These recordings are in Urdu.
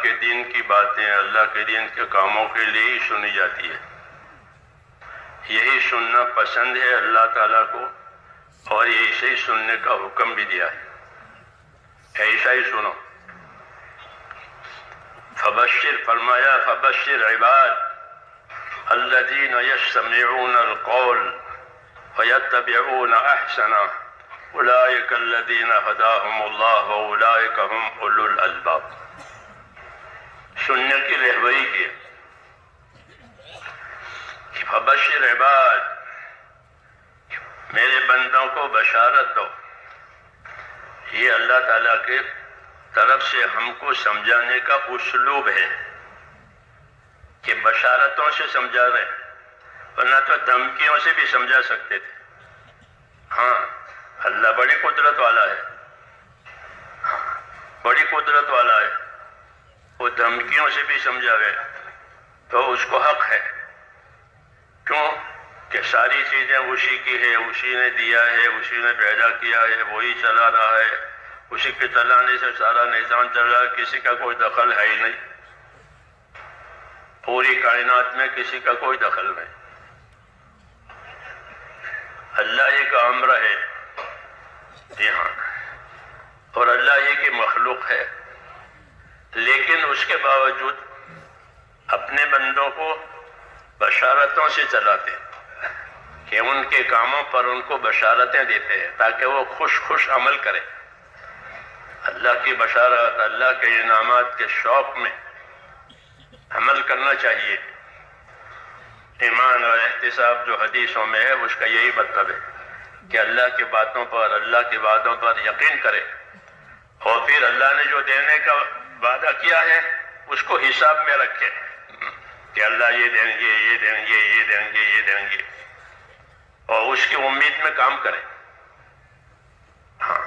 کے دین کی باتیں اللہ کے دین کے کاموں کے لیے ہی سنی جاتی ہے. یہی سننا پسند ہے اللہ تعالیٰ کو، اور ایسے ہی سننے کا حکم بھی دیا ہے. ایسا ہی سنو. فبشر، فرمایا فبشر عباد الذین یستمعون القول فیتبعون احسنہ اولئک الذین ہداہم اللہ واولئک هم اولو الالباب. سننے کی رہبری کی. فبشر عباد، میرے بندوں کو بشارت دو. یہ اللہ تعالیٰ کے طرف سے ہم کو سمجھانے کا اسلوب ہے کہ بشارتوں سے سمجھا رہے ہیں، ورنہ تو دھمکیوں سے بھی سمجھا سکتے تھے. ہاں، اللہ بڑی قدرت والا ہے، بڑی قدرت والا ہے. وہ دھمکیوں سے بھی سمجھا گیا تو اس کو حق ہے. کیوں کہ ساری چیزیں اسی کی ہے، اسی نے دیا ہے، اسی نے پیدا کیا ہے، وہی چلا رہا ہے. اسی کے چلانے سے سارا نظام چل رہا ہے، کسی کا کوئی دخل ہے ہی نہیں. پوری کائنات میں کسی کا کوئی دخل نہیں. اللہ ہی کا امر ہے یہاں، اور اللہ ہی کی مخلوق ہے. لیکن اس کے باوجود اپنے بندوں کو بشارتوں سے چلاتے کہ ان کے کاموں پر ان کو بشارتیں دیتے ہیں تاکہ وہ خوش خوش عمل کرے. اللہ کی بشارت، اللہ کے انعامات کے شوق میں عمل کرنا چاہیے. ایمان اور احتساب جو حدیثوں میں ہے اس کا یہی مطلب ہے کہ اللہ کی باتوں پر، اللہ کی وعدوں پر یقین کرے، اور پھر اللہ نے جو دینے کا وعدہ کیا ہے اس کو حساب میں رکھے کہ اللہ یہ دیں گے، یہ دیں گے، یہ دیں گے، یہ دیں گے، اور اس کی امید میں کام کرے. ہاں،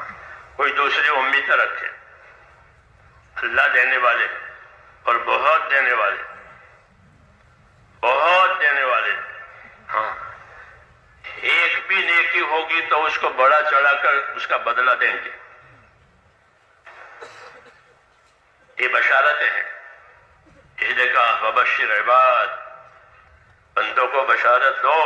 کوئی دوسری امید نہ رکھے. اللہ دینے والے، اور بہت دینے والے، بہت دینے والے. ہاں، ایک بھی نیکی ہوگی تو اس کو بڑا چڑھا کر اس کا بدلہ دیں گے. یہ بشارتیں ہیں. اس نے کہا وبشر عباد، بندوں کو بشارت دو.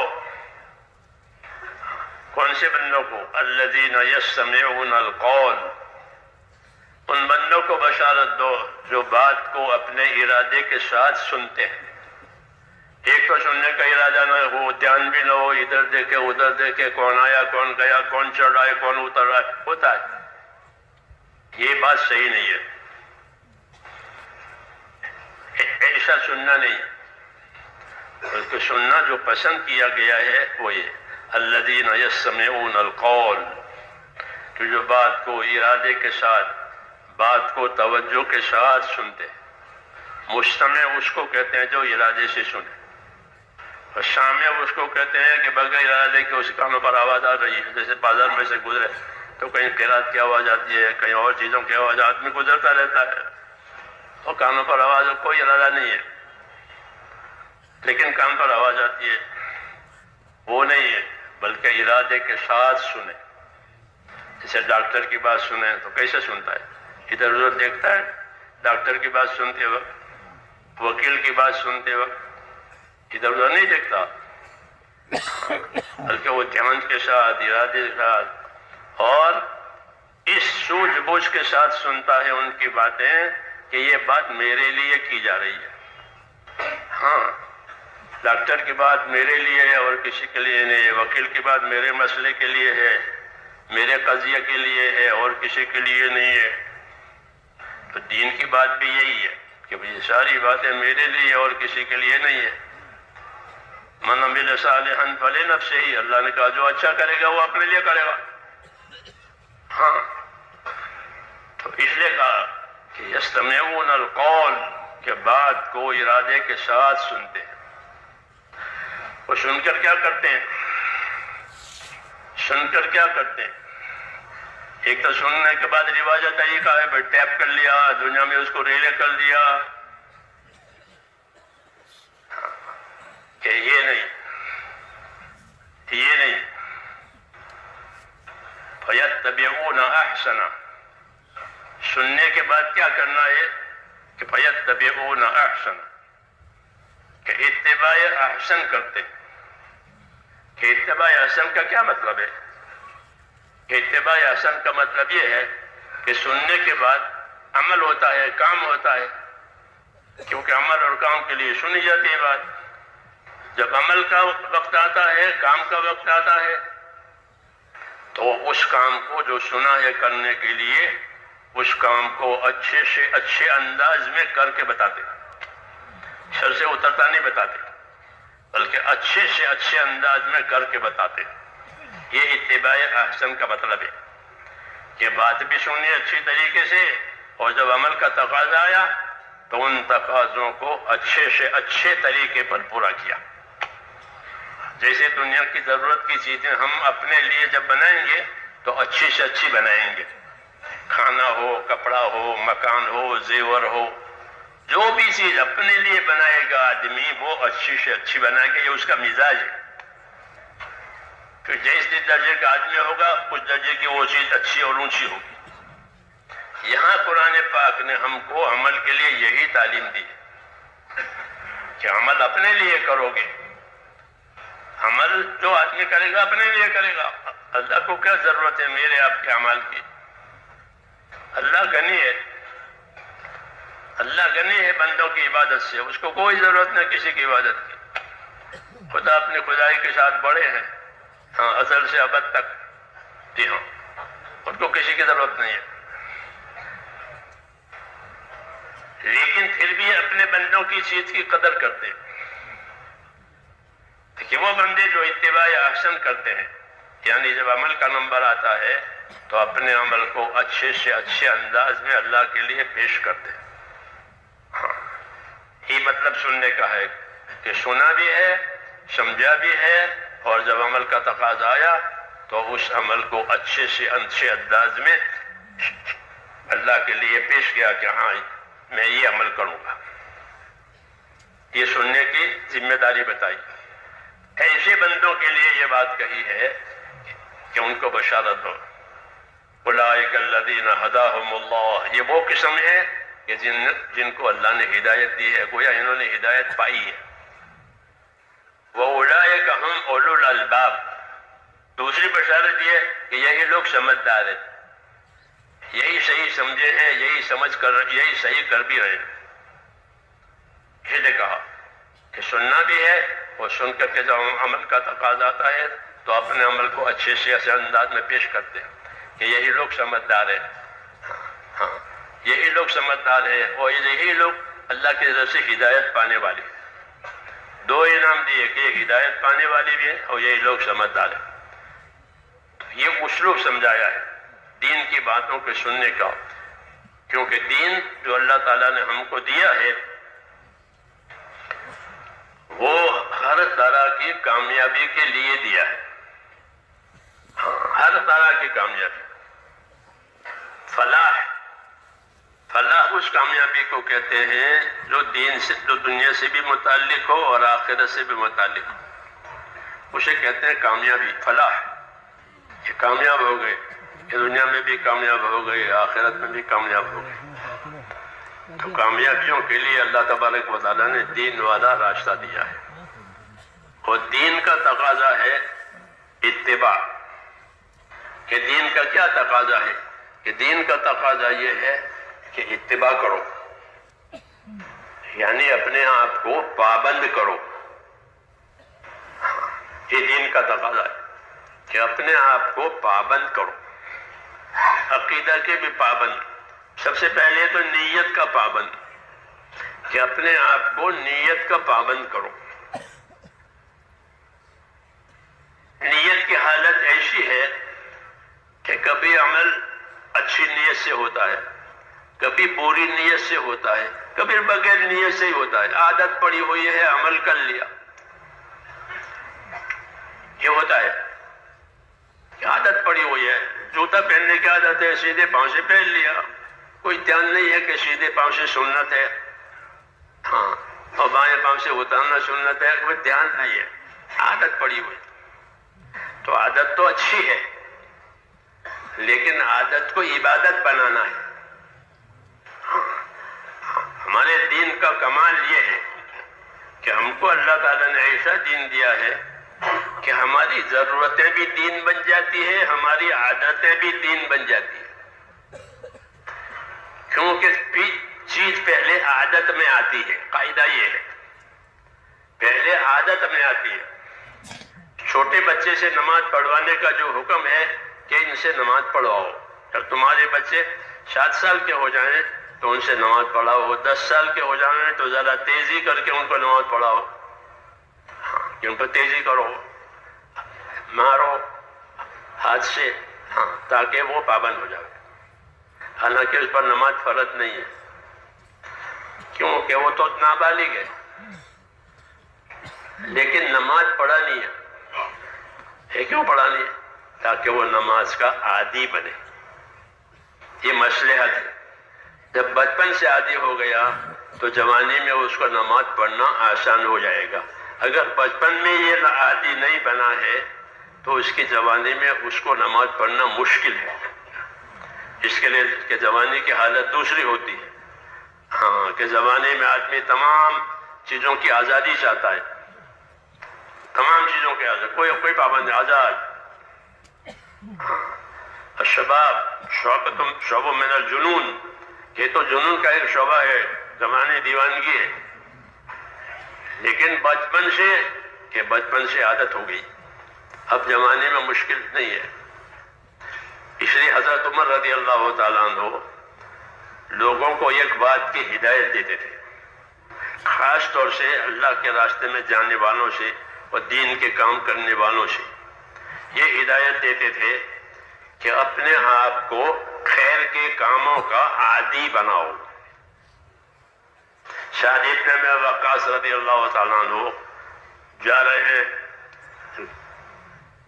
کون سے بندوں کو؟ الذین یستمعون القول، ان بندوں کو بشارت دو جو بات کو اپنے ارادے کے ساتھ سنتے ہیں. ایک تو سننے کا ارادہ نہ ہو، دھیان بھی نہ ہو، ادھر دیکھے ادھر دیکھے، کون آیا کون گیا، کون چڑھ رہا ہے کون اتر رہا ہے، ہوتا ہے. یہ بات صحیح نہیں ہے. ایسا سننا نہیں، بلکہ سننا جو پسند کیا گیا ہے وہ یہ الذین یستمعون القول، کہ جو بات کو ارادے کے ساتھ، بات کو توجہ کے ساتھ سنتے. مستمع اس کو کہتے ہیں جو ارادے سے سنے، اور سامع اس کو کہتے ہیں کہ بغیر ارادے کے اس کانوں پر آواز آ رہی ہے. جیسے بازار میں سے گزرے تو کہیں قرات کی آواز آتی ہے، کہیں اور چیزوں کی آواز، آدمی گزرتا رہتا ہے اور کانوں پر آواز، کوئی ارادہ نہیں ہے لیکن کان پر آواز آتی ہے. وہ نہیں ہے، بلکہ ارادے کے ساتھ سنے. جیسے ڈاکٹر کی بات سنیں تو کیسے سنتا ہے؟ ادھر ادھر دیکھتا ہے. ڈاکٹر کی بات سنتے وقت، وکیل کی بات سنتے وقت ادھر ادھر نہیں دیکھتا، بلکہ وہ دھیان کے ساتھ، ارادے کے ساتھ اور اس سوجھ بوجھ کے ساتھ سنتا ہے ان کی باتیں کہ یہ بات میرے لیے کی جا رہی ہے. ہاں، ڈاکٹر کی بات میرے لیے ہے اور کسی کے لیے نہیں ہے. وکیل کی بات میرے مسئلے کے لیے ہے، میرے قضیے کے لیے ہے اور کسی کے لیے نہیں ہے. تو دین کی بات بھی یہی ہے کہ یہ ساری باتیں میرے لیے اور کسی کے لیے نہیں ہے. من عمل صالحا فلنفسہ، اللہ نے کہا جو اچھا کرے گا وہ اپنے لیے کرے گا. ہاں، تو اس لیے کہا کہ یستمعون القول، کہ بات کو ارادے کے ساتھ سنتے ہیں. وہ سن کر کیا کرتے ہیں؟ سن کر کیا کرتے ہیں؟ ایک تو سننے کے بعد روایت یہ کہا ہے ٹیپ کر لیا، دنیا میں اس کو ریلے کر دیا. کہ یہ نہیں، یہ نہیں. فَيَتَّبِعُونَ أَحْسَنَ، سننے کے بعد کیا کرنا ہے کہ یتبعون احسن، کہ اتباع احسن کرتے. کہ اتباع احسن کا کیا مطلب ہے؟ کہ اتباع احسن کا مطلب یہ ہے کہ سننے کے بعد عمل ہوتا ہے، کام ہوتا ہے، کیونکہ عمل اور کام کے لیے سنی جاتی ہے بات. جب عمل کا وقت آتا ہے، کام کا وقت آتا ہے، تو اس کام کو جو سنا ہے کرنے کے لیے، اس کام کو اچھے سے اچھے انداز میں کر کے بتاتے، سر سے اترتا نہیں بتاتے، بلکہ اچھے سے اچھے انداز میں کر کے بتاتے. یہ اتباع احسن کا مطلب ہے کہ بات بھی سنی اچھی طریقے سے، اور جب عمل کا تقاضا آیا تو ان تقاضوں کو اچھے سے اچھے طریقے پر پورا کیا. جیسے دنیا کی ضرورت کی چیزیں ہم اپنے لیے جب بنائیں گے تو اچھی سے اچھی بنائیں گے. کھانا ہو، کپڑا ہو، مکان ہو، زیور ہو، جو بھی چیز اپنے لیے بنائے گا آدمی وہ اچھی سے اچھی بنائے گا. یہ اس کا مزاج ہے کہ جس درجے کا آدمی ہوگا اس درجے کی وہ چیز اچھی اور اونچی ہوگی. یہاں قرآن پاک نے ہم کو عمل کے لیے یہی تعلیم دی کہ عمل اپنے لیے کرو گے. عمل جو آدمی کرے گا اپنے لیے کرے گا. اللہ کو کیا ضرورت ہے میرے آپ کے اعمال کی؟ اللہ غنی ہے، اللہ غنی ہے بندوں کی عبادت سے، اس کو کوئی ضرورت نہیں کسی کی عبادت کی. خدا اپنی خدائی کے ساتھ بڑے ہیں، ہاں، ازل سے ابد تک. جی ہاں، ان کو کسی کی ضرورت نہیں ہے. لیکن پھر بھی اپنے بندوں کی چیز کی قدر کرتے کہ وہ بندے جو اتباع احسن کرتے ہیں، یعنی جب عمل کا نمبر آتا ہے تو اپنے عمل کو اچھے سے اچھے انداز میں اللہ کے لیے پیش کرتے ہیں. ہاں، یہ مطلب سننے کا ہے کہ سنا بھی ہے، سمجھا بھی ہے، اور جب عمل کا تقاضا آیا تو اس عمل کو اچھے سے اچھے انداز میں اللہ کے لیے پیش کیا کہ ہاں میں یہ عمل کروں گا. یہ سننے کی ذمہ داری بتائی. ایسے بندوں کے لیے یہ بات کہی ہے کہ ان کو بشارت ہو. اولئک الذین ھداھم اللہ، یہ وہ قسم ہے کہ جن کو اللہ نے ہدایت دی ہے، گویا انہوں نے ہدایت پائی ہے. وَأُولَئِكَ هُمْ أُولُو الْأَلْبَابِ، دوسری بشارت یہ کہ یہی لوگ سمجھدار ہیں، یہی صحیح سمجھے ہیں، یہی سمجھ کر یہی صحیح کر بھی رہے ہیں. اس نے کہا کہ سننا بھی ہے، اور سن کر کے جب عمل کا تقاضا آتا ہے تو اپنے عمل کو اچھے سے اچھے انداز میں پیش کرتے ہیں کہ یہی لوگ سمجھدار ہیں. ہاں، یہی لوگ سمجھدار ہیں، اور یہی لوگ اللہ کی طرف سے ہدایت پانے والے. دو انعام دیے کہ یہ ہدایت پانے والے بھی ہیں اور یہی لوگ سمجھدار ہیں. یہ اسلوب سمجھایا ہے دین کی باتوں کے سننے کا، کیونکہ دین جو اللہ تعالیٰ نے ہم کو دیا ہے وہ ہر طرح کی کامیابی کے لیے دیا ہے. ہاں، ہر طرح کی کامیابی. فلاح اس کامیابی کو کہتے ہیں جو دین سے، جو دنیا سے بھی متعلق ہو اور آخرت سے بھی متعلق ہو، اسے کہتے ہیں کامیابی. فلاح، یہ کامیاب ہو گئے، کہ دنیا میں بھی کامیاب ہو گئے، آخرت میں بھی کامیاب ہو گئے. تو کامیابیوں کے لیے اللہ تبارک و تعالیٰ نے دین والا راستہ دیا ہے، اور دین کا تقاضا ہے اتباع. کہ دین کا کیا تقاضا ہے؟ کہ دین کا تقاضا یہ ہے کہ اتباع کرو، یعنی اپنے آپ کو پابند کرو. یہ دین کا تقاضا ہے کہ اپنے آپ کو پابند کرو. عقیدہ کے بھی پابند، سب سے پہلے تو نیت کا پابند، کہ اپنے آپ کو نیت کا پابند کرو. نیت کی حالت ایسی ہے کہ کبھی عمل اچھی نیت سے ہوتا ہے، کبھی بری نیت سے ہوتا ہے، کبھی بغیر نیت سے ہی ہوتا ہے. عادت پڑی ہوئی ہے، عمل کر لیا، یہ ہوتا ہے. عادت پڑی ہوئی ہے، جوتا پہننے کی عادت ہے، سیدھے پاؤں سے پہن لیا، کوئی دھیان نہیں ہے کہ سیدھے پاؤں سے سنت ہے، ہاں، اور بائیں پاؤں سے اتارنا سنت ہے، کوئی دھیان نہیں ہے، عادت پڑی ہوئی. تو عادت تو اچھی ہے، لیکن عادت کو عبادت بنانا ہے. ہمارے دین کا کمال یہ ہے کہ ہم کو اللہ تعالیٰ نے ایسا دین دیا ہے کہ ہماری ضرورتیں بھی دین بن جاتی ہے، ہماری عادتیں بھی دین بن جاتی ہے، کیونکہ چیز پہلے عادت میں آتی ہے۔ قاعدہ یہ ہے، پہلے عادت میں آتی ہے۔ چھوٹے بچے سے نماز پڑھوانے کا جو حکم ہے کہ ان سے نماز پڑھواؤ، جب تمہارے بچے 7 سال کے ہو جائیں تو ان سے نماز پڑھاؤ، 10 سال کے ہو جائیں تو ذرا تیزی کر کے ان کو نماز پڑھاؤ، کہ ان پر تیزی کرو، مارو ہاتھ سے، تاکہ وہ پابند ہو جائے۔ حالانکہ اس پر نماز فرض نہیں ہے، کیونکہ وہ تو نابالغ ہے، لیکن نماز پڑھانی ہے۔ کیوں پڑھانی ہے؟ تاکہ وہ نماز کا عادی بنے۔ یہ مصلحت ہے۔ جب بچپن سے عادی ہو گیا تو جوانی میں اس کو نماز پڑھنا آسان ہو جائے گا۔ اگر بچپن میں یہ عادی نہیں بنا ہے تو اس کی جوانی میں اس کو نماز پڑھنا مشکل ہے۔ اس کے لیے کہ جوانی کی حالت دوسری ہوتی ہے، کہ جوانی میں آدمی تمام چیزوں کی آزادی چاہتا ہے، تمام چیزوں کی آزادی، کوئی پابند آزاد۔ الشباب شعبہ من الجنون، یہ تو جنون کا ایک شعبہ ہے، زمانے دیوانگی ہے، لیکن بچپن سے عادت ہو گئی، اب جوانی میں مشکل نہیں ہے۔ اس لیے حضرت عمر رضی اللہ تعالیٰ عنہ لوگوں کو ایک بات کی ہدایت دیتے تھے، خاص طور سے اللہ کے راستے میں جانے والوں سے اور دین کے کام کرنے والوں سے یہ ہدایت دیتے تھے کہ اپنے آپ کو خیر کے کاموں کا عادی بناؤ۔ سعد بن ابی وقاص رضی اللہ تعالیٰ عنہ جا رہے ہیں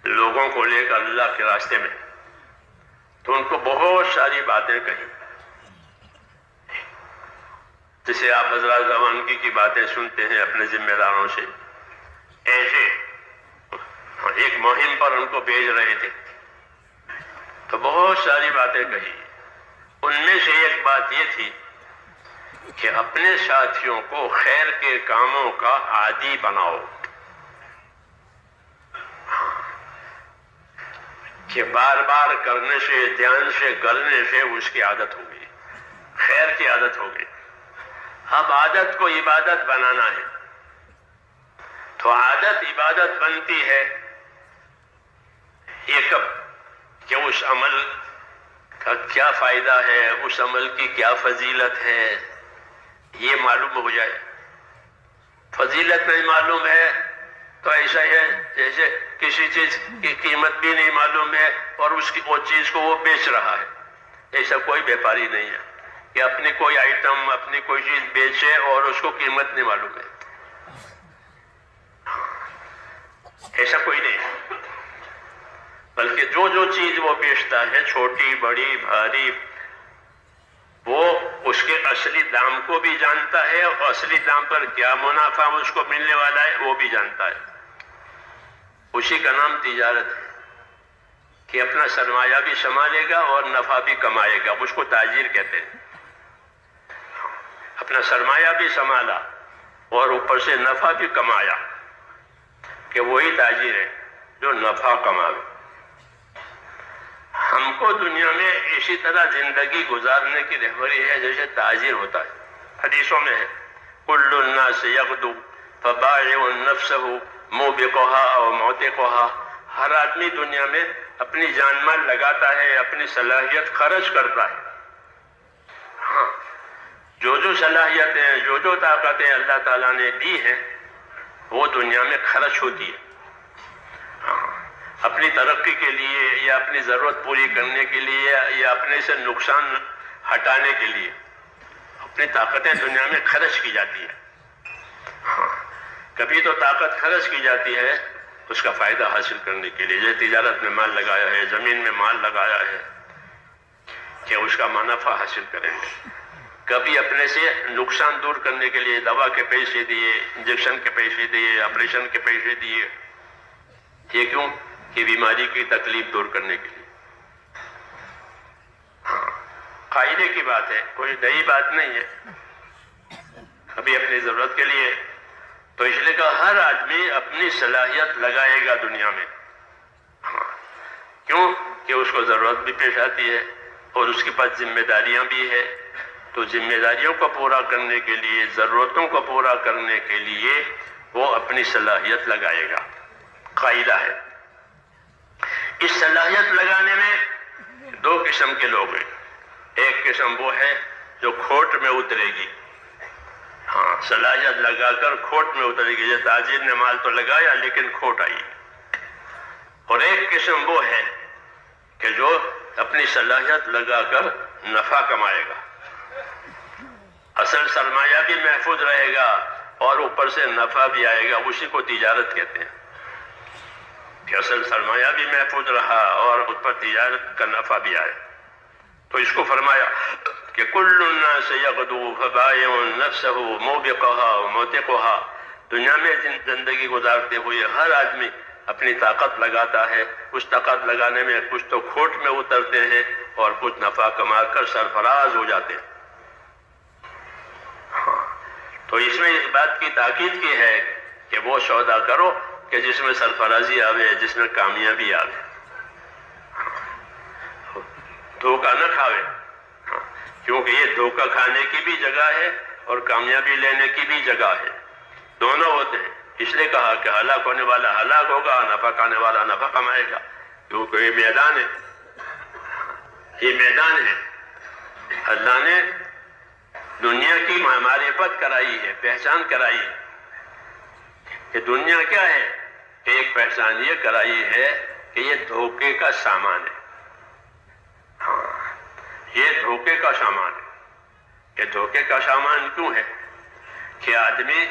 لوگوں کو لے کر اللہ کے راستے میں، تو ان کو بہت ساری باتیں کہیں، جسے آپ حضرات روانگی کی باتیں سنتے ہیں اپنے ذمہ داروں سے۔ ایسے ایک مہم پر ان کو بھیج رہے تھے تو بہت ساری باتیں کہی، ان میں سے ایک بات یہ تھی کہ اپنے ساتھیوں کو خیر کے کاموں کا عادی بناؤ، کہ بار بار کرنے سے، دھیان سے کرنے سے اس کی عادت ہو گئی، خیر کی عادت ہو گئی۔ اب عادت کو عبادت بنانا ہے، تو عادت عبادت بنتی ہے یہ کب کہ اس عمل کا کیا فائدہ ہے، اس عمل کی کیا فضیلت ہے، یہ معلوم ہو جائے۔ فضیلت نہیں معلوم ہے تو ایسا ہے جیسے کسی چیز کی قیمت بھی نہیں معلوم ہے اور وہ چیز کو وہ بیچ رہا ہے۔ ایسا کوئی بیپاری نہیں ہے کہ اپنی کوئی آئٹم، اپنی کوئی چیز بیچے اور اس کو قیمت نہیں معلوم ہے، ایسا کوئی نہیں ہے۔ بلکہ جو چیز وہ بیچتا ہے، چھوٹی بڑی بھاری، وہ اس کے اصلی دام کو بھی جانتا ہے اور اصلی دام پر کیا منافع اس کو ملنے والا ہے وہ بھی جانتا ہے۔ اسی کا نام تجارت ہے کہ اپنا سرمایہ بھی سنبھالے گا اور نفع بھی کمائے گا، اس کو تاجر کہتے ہیں۔ اپنا سرمایہ بھی سنبھالا اور اوپر سے نفع بھی کمایا، کہ وہی تاجر ہے جو نفع کماوے۔ ہم کو دنیا میں اسی طرح زندگی گزارنے کی رہبری ہے جیسے تاجر ہوتا ہے۔ حدیثوں میں ہے کل الناس یغدو فبائع نفسه موبقها او معتقها، ہر آدمی دنیا میں اپنی جان مال لگاتا ہے، اپنی صلاحیت خرچ کرتا ہے۔ جو صلاحیتیں، جو طاقتیں اللہ تعالیٰ نے دی ہیں وہ دنیا میں خرچ ہوتی ہے، اپنی ترقی کے لیے یا اپنی ضرورت پوری کرنے کے لیے یا اپنے سے نقصان ہٹانے کے لیے اپنی طاقتیں دنیا میں خرچ کی جاتی ہے۔ کبھی تو طاقت خرچ کی جاتی ہے اس کا فائدہ حاصل کرنے کے لیے، جیسے تجارت میں مال لگایا ہے، زمین میں مال لگایا ہے کہ اس کا منافع حاصل کریں گے۔ کبھی اپنے سے نقصان دور کرنے کے لیے دوا کے پیسے دیے، انجیکشن کے پیسے دیے، آپریشن کے پیسے دیے، یہ کیوں؟ کہ بیماری کی تکلیف دور کرنے کے لیے۔ قاعدے کی بات ہے، کوئی نئی بات نہیں ہے۔ بھی اپنی ضرورت کے لیے، تو اس لیے کہ ہر آدمی اپنی صلاحیت لگائے گا دنیا میں. کیوں کہ اس کو ضرورت بھی پیش آتی ہے اور اس کے پاس ذمہ داریاں بھی ہے. تو ذمہ داریوں کو پورا کرنے کے لیے، ضرورتوں کو پورا کرنے کے لیے وہ اپنی صلاحیت لگائے گا. قاعدہ ہے. اس صلاحیت لگانے میں دو قسم کے لوگ ہیں. ایک قسم وہ ہے جو کھوٹ میں اترے گی، صلاحیت لگا کر کھوٹ میں اترے گی. یہ تاجر نے مال تو لگایا لیکن کھوٹ آئی. اور ایک قسم وہ ہے کہ جو اپنی صلاحیت لگا کر نفع کمائے گا. اصل سرمایہ بھی محفوظ رہے گا اور اوپر سے نفع بھی آئے گا. اسی کو تجارت کہتے ہیں کہ اصل سرمایہ بھی محفوظ رہا اور اس پر تجارت کا نفع بھی آئے. تو اس کو فرمایا کہ کل الناس یغدو فبائع نفسہ موبقہا وموتقہا. دنیا میں زندگی گزارتے ہوئے ہر آدمی اپنی طاقت لگاتا ہے. اس طاقت لگانے میں کچھ تو کھوٹ میں اترتے ہیں اور کچھ نفع کما کر سرفراز ہو جاتے ہیں. تو اس میں اس بات کی تاکید کی ہے کہ وہ سودا کرو کہ جس میں سرفرازی آوے، جس میں کامیابی آوے. دھوکہ نہ کھاوے، کیونکہ یہ دھوکہ کھانے کی بھی جگہ ہے اور کامیابی لینے کی بھی جگہ ہے. دونوں ہوتے ہیں. اس لیے کہا کہ ہلاک ہونے والا ہلاک ہوگا، نفع کھانے والا نفع کمائے گا. کیونکہ یہ میدان ہے، یہ میدان ہے. اللہ نے دنیا کی معرفت کرائی ہے، پہچان کرائی ہے کہ دنیا کیا ہے. ایک پہچان یہ کرائی ہے کہ یہ دھوکے کا سامان ہے. یہ دھوکے کا سامان ہے. یہ دھوکے کا سامان کیوں ہے؟ کہ آدمی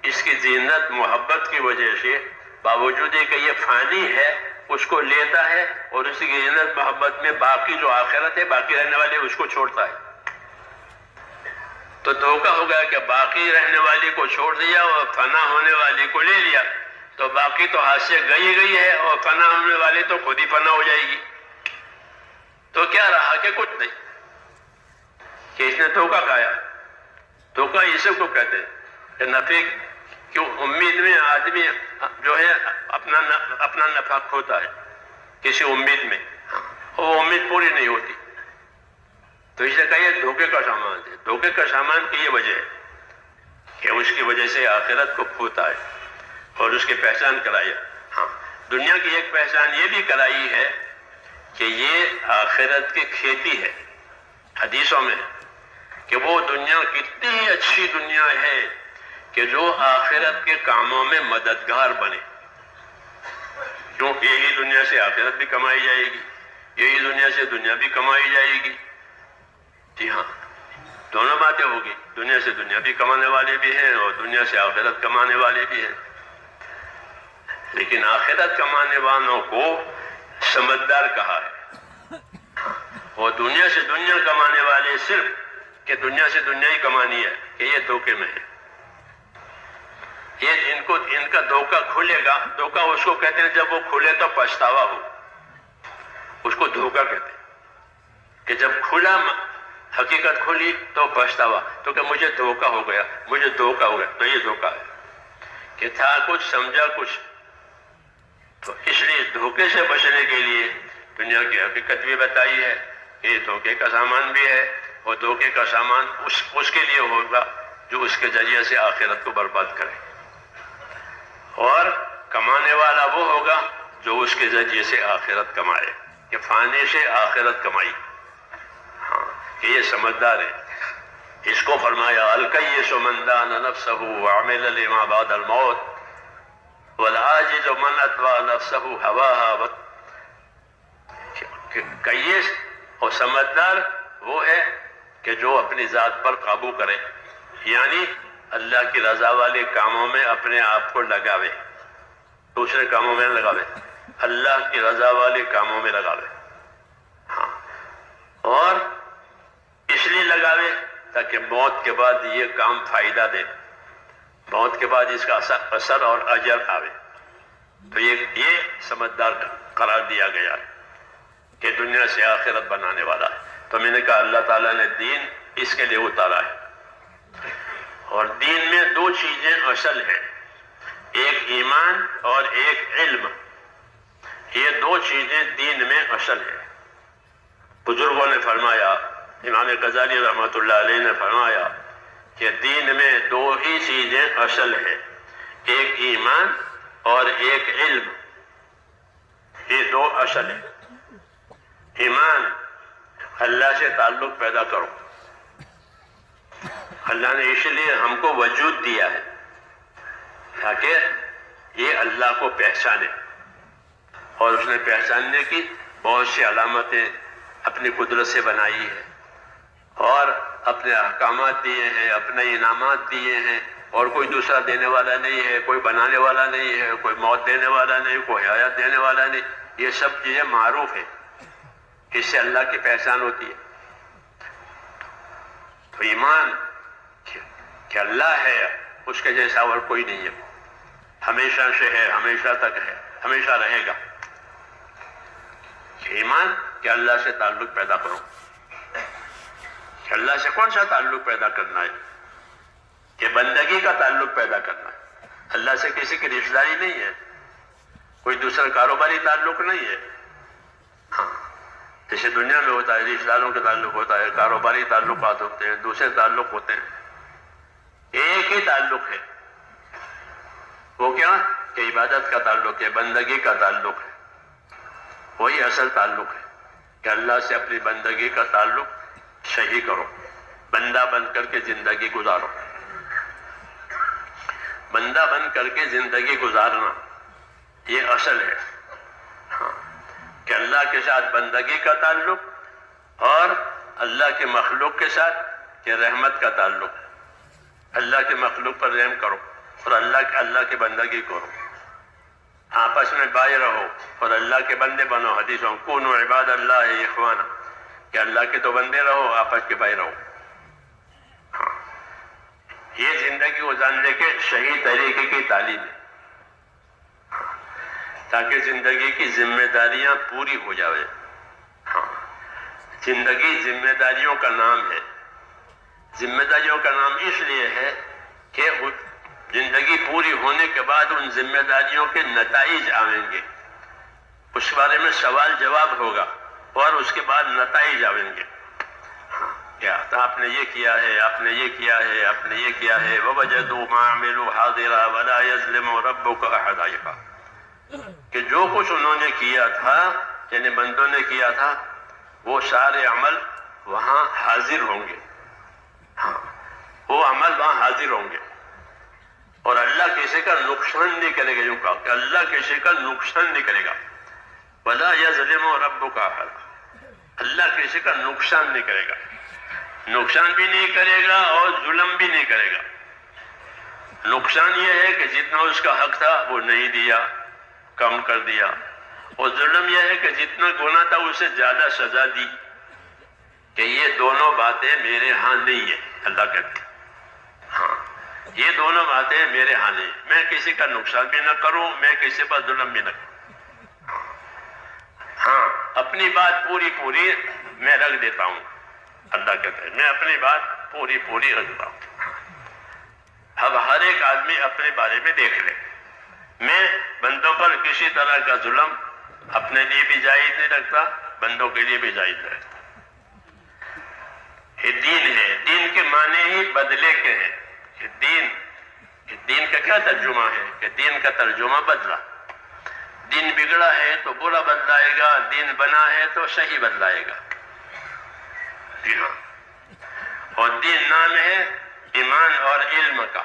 اس کی زینت محبت کی وجہ سے، باوجود کہ یہ فانی ہے، اس کو لیتا ہے اور اس کی زینت محبت میں باقی جو آخرت ہے، باقی رہنے والے اس کو چھوڑتا ہے. تو دھوکہ ہو گیا کہ باقی رہنے والی کو چھوڑ دیا اور فنا ہونے والی کو لے لیا. تو باقی تو ہاتھ سے گئی ہے اور فنا ہونے والی تو خود ہی فنا ہو جائے گی. تو کیا رہا کہ کچھ نہیں، کہ اس نے دھوکہ کھایا. دھوکہ اسی کو کہتے ہیں کہ نفع کی امید میں آدمی جو ہے اپنا نفع کھوتا ہے کسی امید میں، وہ امید پوری نہیں ہوتی. تو اس نے کہا یہ دھوکے کا سامان ہے. دھوکے کا سامان کی یہ وجہ ہے کہ اس کی وجہ سے آخرت کو کھوتا ہے اور اس کی پہچان کرائی. دنیا کی ایک پہچان یہ بھی کرائی ہے کہ یہ آخرت کی کھیتی ہے. حدیثوں میں کہ وہ دنیا کتنی اچھی دنیا ہے کہ جو آخرت کے کاموں میں مددگار بنے. کیونکہ یہی دنیا سے آخرت بھی کمائی جائے گی، یہی دنیا سے دنیا بھی کمائی جائے گی. جی ہاں، دونوں باتیں ہوگی. دنیا سے دنیا بھی کمانے والے بھی ہیں اور دنیا سے آخرت کمانے والے بھی ہیں. لیکن آخرت کمانے والوں کو سمجھدار کہا ہے. اور دنیا سے دنیا کمانے والے صرف کہ دنیا سے دنیا ہی کمانی ہے، کہ یہ دھوکے میں ہے. یہ ان کا دھوکہ کھلے گا. دھوکہ اس کو کہتے ہیں جب وہ کھلے تو پچھتاوا ہو، اس کو دھوکہ کہتے ہیں. کہ جب کھلا حقیقت کھلی تو پچھتاوا، تو کہ مجھے دھوکہ ہو گیا، مجھے دھوکہ ہو گیا. تو یہ دھوکہ ہے کہ تھا کچھ سمجھا کچھ. تو اس لیے دھوکے سے بچنے کے لیے دنیا کی حقیقت بھی بتائی ہے کہ یہ دھوکے کا سامان بھی ہے. اور دھوکے کا سامان اس کے لیے ہوگا جو اس کے ذریعے سے آخرت کو برباد کرے، اور کمانے والا وہ ہوگا جو اس کے ذریعے سے آخرت کمائے، کہ فانی سے آخرت کمائی. کہ یہ سمجھدار ہے. اس کو فرمایا الکیس من دان نفسہ وعمل لما بعد الموت والعاجز من اتبع نفسہ ہواہا. کیس اور سمجھدار وہ ہے کہ جو اپنی ذات پر قابو کرے، یعنی اللہ کی رضا والے کاموں میں اپنے آپ کو لگاوے، دوسرے کاموں میں لگاوے، اللہ کی رضا والے کاموں میں لگاوے. اور اس لیے لگاوے تاکہ موت کے بعد یہ کام فائدہ دے، موت کے بعد اس کا اثر اور اجر آوے. تو یہ سمجھدار قرار دیا گیا ہے کہ دنیا سے آخرت بنانے والا ہے. تو میں نے کہا اللہ تعالیٰ نے دین اس کے لیے اتارا ہے، اور دین میں چیزیں اصل ہیں، ایک ایمان اور ایک علم، یہ دو چیزیں دین میں اصل ہیں۔ بزرگوں نے فرمایا، امام غزالی رحمۃ اللہ علیہ نے فرمایا کہ دین میں دو ہی چیزیں اصل ہیں، ایک ایمان اور ایک علم، یہ دو اصل ہیں۔ ایمان، اللہ سے تعلق پیدا کرو۔ اللہ نے اس لیے ہم کو وجود دیا ہے تاکہ یہ اللہ کو پہچانے، اور اس نے پہچاننے کی بہت سی علامتیں اپنی قدرت سے بنائی ہے، اور اپنے احکامات دیے ہیں، اپنے انعامات دیے ہیں، اور کوئی دوسرا دینے والا نہیں ہے، کوئی بنانے والا نہیں ہے، کوئی موت دینے والا نہیں، کوئی حیات دینے والا نہیں۔ یہ سب چیزیں معروف ہیں، اس سے اللہ کی پہچان ہوتی ہے۔ تو ایمان کہ اللہ ہے، اس کے جیسا اور کوئی نہیں ہے، ہمیشہ سے ہے، ہمیشہ تک ہے، ہمیشہ رہے گا۔ ایمان کہ اللہ سے تعلق پیدا کرو، کہ اللہ سے کون سا تعلق پیدا کرنا ہے؟ کہ بندگی کا تعلق پیدا کرنا ہے۔ اللہ سے کسی کی رشتہ داری نہیں ہے، کوئی دوسرا کاروباری تعلق نہیں ہے۔ ہاں، جیسے دنیا میں ہوتا ہے، رشتہ داروں کے تعلق ہوتا ہے، کاروباری تعلقات ہوتے ہیں، دوسرے تعلق ہوتے ہیں، ایک ہی تعلق ہے، وہ کیا کہ عبادت کا تعلق ہے، بندگی کا تعلق ہے، وہی اصل تعلق ہے کہ اللہ سے اپنی بندگی کا تعلق صحیح کرو، بندہ بن کر کے زندگی گزارو، بندہ بن کر کے زندگی گزارنا یہ اصل ہے۔ ہاں، کہ اللہ کے ساتھ بندگی کا تعلق اور اللہ کے مخلوق کے ساتھ کہ رحمت کا تعلق، اللہ کے مخلوق پر رحم کرو اور اللہ کی بندگی کرو، آپس میں بھائی رہو اور اللہ کے بندے بنو۔ حدیثوں کونوا عباد اللہ اخوانا، کہ اللہ کے تو بندے رہو، آپس کے بھائی رہو۔ ہاں، یہ زندگی گزارنے کے صحیح طریقے کی تعلیم ہے، تاکہ زندگی کی ذمہ داریاں پوری ہو جائے۔ ہاں، زندگی ذمہ داریوں کا نام ہے۔ ذمہ داریوں کا نام اس لیے ہے کہ زندگی پوری ہونے کے بعد ان ذمہ داریوں کے نتائج آئیں گے، اس بارے میں سوال جواب ہوگا، اور اس کے بعد نتائج آئیں گے۔ کیا آپ نے یہ کیا ہے، آپ نے یہ کیا ہے، آپ نے یہ کیا ہے۔ وَوَجَدُوا مَا عَمِلُوا حَاضِرًا وَلَا يَظْلِمُ رَبُّكَ أَحَدًا، کہ جو کچھ انہوں نے کیا تھا، یعنی بندوں نے کیا تھا، وہ سارے عمل وہاں حاضر ہوں گے۔ ہاں، وہ عمل وہاں حاضر ہوں گے، اور اللہ کسی کا نقصان نہیں کرے گا۔ یوں کہا کہ اللہ کسی کا نقصان نہیں کرے گا۔ وَلَا يَظْلِمُ رَبُّكَ أَحَدًا، اللہ کسی کا نقصان نہیں کرے گا، نقصان بھی نہیں کرے گا اور ظلم بھی نہیں کرے گا۔ نقصان یہ ہے کہ جتنا اس کا حق تھا وہ نہیں دیا، کم کر دیا، اور ظلم یہ ہے کہ جتنا گناہ تھا اسے زیادہ سزا دی، کہ یہ دونوں باتیں میرے ہاں نہیں ہیں۔ اللہ کہتے ہیں ہاں، یہ دونوں باتیں میرے ہاں نہیں، میں کسی کا نقصان بھی نہ کروں، میں کسی پر ظلم بھی نہ کروں۔ ہاں، اپنی بات پوری میں رکھ دیتا ہوں۔ اللہ کہتے ہیں میں اپنی بات پوری رکھتا ہوں۔ اب ہر ایک آدمی اپنے بارے میں دیکھ لے، میں بندوں پر کسی طرح کا ظلم اپنے لیے بھی جائز نہیں رکھتا، بندوں کے لیے بھی جائز نہیں رکھتا۔ یہ دین ہے، دین کے معنی ہی بدلے کے ہیں۔ کہ دین کا کیا ترجمہ ہے؟ کہ دین کا ترجمہ بدلا۔ دین بگڑا ہے تو برا بدلائے گا، دین بنا ہے تو صحیح بدلائے گا۔ جی ہاں، اور دین نام ہے ایمان اور علم کا،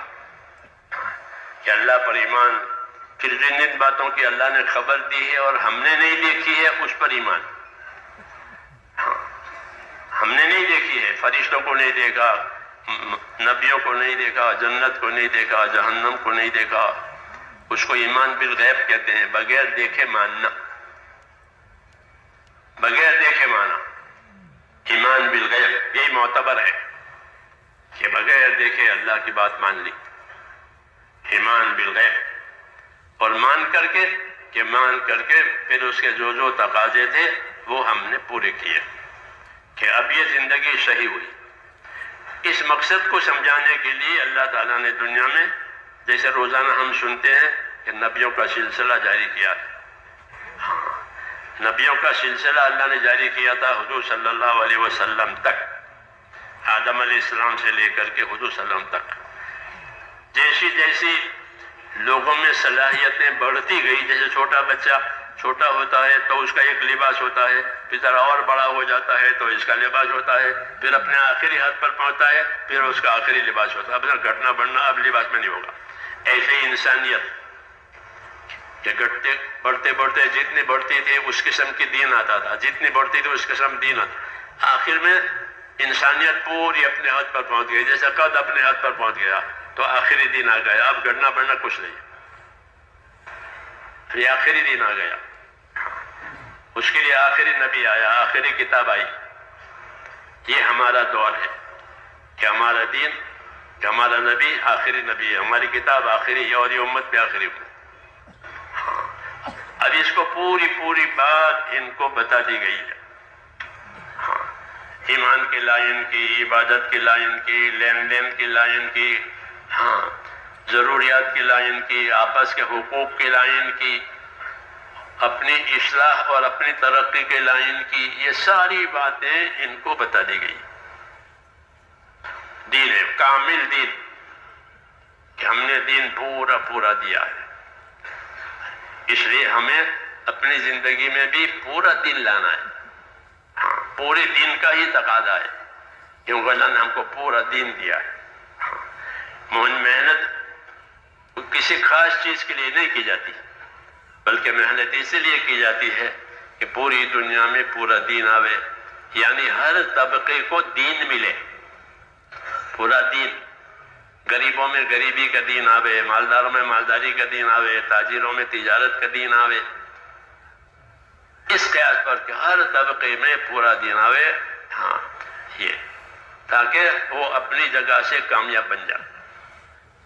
کہ اللہ پر ایمان، پھر جن باتوں کی اللہ نے خبر دی ہے اور ہم نے نہیں دیکھی ہے اس پر ایمان۔ ہاں، ہم نے نہیں دیکھی ہے، فرشتوں کو نہیں دیکھا، نبیوں کو نہیں دیکھا، جنت کو نہیں دیکھا، جہنم کو نہیں دیکھا، اس کو ایمان بالغیب کہتے ہیں، بغیر دیکھے ماننا، بغیر دیکھے مانا، ایمان بالغیب یہی معتبر ہے کہ بغیر دیکھے اللہ کی بات مان لی، ایمان بالغیب، اور مان کر کے پھر اس کے جو تقاضے تھے وہ ہم نے پورے کیے، کہ اب یہ زندگی صحیح ہوئی۔ اس مقصد کو سمجھانے کے لیے اللہ تعالیٰ نے دنیا میں جیسے روزانہ ہم سنتے ہیں کہ نبیوں کا سلسلہ جاری کیا ہے. نبیوں کا سلسلہ اللہ نے جاری کیا تھا حضور صلی اللہ علیہ وسلم تک، آدم علیہ السلام سے لے کر کے حضور صلی اللہ علیہ وسلم تک. جیسی جیسی لوگوں میں صلاحیتیں بڑھتی گئی، جیسے چھوٹا بچہ چھوٹا ہوتا ہے تو اس کا ایک لباس ہوتا ہے، پھر ذرا اور بڑا ہو جاتا ہے تو اس کا لباس ہوتا ہے، پھر اپنے آخری حد پر پہنچتا ہے پھر اس کا آخری لباس ہوتا ہے. اب گھٹنا بڑھنا اب لباس میں نہیں ہوگا. ایسے ہی انسانیت کہ بڑھتے بڑھتے جتنی بڑھتی تھی اس قسم کی دین آتا تھا، جتنی بڑھتی تھی اس قسم دین آتا. آخر میں انسانیت پوری اپنے حد پر پہنچ گئی، جیسا قد اپنے حد پر پہنچ گیا تو آخری دن آ گیا. اب گھٹنا بڑھنا کچھ نہیں، یہ آخری دن آ گیا. اس کے لیے آخری نبی آیا، آخری کتاب آئی. یہ ہمارا دور ہے کہ ہمارا دین، کہ ہمارا نبی آخری نبی ہے، ہماری کتاب آخری ہے اور یہ امت بھی آخری ہے. اب اس کو پوری بات ان کو بتا دی گئی ہے. ایمان کی لائن کی، عبادت کی لائن کی، لین دین کی لائن کی، ضروریات کی لائن کی، آپس کے حقوق کی لائن کی، اپنی اصلاح اور اپنی ترقی کے لائن کی، یہ ساری باتیں ان کو بتا دی گئی. دین ہے کامل دین کہ ہم نے دین پورا دیا ہے. اس لیے ہمیں اپنی زندگی میں بھی پورا دین لانا ہے. پورے دین کا ہی تقاضا ہے کیونکہ اللہ نے ہم کو پورا دین دیا ہے. محنت کسی خاص چیز کے لیے نہیں کی جاتی، بلکہ محنت اسی لیے کی جاتی ہے کہ پوری دنیا میں پورا دین آوے، یعنی ہر طبقے کو دین ملے. پورا دین، غریبوں میں غریبی کا دین آوے، مالداروں میں مالداری کا دین آوے، تاجروں میں تجارت کا دین آوے. اس قیاس پر کہ ہر طبقے میں پورا دین آوے، یہ تاکہ وہ اپنی جگہ سے کامیاب بن جائے.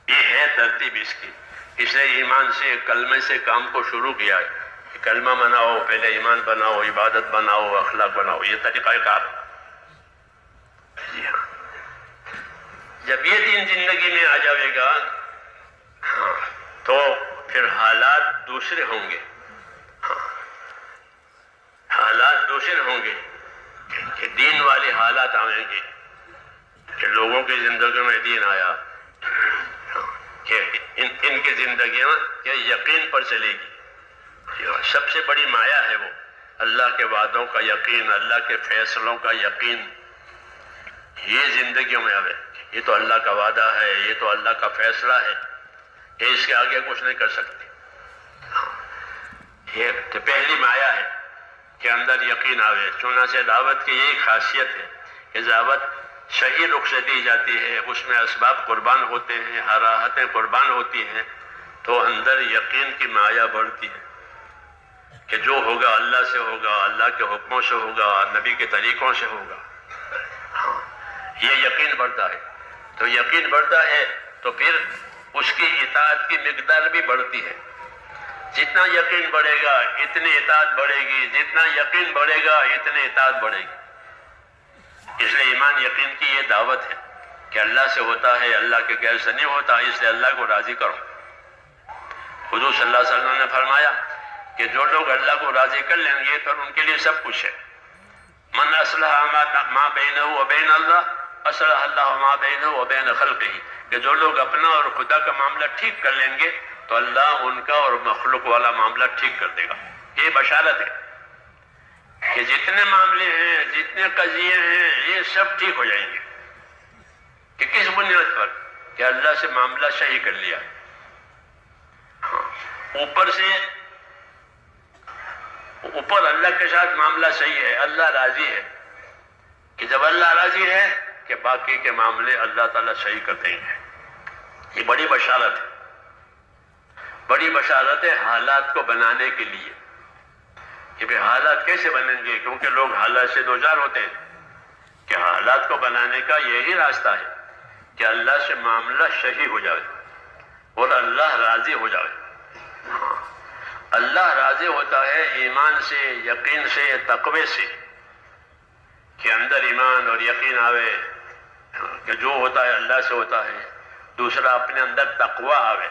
یہ ہے ترتیب اس کی. اس لیے ایمان سے، کلمے سے کام کو شروع کیا ہے. کلمہ بناؤ، پہلے ایمان بناؤ، عبادت بناؤ، اخلاق بناؤ، یہ طریقہ کار. جی ہاں، جب یہ دین زندگی میں آ جائے گا تو پھر حالات دوسرے ہوں گے. حالات دوسرے ہوں گے کہ دین والے حالات آئیں گے کہ لوگوں کی زندگیوں میں دین آیا، کہ ان کی زندگیاں یقین پر چلے گی. سب سے بڑی مایا ہے وہ اللہ کے وعدوں کا یقین، اللہ کے فیصلوں کا یقین. یہ زندگیوں میں آئے، یہ تو اللہ کا وعدہ ہے، یہ تو اللہ کا فیصلہ ہے، یہ اس کے آگے کچھ نہیں کر سکتے. یہ تو پہلی مایا ہے کہ اندر یقین آوے. چنانچہ دعوت کی یہی خاصیت ہے کہ دعوت صحیح رخ سے دی جاتی ہے، اس میں اسباب قربان ہوتے ہیں، راحتیں قربان ہوتی ہیں، تو اندر یقین کی مایا بڑھتی ہے کہ جو ہوگا اللہ سے ہوگا، اللہ کے حکموں سے ہوگا، نبی کے طریقوں سے ہوگا. یہ یقین بڑھتا ہے. تو یقین بڑھتا ہے تو پھر اس کی اطاعت کی مقدار بھی بڑھتی ہے. جتنا یقین بڑھے گا اتنی اطاعت بڑھے گی، جتنا یقین بڑھے گا اتنی اطاعت بڑھے گی. اس لیے ایمان یقین کی یہ دعوت ہے کہ اللہ سے ہوتا ہے، اللہ کے غیر سے نہیں ہوتا، اس لیے اللہ کو راضی کرو. حضور صلی اللہ علیہ وسلم نے فرمایا کہ جو لوگ اللہ کو راضی کر لیں گے تو ان کے لیے سب کچھ ہے. من اصلح ما بینہ و بین اللہ اصلح اللہ ما بینہ و بین خلقہ، کہ جو لوگ اپنا اور خدا کا معاملہ ٹھیک کر لیں گے تو اللہ ان کا اور مخلوق والا معاملہ ٹھیک کر دے گا. یہ بشارت ہے کہ جتنے معاملے ہیں، جتنے قضیے ہیں، یہ سب ٹھیک ہو جائیں گے. کہ کس بنیاد پر؟ کہ اللہ سے معاملہ صحیح کر لیا. اوپر سے اوپر اللہ کے ساتھ معاملہ صحیح ہے، اللہ راضی ہے. کہ جب اللہ راضی ہے کہ باقی کے معاملے اللہ تعالیٰ صحیح کر دیں گے. یہ بڑی بشارت ہے. بڑی بشارت ہے حالات کو بنانے کے لیے کہ بھئی حالات کیسے بنیں گے، کیونکہ لوگ حالات سے دوچار ہوتے ہیں. کہ حالات کو بنانے کا یہی راستہ ہے کہ اللہ سے معاملہ صحیح ہو جائے اور اللہ راضی ہو جائے. اللہ راضی ہوتا ہے ایمان سے، یقین سے، تقوی سے، کہ اندر ایمان اور یقین آوے کہ جو ہوتا ہے اللہ سے ہوتا ہے. دوسرا اپنے اندر تقوی آوے.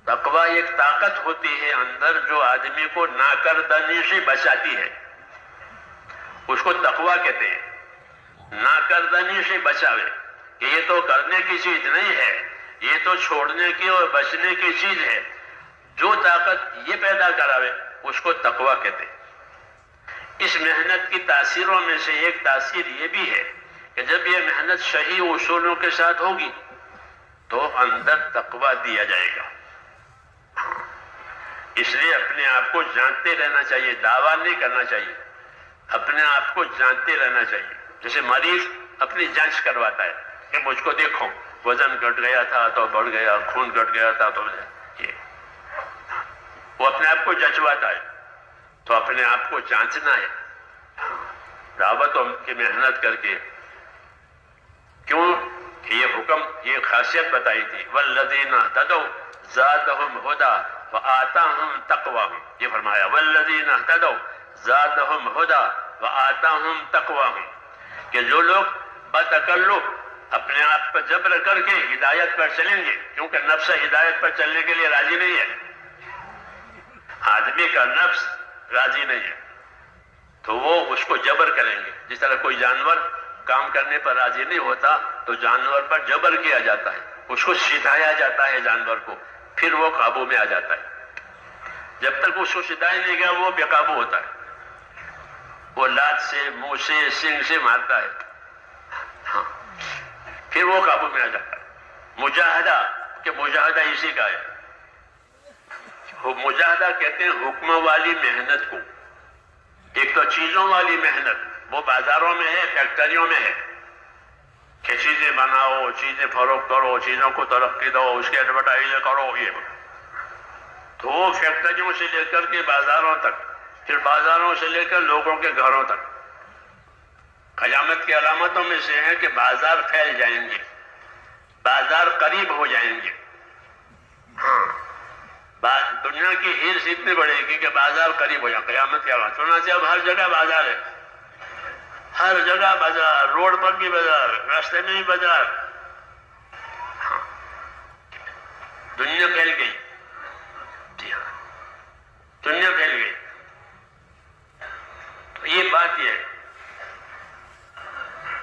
تقوی ایک طاقت ہوتی ہے اندر جو آدمی کو ناکردنی سے بچاتی ہے. اس کو تقوی کہتے ہیں. ناکردنی سے بچاوے کہ یہ تو کرنے کی چیز نہیں ہے, یہ تو چھوڑنے کی اور بچنے کی چیز ہے. جو طاقت یہ پیدا کراوے اس کو تقوی کہتے ہیں. اس محنت کی تاثیروں میں سے ایک تاثیر یہ بھی ہے کہ جب یہ محنت صحیح اصولوں کے ساتھ ہوگی تو اندر تقوی دیا جائے گا. اس لیے اپنے آپ کو جانتے رہنا چاہیے, دعویٰ نہیں کرنا چاہیے. اپنے آپ کو جانتے رہنا چاہیے. جیسے مریض اپنی جانچ کرواتا ہے کہ مجھ کو دیکھو وزن گھٹ گیا تھا تو بڑھ گیا, خون گھٹ گیا تھا تو یہ وہ اپنے آپ کو جانچواتا ہے. تو اپنے آپ کو جانچنا ہے دعوتوں کی محنت کر کے. کیوں یہ حکم, یہ خاصیت بتائی تھی, والذین اہتدوا زادہم ہدی وآتاہم تقواہم. یہ فرمایا والذین اہتدوا زادہم ہدی وآتاہم تقواہم, کہ جو لوگ بتکلف اپنے آپ پر جبر کر کے ہدایت پر چلیں گے, کیونکہ نفس ہدایت پر چلنے کے لیے راضی نہیں ہے. آدمی کا نفس راضی نہیں ہے تو وہ اس کو جبر کریں گے. جس طرح کوئی جانور کام کرنے پر راضی نہیں ہوتا تو جانور پر جبر کیا جاتا ہے, اس کو سکھایا جاتا ہے جانور کو, پھر وہ قابو میں آ جاتا ہے. جب تک اس کو سکھایا نہیں گیا وہ بے قابو ہوتا ہے. وہ لات سے, منہ سے, سنگ سے مارتا ہے, ہاں پھر وہ قابو میں آ جاتا ہے. مجاہدہ, کہ مجاہدہ اسی کا ہے. مجاہدہ کہتے ہیں حکم والی محنت کو. ایک تو چیزوں والی محنت, وہ بازاروں میں ہے, فیکٹریوں میں ہے کہ چیزیں بناؤ, چیزیں فروخت کرو, چیزوں کو ترقی دو, اس کے ایڈورٹائز کرو. یہ تو وہ فیکٹریوں سے لے کر کے بازاروں تک, پھر بازاروں سے لے کر لوگوں کے گھروں تک. قیامت کی علامتوں میں سے ہے کہ بازار پھیل جائیں گے, بازار قریب ہو جائیں گے. ہاں, دنیا کی ہرس اتنی بڑھے گی کہ بازار قریب ہو جائے. قیامت کی علامت چنانچہ اب ہر جگہ بازار ہے, ہر جگہ بازار, روڈ پر بھی بازار, راستے میں بھی بازار. ہاں, دنیا پھیل گئی. جی ہاں, دنیا پھیل گئی. تو یہ بات یہ ہے.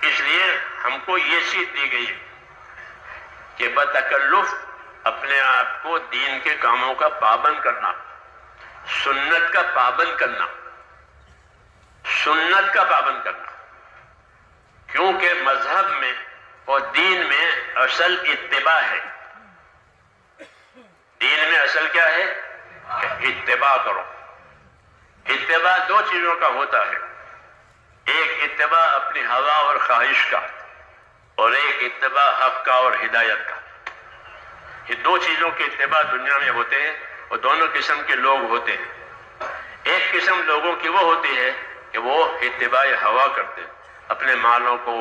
اس لیے ہم کو یہ سیکھ دی گئی کہ بتکلف اپنے آپ کو دین کے کاموں کا پابند کرنا, سنت کا پابند کرنا, سنت کا پابند کرنا. کیونکہ مذہب میں اور دین میں اصل اتباع ہے. دین میں اصل کیا ہے کہ اتباع کرو. اتباع دو چیزوں کا ہوتا ہے, ایک اتباع اپنی ہوا اور خواہش کا, اور ایک اتباع حق کا اور ہدایت کا. یہ دو چیزوں کے اتباع دنیا میں ہوتے ہیں, اور دونوں قسم کے لوگ ہوتے ہیں. ایک قسم لوگوں کی وہ ہوتی ہے کہ وہ اتباع ہوا کرتے ہیں, اپنے مالوں کو,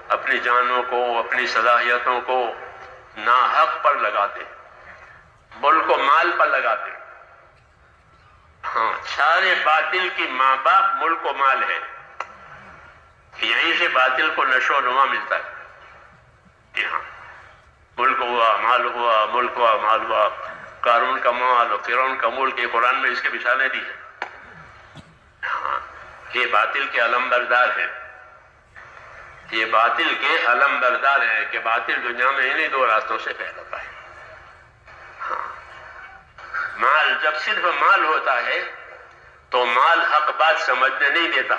اپنی جانوں کو, اپنی صلاحیتوں کو ناحق پر لگاتے, ملک و مال پر لگاتے. ہاں, سارے باطل کی ماں باپ ملک و مال ہے. یہیں سے باطل کو نشو و نما ملتا ہے. جی ہاں, ملک ہوا, مال ہوا, ملک ہوا, مال ہوا. قارون کا مال اور فرعون کا ملک, یہ قرآن میں اس کے مثالیں دی ہیں. ہاں, یہ باطل کے علم بردار ہیں. یہ باطل کے علم بردار ہیں کہ باطل دنیا میں انہیں دو راستوں سے پھیلتا ہے. ہاں, مال, جب صرف مال ہوتا ہے تو مال حق بات سمجھنے نہیں دیتا.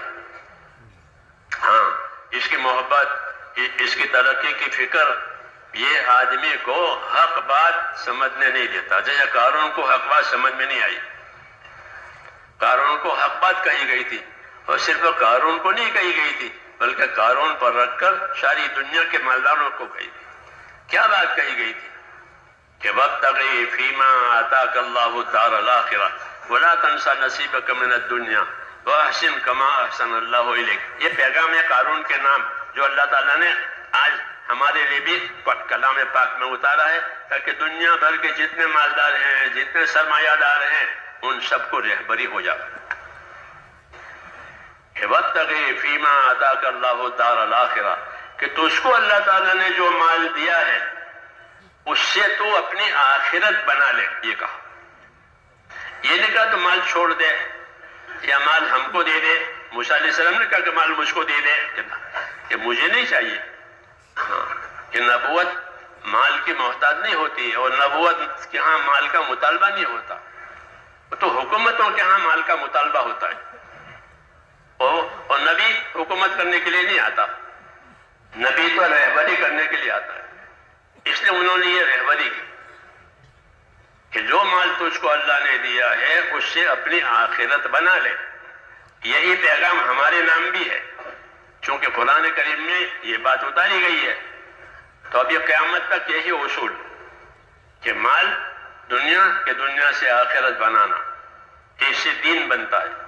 ہاں, اس کی محبت, اس کی ترقی کی فکر, یہ آدمی کو حق بات سمجھنے نہیں دیتا. جیسے قارون کو حق بات سمجھ میں نہیں آئی. قارون کو حق بات کہی گئی تھی, اور صرف قارون کو نہیں کہی گئی تھی بلکہ قارون پر رکھ کر ساری دنیا کے مالداروں کو کہی گئی. کیا بات کہی گئی تھی کہ وابتغ فیما آتاک اللہ الدار الآخرہ ولا تنس نصیبک من الدنیا واحسن کما احسن اللہ الیک. یہ پیغام ہے قارون کے نام جو اللہ تعالیٰ نے آج ہمارے لیے بھی کلام پاک میں اتارا ہے, تاکہ دنیا بھر کے جتنے مالدار ہیں, جتنے سرمایہ دار ہیں, ان سب کو رہبری ہو جائے. وابتغ فیما آتاک اللہ الدار الآخرہ, کہ تجھ کو اللہ تعالیٰ نے جو مال دیا ہے اس سے تو اپنی آخرت بنا لے، یہ کہا۔ یہ نہیں کہا تو مال چھوڑ دے یا مال ہم کو دے دے۔ موسیٰ علیہ السلام نے کہا کہ مال مجھ کو دے دے، کہ مجھے نہیں چاہیے۔ ہاں، کہ نبوت مال کی محتاج نہیں ہوتی ہے، اور نبوت کے ہاں مال کا مطالبہ نہیں ہوتا، تو حکومتوں کے ہاں مال کا مطالبہ ہوتا ہے، اور نبی حکومت کرنے کے لیے نہیں آتا، نبی تو رہبری کرنے کے لیے آتا ہے۔ اس لیے انہوں نے یہ رہبری کی کہ جو مال تجھ کو اللہ نے دیا ہے اس سے اپنی آخرت بنا لے۔ یہی پیغام ہمارے نام بھی ہے، چونکہ قرآن کریم میں یہ بات اتاری گئی ہے، تو اب یہ قیامت تک یہی اصول کہ مال دنیا سے آخرت بنانا، اس سے دین بنتا ہے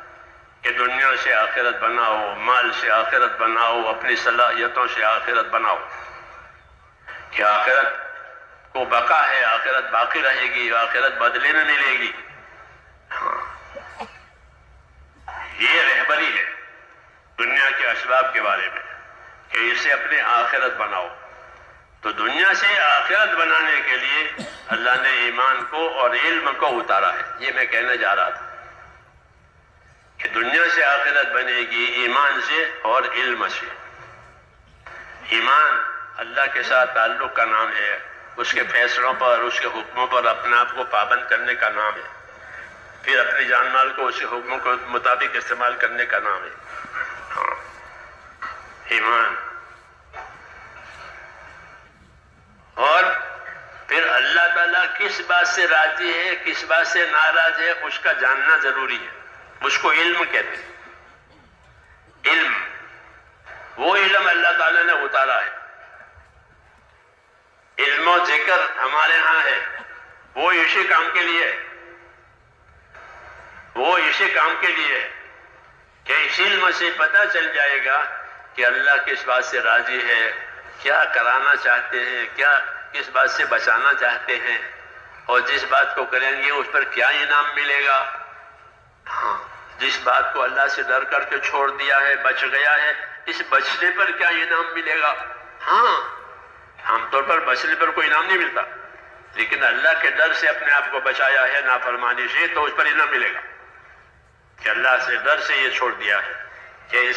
کہ دنیا سے آخرت بناؤ، مال سے آخرت بناؤ، اپنی صلاحیتوں سے آخرت بناؤ، کہ آخرت کو بقا ہے، آخرت باقی رہے گی، آخرت بدلے میں ملے گی۔ ہاں، یہ رہبری ہے دنیا کے اسباب کے بارے میں کہ اسے اپنے آخرت بناؤ۔ تو دنیا سے آخرت بنانے کے لیے اللہ نے ایمان کو اور علم کو اتارا ہے۔ یہ میں کہنے جا رہا تھا کہ دنیا سے آخرت بنے گی ایمان سے اور علم سے۔ ایمان اللہ کے ساتھ تعلق کا نام ہے، اس کے فیصلوں پر، اس کے حکموں پر اپنے آپ کو پابند کرنے کا نام ہے، پھر اپنی جان مال کو اس کے حکموں کے مطابق استعمال کرنے کا نام ہے۔ ہاں، ایمان۔ اور پھر اللہ تعالیٰ کس بات سے راضی ہے، کس بات سے ناراض ہے، اس کا جاننا ضروری ہے۔ اس کو علم کہتے ہیں۔ علم، وہ علم اللہ تعالیٰ نے اتارا ہے۔ علم و ذکر ہمارے ہاں ہے، وہ اسی کام کے لیے ہے، وہ اسی کام کے لیے ہے کہ اس علم سے پتہ چل جائے گا کہ اللہ کس بات سے راضی ہے، کیا کرانا چاہتے ہیں، کس بات سے بچانا چاہتے ہیں، اور جس بات کو کریں گے اس پر کیا انعام ملے گا۔ ہاں، جس بات کو اللہ سے ڈر کر کے چھوڑ دیا ہے، بچ گیا ہے، اس بچنے پر کیا انعام ملے گا۔ ہاں، عام طور پر بچنے پر کوئی انعام نہیں ملتا، لیکن اللہ کے ڈر سے اپنے آپ کو بچایا ہے نافرمانی سے، تو اس پر انعام ملے گا کہ اللہ سے ڈر سے یہ چھوڑ دیا ہے کہ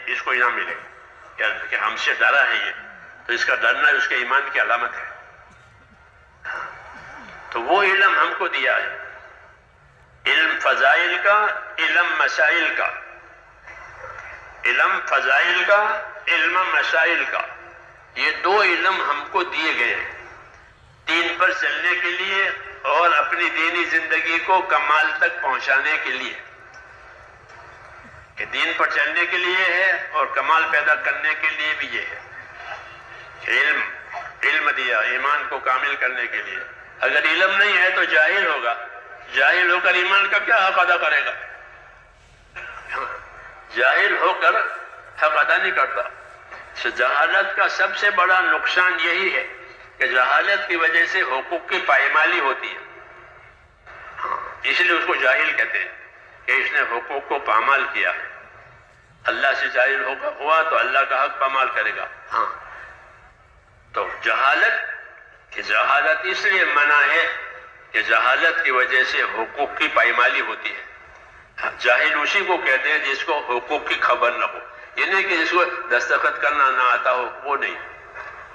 اس کو انعام ملے گا کہ ہم سے ڈرا ہے یہ، تو اس کا ڈرنا اس کے ایمان کی علامت ہے۔ تو وہ علم ہم کو دیا ہے، علم فضائل کا، علم مسائل کا، علم فضائل کا، علم مسائل کا، یہ دو علم ہم کو دیے گئے ہیں دین پر چلنے کے لیے اور اپنی دینی زندگی کو کمال تک پہنچانے کے لیے، کہ دین پر چلنے کے لیے ہے اور کمال پیدا کرنے کے لیے بھی یہ ہے کہ علم دیا ایمان کو کامل کرنے کے لیے۔ اگر علم نہیں ہے تو جاہل ہوگا، جاہل ہو کر ایمان کا کیا حق ادا کرے گا؟ جاہل ہو کر حق ادا نہیں کرتا۔ جہالت کا سب سے بڑا نقصان یہی ہے کہ جہالت کی وجہ سے حقوق کی پائمالی ہوتی ہے، اس لیے اس کو جاہل کہتے ہیں کہ اس نے حقوق کو پامال کیا ہے۔ اللہ سے جاہل ہوا تو اللہ کا حق پامال کرے گا۔ ہاں، تو جہالت اس لیے منع ہے کہ جہالت کی وجہ سے حقوق کی پائمالی ہوتی ہے۔ جاہل اسی کو کہتے ہیں جس کو حقوق کی خبر نہ ہو، یہ نہیں کہ جس کو دستخط کرنا نہ آتا ہو، وہ نہیں،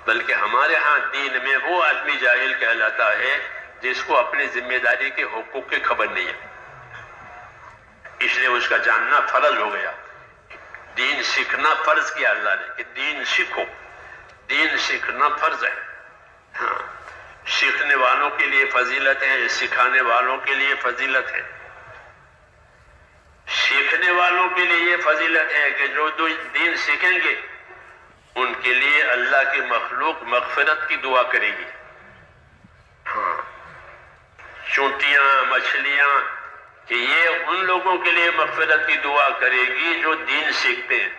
بلکہ ہمارے ہاں دین میں وہ آدمی جاہل کہلاتا ہے جس کو اپنی ذمہ داری کے حقوق کی خبر نہیں ہے، اس لیے اس کا جاننا فرض ہو گیا۔ دین سیکھنا فرض کیا اللہ نے کہ دین سیکھو، دین سیکھنا فرض ہے۔ ہاں، سیکھنے والوں کے لیے فضیلت ہے، سکھانے والوں کے لیے فضیلت ہے۔ سیکھنے والوں کے لیے یہ فضیلت ہے کہ جو دین سیکھیں گے ان کے لیے اللہ کی مخلوق مغفرت کی دعا کرے گی۔ ہاں، چونٹیاں، مچھلیاں، کہ یہ ان لوگوں کے لیے مغفرت کی دعا کرے گی جو دین سیکھتے ہیں،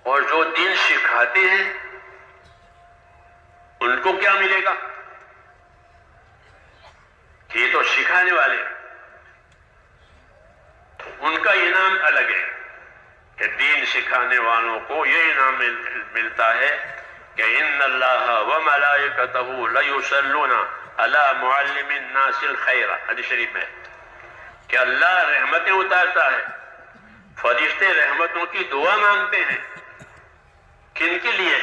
اور جو دین سکھاتے ہیں ان کو کیا ملے گا؟ کہ یہ تو سکھانے والے، ان کا انعام الگ ہے کہ دین سکھانے والوں کو یہ انعام ملتا ہے کہ ان اللہ وملائکتہ لیصلون علی معلم الناس الخیر، حدیث شریف میں کہ اللہ رحمتیں اتارتا ہے، فرشتے رحمتوں کی دعا مانگتے ہیں، کن کے لیے؟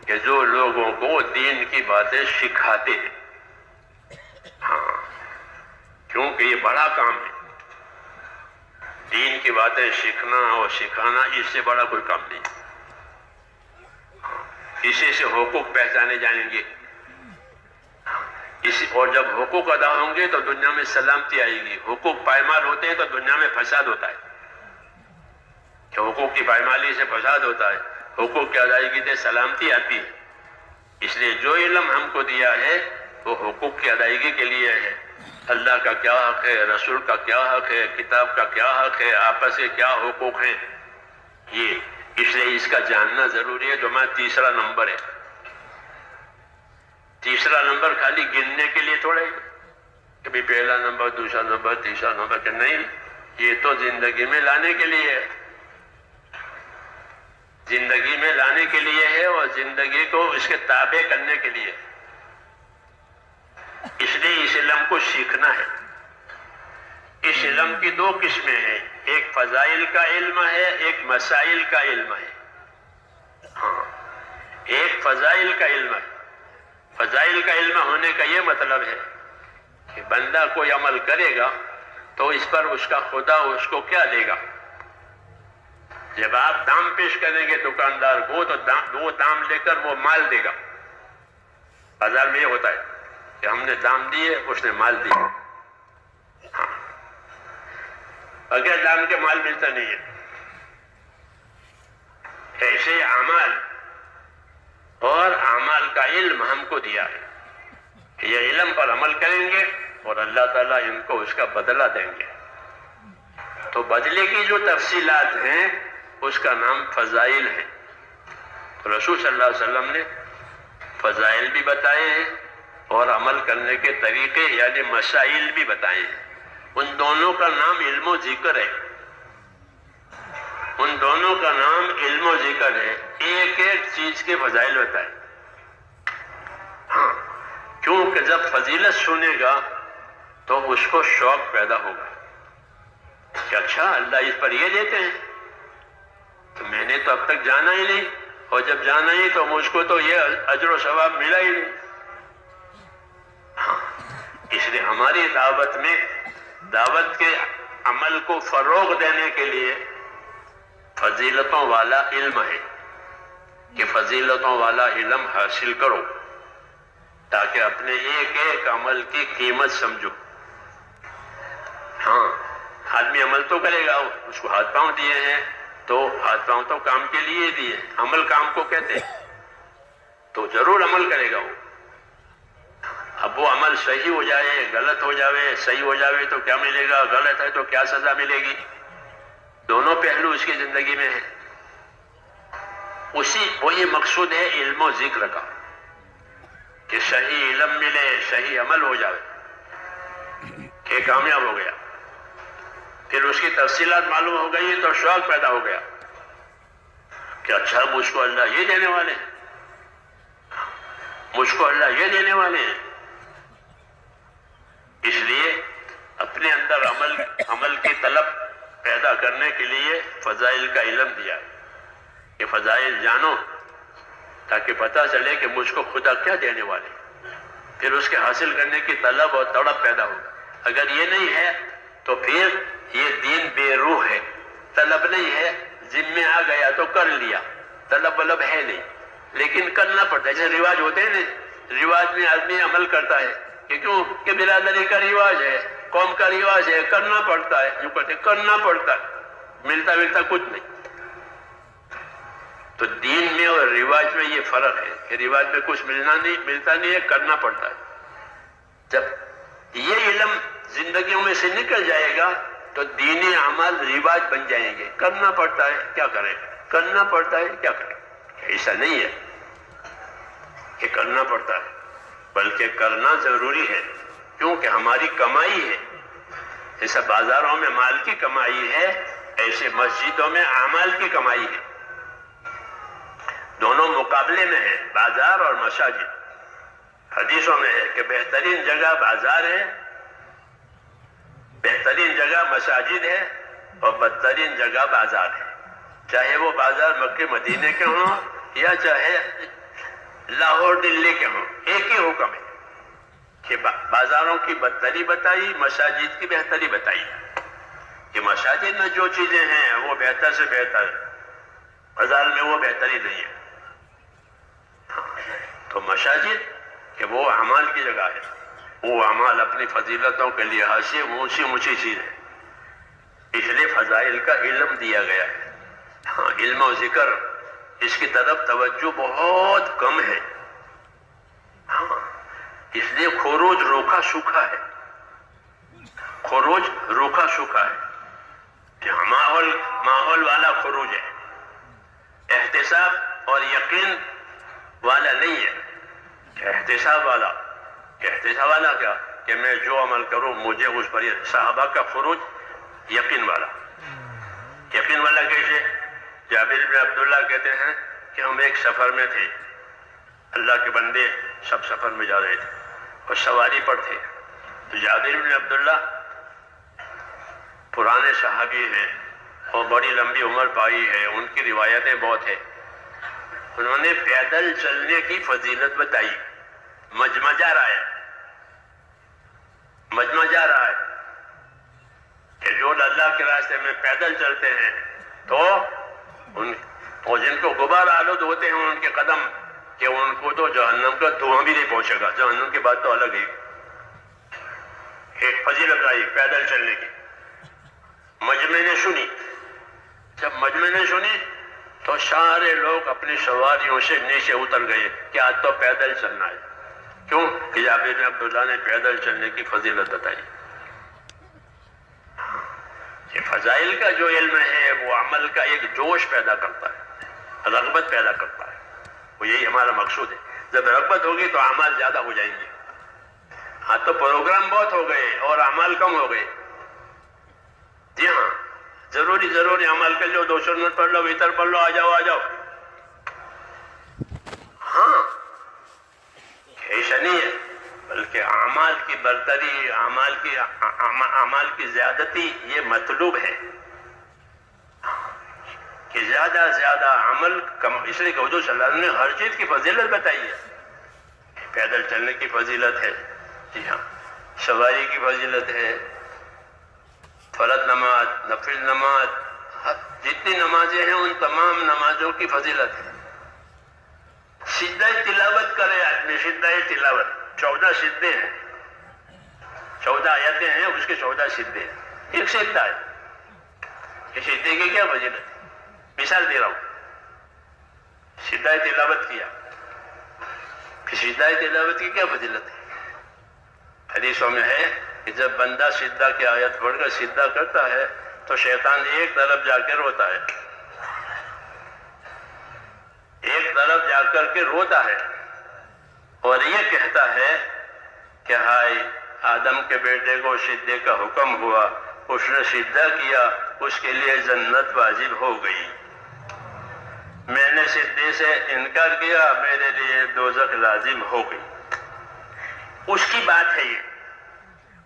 کہ جو لوگوں کو دین کی باتیں سکھاتے ہیں۔ ہاں، کیونکہ یہ بڑا کام ہے، دین کی باتیں سیکھنا اور سکھانا، اس سے بڑا کوئی کام نہیں۔ اسی سے حقوق پہچانے جائیں گے، اور جب حقوق ادا ہوں گے تو دنیا میں سلامتی آئے گی۔ حقوق پائمال ہوتے ہیں تو دنیا میں فساد ہوتا ہے، کہ حقوق کی پائمالی سے فساد ہوتا ہے، حقوق کی ادائیگی سے سلامتی آتی ہے۔ اس لیے جو علم ہم کو دیا ہے وہ حقوق کی ادائیگی کے لیے ہے۔ اللہ کا کیا حق ہے، رسول کا کیا حق ہے، کتاب کا کیا حق ہے، آپس کے کیا حقوق ہیں، یہ اس لیے اس کا جاننا ضروری ہے۔ جو ہمارا تیسرا نمبر ہے، تیسرا نمبر خالی گننے کے لیے تھوڑا ہی کبھی پہلا نمبر، دوسرا نمبر، تیسرا نمبر، کہ نہیں، یہ تو زندگی میں لانے کے لیے ہے، زندگی میں لانے کے لیے ہے، اور زندگی کو اس کے تابع کرنے کے لیے۔ اس لیے اس علم کو سیکھنا ہے۔ اس علم کی دو قسمیں ہیں، ایک فضائل کا علم ہے، ایک مسائل کا علم ہے۔ ہاں، ایک فضائل کا علم ہے۔ فضائل کا علم ہونے کا یہ مطلب ہے کہ بندہ کوئی عمل کرے گا تو اس پر اس کا خدا اس کو کیا دے گا۔ جب آپ دام پیش کریں گے دکاندار کو تو وہ دام لے کر وہ مال دے گا۔ بازار میں یہ ہوتا ہے کہ ہم نے دام دیے، اس نے مال دیا۔ ہاں، بغیر دام کے مال ملتا نہیں ہے۔ ایسے اعمال اور اعمال کا علم ہم کو دیا ہے کہ یہ علم پر عمل کریں گے اور اللہ تعالیٰ ان کو اس کا بدلہ دیں گے۔ تو بدلے کی جو تفصیلات ہیں اس کا نام فضائل ہے۔ تو رسول صلی اللہ علیہ وسلم نے فضائل بھی بتائے ہیں اور عمل کرنے کے طریقے یعنی مسائل بھی بتائے ہیں۔ ان دونوں کا نام علم و ذکر ہے، ان دونوں کا نام علم و ذکر ہے۔ ایک ایک چیز کے فضائل بتائے۔ ہاں، کیونکہ جب فضیلت سنے گا تو اس کو شوق پیدا ہوگا کہ اچھا اللہ اس پر یہ دیتے ہیں، تو میں نے تو اب تک جانا ہی نہیں، اور جب جانا ہی تو مجھ کو تو یہ اجر و ثواب ملا ہی نہیں۔ ہاں، اس لیے ہماری دعوت میں دعوت کے عمل کو فروغ دینے کے لیے فضیلتوں والا علم ہے کہ فضیلتوں والا علم حاصل کرو تاکہ اپنے ایک ایک عمل کی قیمت سمجھو۔ ہاں، آدمی عمل تو کرے گا، اس کو ہاتھ پاؤں دیے ہیں تو ہاتھ پاؤں تو کام کے لیے دیے، عمل کام کو کہتے ہیں، تو ضرور عمل کرے گا وہ۔ اب وہ عمل صحیح ہو جائے، غلط ہو جائے، صحیح ہو جائے تو کیا ملے گا، غلط ہے تو کیا سزا ملے گی، دونوں پہلو اس کی زندگی میں ہے۔ وہی مقصود ہے علم و ذکر کا کہ صحیح علم ملے، صحیح عمل ہو جائے کہ کامیاب ہو گیا۔ پھر اس کی تفصیلات معلوم ہو گئی تو شوق پیدا ہو گیا کہ اچھا مجھ کو اللہ یہ دینے والے ہیں، مجھ کو اللہ یہ دینے والے ہیں۔ اس لیے اپنے اندر عمل کی طلب پیدا کرنے کے لیے فضائل کا علم دیا کہ فضائل جانو تاکہ پتہ چلے کہ مجھ کو خدا کیا دینے والے، پھر اس کے حاصل کرنے کی طلب اور تڑپ پیدا ہوگا۔ اگر یہ نہیں ہے تو پھر یہ دین بے روح ہے، طلب نہیں ہے، ذمہ آ گیا تو کر لیا، طلب ولب ہے نہیں، لیکن کرنا پڑتا ہے۔ جیسے رواج ہوتے ہیں نا، رواج میں آدمی عمل کرتا ہے کہ کیوں کہ برادری کا رواج ہے، قوم کا رواج ہے، کرنا پڑتا ہے، جو کہتے کرنا پڑتا ہے، ملتا کچھ نہیں۔ تو دین میں اور رواج میں یہ فرق ہے کہ رواج میں کچھ ملتا نہیں ہے، کرنا پڑتا ہے۔ جب یہ علم زندگیوں میں سے نکل جائے گا تو دینی اعمال رواج بن جائیں گے، کرنا پڑتا ہے کیا کریں، کرنا پڑتا ہے کیا کریں۔ ایسا نہیں ہے کہ کرنا پڑتا ہے، بلکہ کرنا ضروری ہے، کیونکہ ہماری کمائی ہے۔ جیسا بازاروں میں مال کی کمائی ہے، ایسے مسجدوں میں اعمال کی کمائی ہے، دونوں مقابلے میں ہے، بازار اور مساجد۔ حدیثوں میں ہے کہ بہترین جگہ بازار ہے، بہترین جگہ مساجد ہے، اور بدترین جگہ بازار ہے، چاہے وہ بازار مکے مدینے کے ہوں یا چاہے لاہور دلی کے ہوں، ایک ہی حکم ہے کہ بازاروں کی بدتری بتائی، مساجد کی بہتری بتائی، کہ مساجد میں جو چیزیں ہیں وہ بہتر سے بہتر، بازار میں وہ بہتری نہیں ہے۔ تو مساجد کہ وہ اعمال کی جگہ ہے، وہ اعمال اپنی فضیلتوں کے لحاظ سے اونچی اونچی چیز ہے، اس لیے فضائل کا علم دیا گیا ہے۔ ہاں، علم و ذکر اس کی طرف توجہ بہت کم ہے، ہاں، اس لیے خروج روکھا سوکھا ہے، خروج روکھا سوکھا ہے، ماحول والا خروج ہے، احتساب اور یقین والا نہیں ہے۔ احتساب والا کیا کہ میں جو عمل کروں مجھے اس پر، صحابہ کا خروج یقین والا کیسے؟ جابر بن عبداللہ کہتے ہیں کہ ہم ایک سفر میں تھے، اللہ کے بندے سب سفر میں جا رہے تھے اور سواری پر تھے، تو جابر بن عبداللہ پرانے صحابی ہیں اور بڑی لمبی عمر پائی ہے، ان کی روایتیں بہت ہیں، انہوں نے پیدل چلنے کی فضیلت بتائی۔ مجمع جا رہا ہے کہ جو اللہ کے راستے میں پیدل چلتے ہیں تو جن کو غبار آلود ہوتے ہیں ان کے قدم، کہ ان کو تو جہنم کا دھواں بھی نہیں پہنچے گا، جہنم کی بات تو الگ ہی، ایک فضیلت آئی پیدل چلنے کی۔ مجمع نے سنی، جب مجمع نے سنی تو سارے لوگ اپنی سواریوں سے نیچے اتر گئے کہ آج تو پیدل چلنا ہے۔ کیوں؟ کہ جابر بن عبداللہ نے پیدل چلنے کی فضیلت بتائی۔ یہ فضائل کا جو علم ہے وہ عمل کا ایک جوش پیدا کرتا ہے، رغبت پیدا کرتا ہے، وہ یہی ہمارا مقصود ہے۔ جب رغبت ہوگی تو اعمال زیادہ ہو جائیں گے۔ ہاں، تو پروگرام بہت ہو گئے اور اعمال کم ہو گئے۔ جی ہاں، ضروری عمل کر لو، 200 منٹ پڑھ لو، ویتر پڑھ لو، آ جاؤ۔ ہاں، ایسا نہیں ہے، بلکہ اعمال کی برتری، اعمال کی زیادتی یہ مطلوب ہے کہ زیادہ عمل کم، اس لیے کہ حضور صلی اللہ علیہ وسلم نے ہر چیز کی فضیلت بتائی ہے۔ پیدل چلنے کی فضیلت ہے، جی ہاں، سواری کی فضیلت ہے، فرض نماز، نفل نماز، جتنی نمازیں ہیں ان تمام نمازوں کی فضیلت ہے۔ سجدہ تلاوت کرے آدمی، سجدہ تلاوت 14 سجدے ہیں، 14 آیتیں ہیں، اس کے 14 سجدے ہیں، ایک سجدہ ہے، یہ سجدے کی کیا فضیلت ہے؟ مثال دے رہا ہوں، سجدہ تلاوت کیا، کہ سجدہ تلاوت کی کیا فضیلت ہے؟ حدیثوں میں ہے کہ جب بندہ سجدہ کی آیت پڑھ کر سجدہ کرتا ہے تو شیطان ایک طرف جا کے روتا ہے، ایک طرف جا کر کے روتا ہے اور یہ کہتا ہے کہ ہائے، آدم کے بیٹے کو سجدے کا حکم ہوا، اس نے سجدہ کیا، اس کے لیے جنت واجب ہو گئی، میں نے سجدے سے انکار کیا، میرے لیے دوزخ لازم ہو گئی۔ اس کی بات ہے یہ،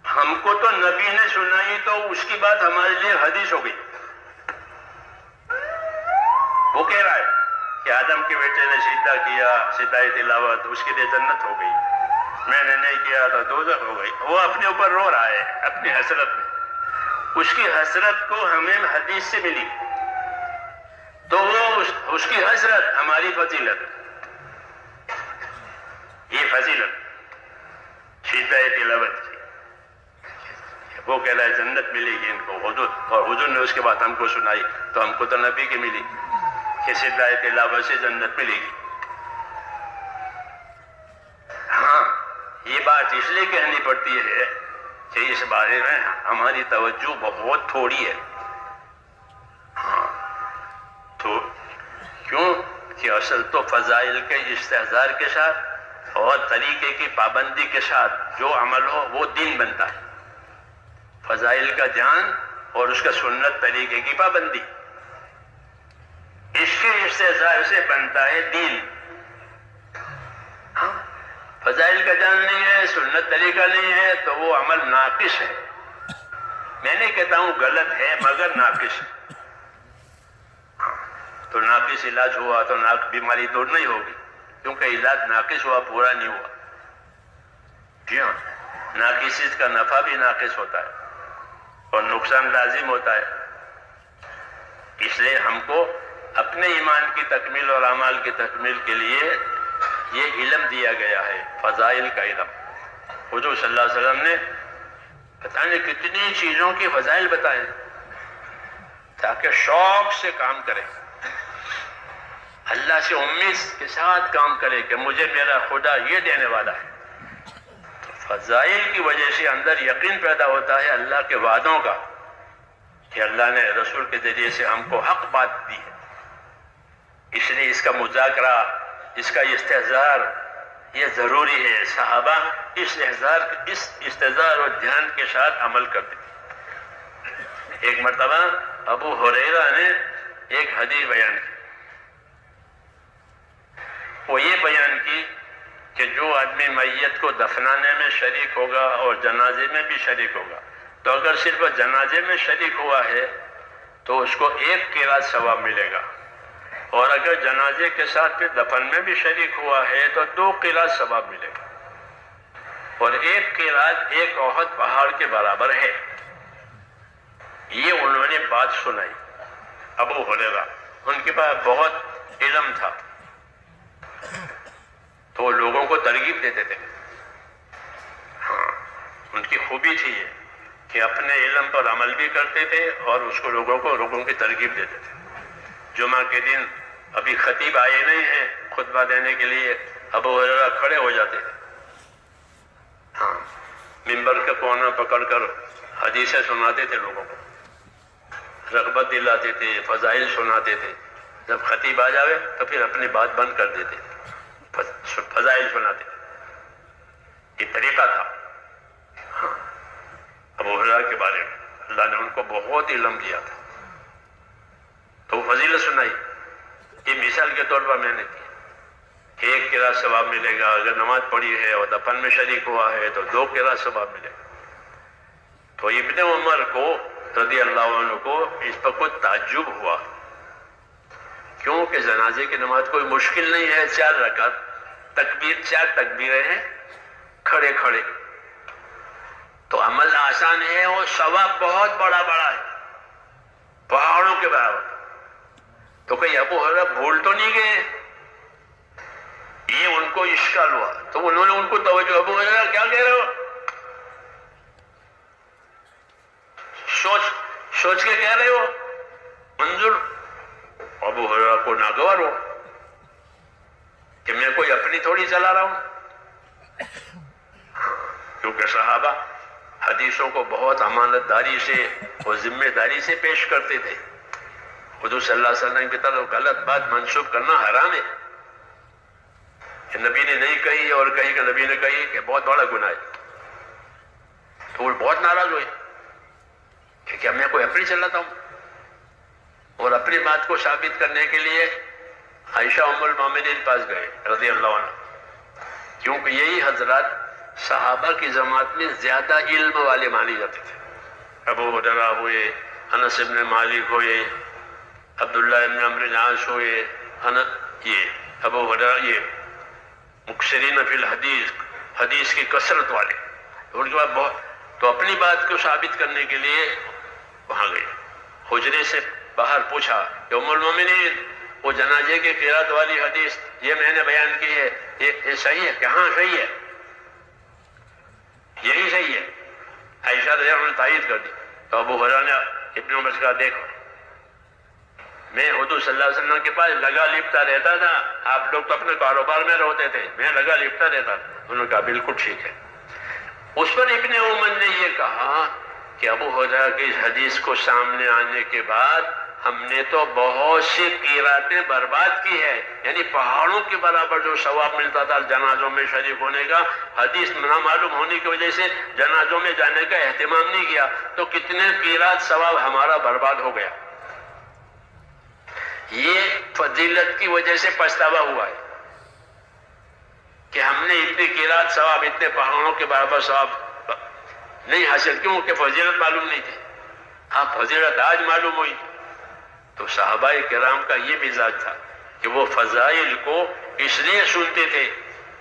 ہم کو تو نبی نے سنائی تو اس کی بات ہمارے لیے حدیث ہو گئی۔ وہ کہہ رہا ہے کہ آدم کے بیٹے نے سجدہ کیا، سجدہ تلاوت، اس کے لیے جنت ہو گئی، میں نے نہیں کیا تو دوزخ ہو گئی۔ وہ اپنے اوپر رو رہا ہے اپنی حسرت میں، اس کی حسرت کو ہمیں حدیث سے ملی، تو وہ اس کی حسرت ہماری فضیلت، یہ فضیلت سجدہ تلاوت کی، وہ کہہ رہا ہے جنت ملے گی ان کو، اور حضور نے اس کے بعد ہم کو سنائی، تو ہم کو تو نبی کی ملی کہ سجدہ تلاوت سے جنت ملے گی۔ ہاں، یہ بات اس لیے کہنی پڑتی ہے کہ اس بارے میں ہماری توجہ بہت تھوڑی ہے۔ ہاں، تو کیوں کہ اصل تو فضائل کے استحضار کے ساتھ اور طریقے کی پابندی کے ساتھ جو عمل ہو وہ دین بنتا ہے۔ فضائل کا دھیان اور اس کا سنت طریقے کی پابندی، اس کے استحضار سے بنتا ہے دین۔ فضائل کا جان نہیں ہے، سنت طریقہ نہیں ہے تو وہ عمل ناقص ہے۔ میں نہیں کہتا ہوں غلط ہے، مگر ناقص ہے۔ تو ناقص علاج ہوا تو بیماری دور نہیں ہوگی، کیونکہ علاج ناقص ہوا، پورا نہیں ہوا۔ جی ہاں، ناقص کا نفع بھی ناقص ہوتا ہے اور نقصان لازم ہوتا ہے۔ اس لیے ہم کو اپنے ایمان کی تکمیل اور اعمال کی تکمیل کے لیے یہ علم دیا گیا ہے، فضائل کا علم۔ حضور صلی اللہ علیہ وسلم نے پتہ نہیں کتنی چیزوں کی فضائل بتائے تاکہ شوق سے کام کرے، اللہ سے امید کے ساتھ کام کرے کہ مجھے میرا خدا یہ دینے والا ہے۔ تو فضائل کی وجہ سے اندر یقین پیدا ہوتا ہے اللہ کے وعدوں کا، کہ اللہ نے رسول کے ذریعے سے ہم کو حق بات دی ہے۔ اس لیے اس کا مذاکرہ، اس کا استحضار یہ ضروری ہے۔ صحابہ اس استحضار اور دھیان کے ساتھ عمل کرتے تھے۔ ایک مرتبہ ابو ہریرہ نے ایک حدیث بیان کی، وہ یہ بیان کی کہ جو آدمی میت کو دفنانے میں شریک ہوگا اور جنازے میں بھی شریک ہوگا، تو اگر صرف جنازے میں شریک ہوا ہے تو اس کو 1 قیراط ثواب ملے گا، اور اگر جنازے کے ساتھ پھر دفن میں بھی شریک ہوا ہے تو 2 قیراط ثواب ملے گا، اور 1 قیراط 1 احد پہاڑ کے برابر ہے۔ یہ انہوں نے بات سنائی ابو ہریرہ، ان کے پاس بہت علم تھا تو وہ لوگوں کو ترغیب دیتے تھے۔ ہاں، ان کی خوبی تھی یہ کہ اپنے علم پر عمل بھی کرتے تھے اور اس کو لوگوں کی ترغیب دیتے تھے۔ جمعہ کے دن ابھی خطیب آئے نہیں ہیں خطبہ دینے کے لیے، ابو ہریرہ کھڑے ہو جاتے تھے، ہاں، منبر کا کونا پکڑ کر حدیثیں سناتے تھے، لوگوں کو رغبت دلاتے تھے، فضائل سناتے تھے۔ جب خطیب آ جاوے تو پھر اپنی بات بند کر دیتے تھے، فضائل سناتے تھے۔ یہ طریقہ تھا ہاں ابو ہریرہ کے بارے میں، اللہ نے ان کو بہت علم دیا تھا۔ تو وہ فضیلت سنائی، یہ مثال کے طور پر میں نے کی کہ 1 قیراط ثواب ملے گا، اگر نماز پڑھی ہے اور دفن میں شریک ہوا ہے تو 2 قیراط ثواب ملے گا۔ تو ابن عمر کو رضی اللہ عنہ کو اس پر کچھ تعجب ہوا، کیونکہ جنازے کی نماز کوئی مشکل نہیں ہے، 4 رکعت، 4 تکبیریں ہیں کھڑے کھڑے، تو عمل آسان ہے اور ثواب بہت بڑا ہے، پہاڑوں کے برابر۔ تو کہیں ابو ہریرہ بھول تو نہیں گئے؟ یہ ان کو اشکال ہوا، تو انہوں نے ان کو توجہ، ابو ہریرہ کیا کہہ رہے ہو؟ سوچ کے کہہ رہے ہو؟ منظور ابو ہریرہ کو ناگوار ہو کہ میں کوئی اپنی تھوڑی چلا رہا ہوں، کیونکہ صحابہ حدیثوں کو بہت امانت داری سے اور ذمہ داری سے پیش کرتے تھے۔ حضور صلی اللہ علیہ وسلم کی طرف غلط بات منسوب کرنا حرام ہے، کہ نبی نے نہیں کہی اور کہیں کہ نبی نے کہی، کہ بہت بڑا گناہ ہے۔ تو وہ بہت ناراض ہوئے کہ کیا میں کوئی اپنی چلاتا ہوں، اور اپنی بات کو ثابت کرنے کے لیے عائشہ ام المومنین پاس گئے رضی اللہ عنہ، کیونکہ یہی حضرات صحابہ کی جماعت میں زیادہ علم والے مانی جاتے تھے۔ ابو ہریرہ ہوئے، انس ابن مالک ہوئے، عبداللہ ابن عمرو بن عاص ہوئے، یہ ابو ہریرہ، یہ مکثرین فی الحدیث، حدیث کی کثرت والے، ان کے بعد بہت، تو اپنی بات کو ثابت کرنے کے لیے وہاں گئے، حجرے سے باہر پوچھا کہ ام المومنین، وہ جنازے کے قیراط والی حدیث یہ میں نے بیان کی ہے، یہ صحیح ہے؟ کہ ہاں صحیح ہے، یہی صحیح ہے۔ عائشہ رضی اللہ عنہا نے تائید کر دی۔ تو ابو ہریرہ نے ابن عمر سے کہا، دیکھو میں حضور صلی اللہ علیہ وسلم کے پاس لگا لپٹا رہتا تھا، آپ لوگ تو اپنے کاروبار میں رہتے تھے، میں لگا لپٹا رہتا تھا۔ انہوں نے کہا بالکل ٹھیک ہے۔ اس پر ابن عمر نے یہ کہا کہ ابو ہریرہ کی اس حدیث کو سامنے آنے کے بعد ہم نے تو بہت سی قیراتیں برباد کی ہے، یعنی پہاڑوں کے برابر جو ثواب ملتا تھا جنازوں میں شریک ہونے کا، حدیث نہ معلوم ہونے کی وجہ سے جنازوں میں جانے کا اہتمام نہیں کیا، تو کتنے قیرات ثواب ہمارا برباد ہو گیا۔ یہ فضیلت کی وجہ سے پچھتاوا ہوا ہے کہ ہم نے اتنے قیرات ثواب، اتنے پہاڑوں کے برابر ثواب نہیں حاصل، کیوں کہ فضیلت معلوم نہیں تھی۔ ہاں فضیلت آج معلوم ہوئی۔ تو صحابہ کرام کا یہ مزاج تھا کہ وہ فضائل کو اس لیے سنتے تھے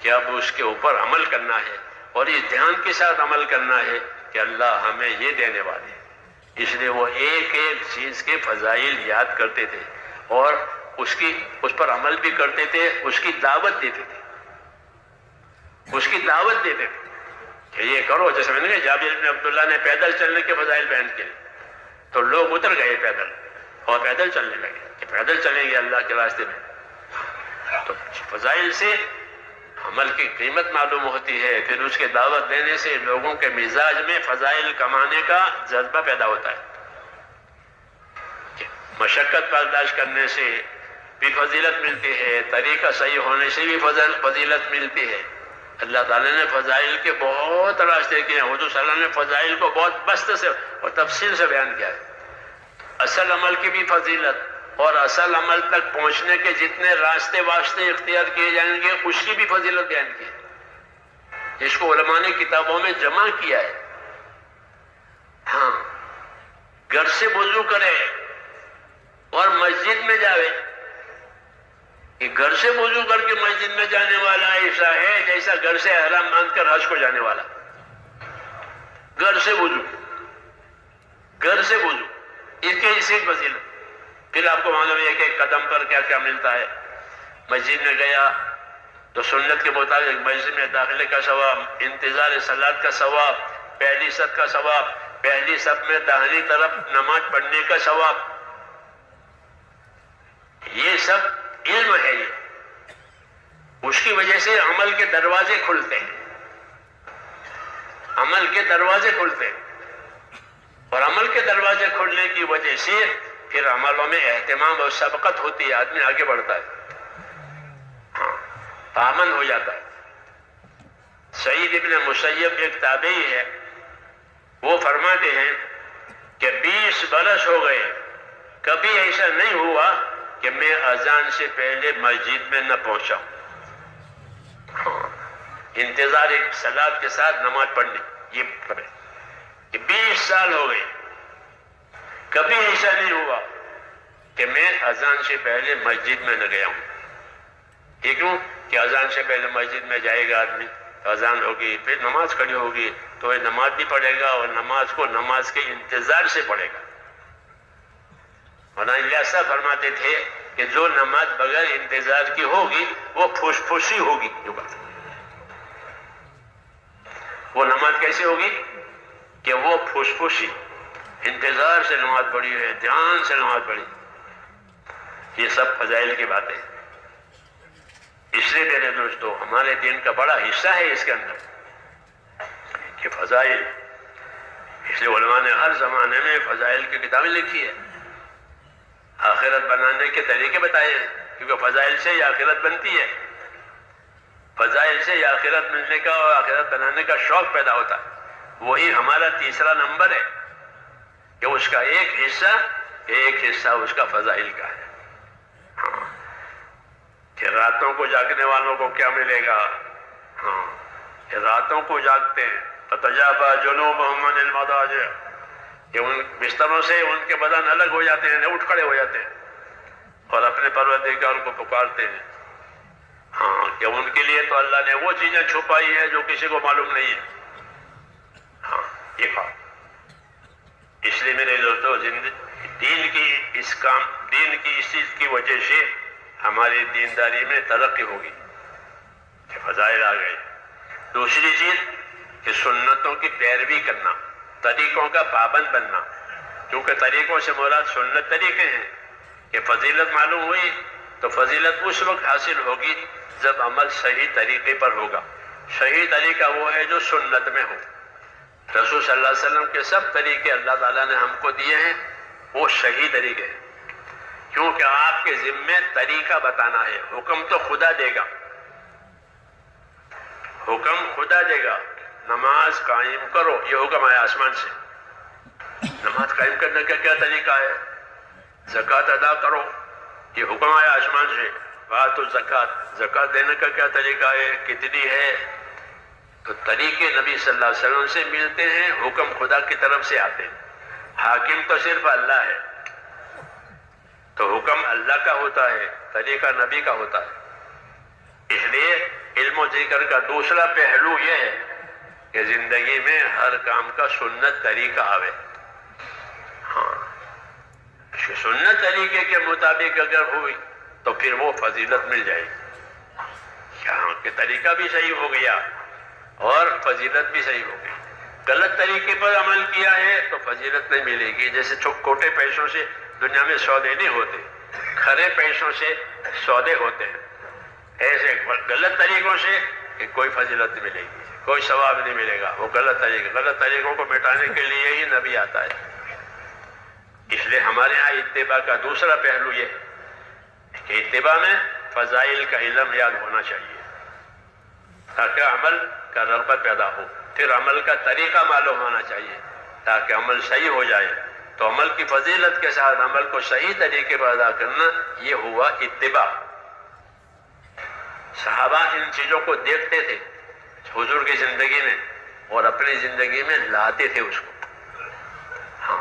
کہ اب اس کے اوپر عمل کرنا ہے، اور اس دھیان کے ساتھ عمل کرنا ہے کہ اللہ ہمیں یہ دینے والے ہیں۔ اس لیے وہ ایک ایک چیز کے فضائل یاد کرتے تھے اور اس پر عمل بھی کرتے تھے، اس کی دعوت دیتے تھے، اس کی دعوت دیتے تھے کہ یہ کرو۔ جیسے میں نے کہا جابر بن عبداللہ نے پیدل چلنے کے فضائل بیان کیے، تو لوگ اتر گئے پیدل اور پیدل چلنے لگے کہ پیدل چلیں گے اللہ کے راستے میں۔ تو فضائل سے عمل کی قیمت معلوم ہوتی ہے، پھر اس کے دعوت دینے سے لوگوں کے مزاج میں فضائل کمانے کا جذبہ پیدا ہوتا ہے۔ مشقت برداشت کرنے سے بھی فضیلت ملتی ہے، طریقہ صحیح ہونے سے بھی فضیلت ملتی ہے۔ اللہ تعالیٰ نے فضائل کے بہت راستے کیے ہیں، حضور صلی اللہ علیہ وسلم نے فضائل کو بہت بسط سے اور تفصیل سے بیان کیا ہے۔ اصل عمل کی بھی فضیلت اور اصل عمل تک پہنچنے کے جتنے راستے واسطے اختیار کیے جائیں گے اس کی بھی فضیلت بیان کی ہے، جس کو علماء نے کتابوں میں جمع کیا ہے۔ ہاں گھر سے وضو کرے اور مسجد میں جاوے، کہ گھر سے وضو کر کے مسجد میں جانے والا ایسا ہے جیسا گھر سے احرام باندھ کر حج کو جانے والا۔ گھر سے وضو، گھر سے وضو، اس کے اسی فضیلت۔ پھر آپ کو معلوم ہے کہ ایک قدم پر کیا کیا ملتا ہے۔ مسجد میں گیا تو سنت کے مطابق مسجد میں داخلے کا ثواب، انتظار صلاۃ کا ثواب، پہلی صف کا ثواب، پہلی صف میں داہنی طرف نماز پڑھنے کا ثواب، یہ سب علم ہے۔ یہ اس کی وجہ سے عمل کے دروازے کھلتے ہیں، عمل کے دروازے کھلتے ہیں، اور عمل کے دروازے کھلنے کی وجہ سے پھر عملوں میں اہتمام اور سبقت ہوتی ہے، آدمی آگے بڑھتا ہے، ہاں پامن ہو جاتا ہے۔ سعید ابن مسیب ایک تابعی ہے، وہ فرماتے ہیں کہ 20 برس ہو گئے، کبھی ایسا نہیں ہوا کہ میں اذان سے پہلے مسجد میں نہ پہنچا ہوں۔ انتظار ایک صلاۃ کے ساتھ نماز پڑھنے، یہ 20 سال ہو گئے، کبھی ایسا نہیں ہوا کہ میں اذان سے پہلے مسجد میں نہ گیا ہوں۔ یہ کیوں کہ اذان سے پہلے مسجد میں جائے گا آدمی، اذان ہوگی، پھر نماز کھڑی ہوگی، تو یہ نماز بھی پڑھے گا اور نماز کو نماز کے انتظار سے پڑھے گا۔ مولانا الیاس صاحب فرماتے تھے کہ جو نماز بغیر انتظار کی ہوگی وہ پھوس پھوسی ہوگی۔ وہ نماز کیسے ہوگی کہ وہ پھوس پھوسی، انتظار سے نماز پڑھی ہے، دھیان سے نماز پڑھی۔ یہ سب فضائل کی باتیں، اس لیے میرے دوستو ہمارے دین کا بڑا حصہ ہے اس کے اندر کہ فضائل۔ اس لیے علماء نے ہر زمانے میں فضائل کی کتابیں لکھی ہے، آخرت بنانے کے طریقے بتائے ہیں، کیونکہ فضائل سے ہی آخرت بنتی ہے، فضائل سے ہی آخرت ملنے کا اور آخرت بنانے کا شوق پیدا ہوتا ہے۔ وہی ہمارا تیسرا نمبر ہے کہ اس کا ایک حصہ اس کا فضائل کا ہے۔ ہاں کہ راتوں کو جاگنے والوں کو کیا ملے گا، ہاں کہ راتوں کو جاگتے ہیں، فتجافی جنوبہم عن المضاجع، کہ ان بستروں سے ان کے بدن الگ ہو جاتے ہیں، اٹھ کھڑے ہو جاتے ہیں اور اپنے پروردگار کو پکارتے ہیں۔ ہاں کہ ان کے لیے تو اللہ نے وہ چیزیں چھپائی ہیں جو کسی کو معلوم نہیں ہے۔ ہاں یہ کہا، اس لیے میرے دوستو دین کی اس چیز کی وجہ سے ہماری دینداری میں ترقی ہوگی کہ فضائل آ گئے۔ دوسری چیز کہ سنتوں کی پیروی کرنا، طریقوں کا پابند بننا، کیونکہ طریقوں سے مراد سنت طریقے ہیں کہ فضیلت معلوم ہوئی تو فضیلت اس وقت حاصل ہوگی جب عمل صحیح طریقے پر ہوگا۔ صحیح طریقہ وہ ہے جو سنت میں ہو۔ رسول صلی اللہ علیہ وسلم کے سب طریقے اللہ تعالیٰ نے ہم کو دیے ہیں، وہ صحیح طریقے ہیں۔ کیونکہ آپ کے ذمے طریقہ بتانا ہے. حکم تو خدا دے گا، حکم خدا دے گا. نماز قائم کرو، یہ حکم آیا آسمان سے. نماز قائم کرنے کا کیا طریقہ ہے؟ زکوٰۃ ادا کرو، یہ حکم آیا آسمان سے. وآتوا الزکوٰۃ، زکوٰۃ دینے کا کیا طریقہ ہے، کتنی ہے؟ تو طریقے نبی صلی اللہ علیہ وسلم سے ملتے ہیں، حکم خدا کی طرف سے آتے ہیں. حاکم تو صرف اللہ ہے، تو حکم اللہ کا ہوتا ہے، طریقہ نبی کا ہوتا ہے. اس لیے علم و ذکر کا دوسرا پہلو یہ ہے کہ زندگی میں ہر کام کا سنت طریقہ آوے. ہاں، سنت طریقے کے مطابق اگر ہوئی تو پھر وہ فضیلت مل جائے گی. یہاں کہ طریقہ بھی صحیح ہو گیا اور فضیلت بھی صحیح ہو گئی. غلط طریقے پر عمل کیا ہے تو فضیلت نہیں ملے گی. جیسے چھوٹے پیسوں سے دنیا میں سودے نہیں ہوتے، کھرے پیسوں سے سودے ہوتے ہیں. ایسے غلط طریقوں سے کہ کوئی فضیلت نہیں ملے گی، کوئی ثواب نہیں ملے گا. وہ غلط طریقوں کو مٹانے کے لیے ہی نبی آتا ہے. اس لیے ہمارے ہاں اتباع کا دوسرا پہلو یہ کہ اتباع میں فضائل کا علم یاد ہونا چاہیے تاکہ عمل کا رغبت پیدا ہو. پھر عمل کا طریقہ معلوم ہونا چاہیے تاکہ عمل صحیح ہو جائے. تو عمل کی فضیلت کے ساتھ عمل کو صحیح طریقے پر ادا کرنا، یہ ہوا اتباع. صحابہ ان چیزوں کو دیکھتے تھے حضور کی زندگی میں اور اپنی زندگی میں لاتے تھے اس کو. ہاں،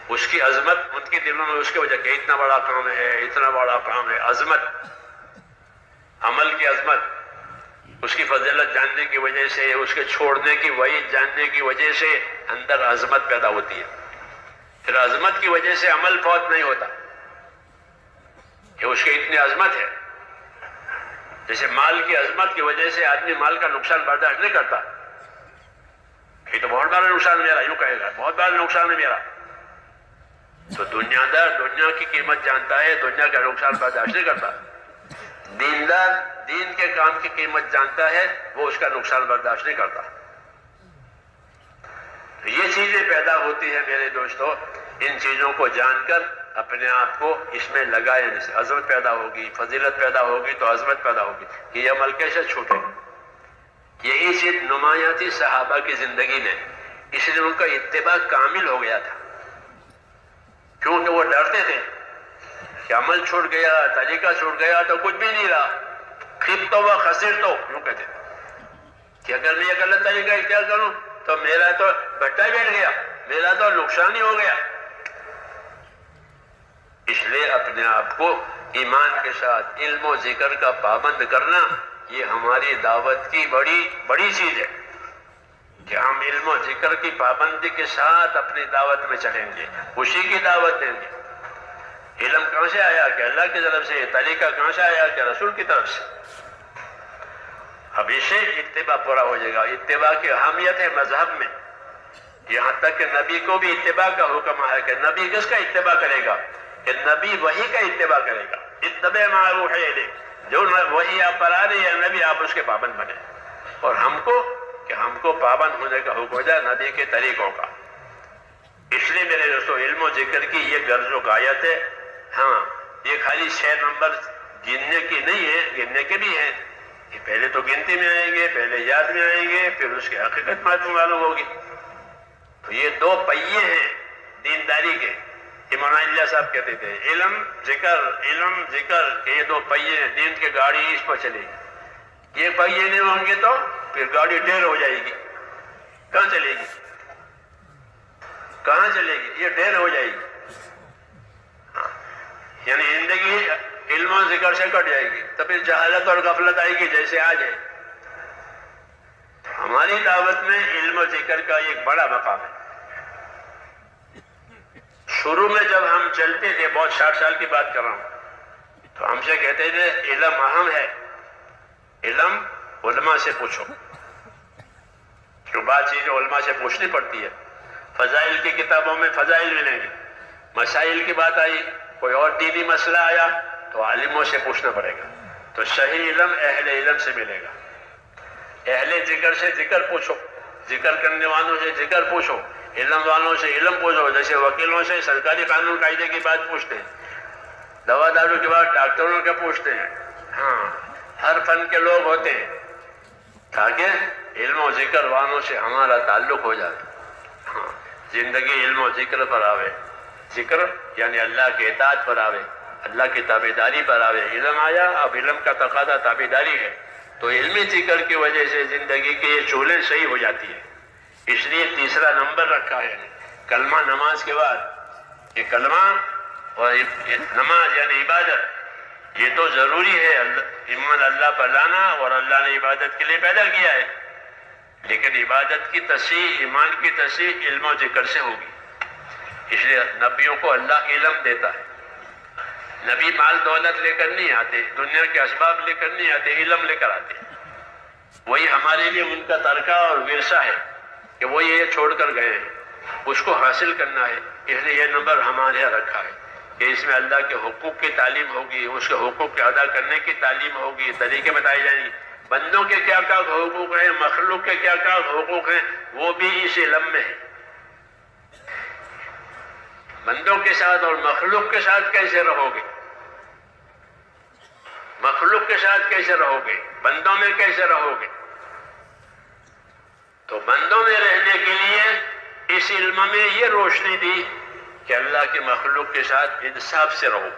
اس کی عظمت ان کے دلوں میں اس کی وجہ کہ اتنا بڑا کام ہے، اتنا بڑا کام ہے. عظمت، عمل کی عظمت، اس کی فضیلت جاننے کی وجہ سے، اس کے چھوڑنے کی وعید جاننے کی وجہ سے اندر عظمت پیدا ہوتی ہے. پھر عظمت کی وجہ سے عمل فوت نہیں ہوتا کہ اس کی اتنی عظمت ہے. جیسے مال کی عظمت کی وجہ سے آدمی مال کا نقصان برداشت نہیں کرتا. یہ تو بہت بڑا نقصان میرا، یوں کہے گا بہت بڑا نقصان ہے میرا. تو دنیا دار دنیا کی قیمت جانتا ہے، دنیا کا نقصان برداشت نہیں کرتا. دیندار دین کے کام کی قیمت جانتا ہے، وہ اس کا نقصان برداشت نہیں کرتا. تو یہ چیزیں پیدا ہوتی ہیں میرے دوستو. ان چیزوں کو جان کر اپنے آپ کو اس میں لگائے، عظمت پیدا ہوگی، فضیلت پیدا ہوگی تو عظمت پیدا ہوگی. یہ عمل کیسے چھوٹے؟ یہی چیز نمایاں تھی صحابہ کی زندگی میں، اس لیے ان کا اتباع کامل ہو گیا تھا. کیونکہ وہ ڈرتے تھے کہ عمل چھوٹ گیا، طریقہ چھوٹ گیا تو کچھ بھی نہیں رہا. خبت و خسرت، یوں کہتے کہ اگر میں یہ غلط طریقہ اختیار کروں تو میرا تو بٹا بیٹھ گیا، میرا تو نقصان ہی ہو گیا. اس لیے اپنے آپ کو ایمان کے ساتھ علم و ذکر کا پابند کرنا، یہ ہماری دعوت کی بڑی چیز ہے کہ ہم علم و ذکر کی پابندی کے ساتھ اپنی دعوت میں چلیں گے، اسی کی دعوت دیں گے. علم کہاں سے آیا؟ کہ اللہ کی طرف سے. طریقہ کہاں سے آیا؟ کہ رسول کی طرف سے. اب اسے اتباع پورا ہو جائے گا. اتباع کی اہمیت ہے مذہب میں، یہاں تک کہ نبی کو بھی اتباع کا حکم ہے کہ نبی کس کا اتباع کرے گا؟ کہ نبی وحی کا اتباع کرے گا. اتبع ما اوحی الیک، جو وحی آپ پر آ رہی ہے نبی آپ اس کے پابند بنے. اور ہم کو پابند ہونے کا حکم ہے نبی کے طریقوں کا. اس لیے میرے دوستو علم و ذکر کی یہ غرض و غایت ہے. ہاں، یہ خالی 6 نمبر گننے کی نہیں ہے، گننے کے بھی ہیں. یہ پہلے تو گنتی میں آئیں گے، پہلے یاد میں آئیں گے، پھر اس کی حقیقت معلوم ہوگی. تو یہ 2 پہیے ہیں دینداری کے. امام اللہ صاحب کہتے تھے علم ذکر کہ یہ 2 پہیے ہیں، دین کی گاڑی اس پر چلے گی. یہ پہیے نہیں ہوں گے تو پھر گاڑی ڈیر ہو جائے گی. کہاں چلے گی؟ کہاں چلے گی؟ یہ ڈیر ہو جائے گی. یعنی زندگی علم و ذکر سے کٹ جائے گی تو پھر جہالت اور غفلت آئے گی جیسے آج ہے. ہماری دعوت میں علم و ذکر کا ایک بڑا مقام ہے. شروع میں جب ہم چلتے تھے، بہت 60 سال کی بات کر رہا ہوں، تو ہم سے کہتے تھے علم اہم ہے، علم علماء سے پوچھو. جو بات چیزیں علماء سے پوچھنی پڑتی ہے. فضائل کی کتابوں میں فضائل ملیں گے. مسائل کی بات آئی، کوئی اور دینی مسئلہ آیا تو عالموں سے پوچھنا پڑے گا. تو صحیح علم اہل علم سے ملے گا. اہل ذکر سے ذکر پوچھو، ذکر کرنے والوں سے ذکر پوچھو، علم والوں سے علم پوچھو. جیسے وکیلوں سے سرکاری قانون قاعدے کی بات پوچھتے ہیں، دوا دارو کے بعد ڈاکٹروں کا پوچھتے ہیں، ہاں ہر فن کے لوگ ہوتے ہیں، تاکہ علم و ذکر والوں سے ہمارا تعلق ہو جائے. ہاں زندگی علم و ذکر پر آوے، ذکر یعنی اللہ کے اطاعت پر آوے، اللہ کی تابعداری پر آوے. علم آیا، اب علم کا تقاضا تابعداری ہے، تو علمی ذکر کی وجہ سے زندگی کے یہ چولیں صحیح ہو جاتی ہے. اس لیے تیسرا نمبر رکھا ہے کلمہ نماز کے بعد. یہ کلمہ اور نماز یعنی عبادت، یہ تو ضروری ہے ایمان اللہ پر لانا، اور اللہ نے عبادت کے لیے پیدا کیا ہے. لیکن عبادت کی تصحیح، ایمان کی تصحیح علم و ذکر سے ہوگی. اس لیے نبیوں کو اللہ علم دیتا ہے. نبی مال دولت لے کر نہیں آتے، دنیا کے اسباب لے کر نہیں آتے، علم لے کر آتے. وہی ہمارے لیے ان کا ترکہ اور ورثہ ہے کہ وہ یہ چھوڑ کر گئے ہیں، اس کو حاصل کرنا ہے. اس لیے یہ نمبر ہمارے یہاں رکھا ہے کہ اس میں اللہ کے حقوق کی تعلیم ہوگی، اس کے حقوق کے ادا کرنے کی تعلیم ہوگی، طریقے بتائے جائیں گے. بندوں کے کیا کیا حقوق ہیں، مخلوق کے کیا کیا حقوق ہیں، وہ بھی اس علم میں ہے. بندوں کے ساتھ اور مخلوق کے ساتھ کیسے رہو گے، مخلوق کے ساتھ کیسے رہو گے، بندوں میں کیسے رہو گے. تو بندوں میں رہنے کے لیے اس علم میں یہ روشنی دی کہ اللہ کی مخلوق کے ساتھ انصاف سے رہو.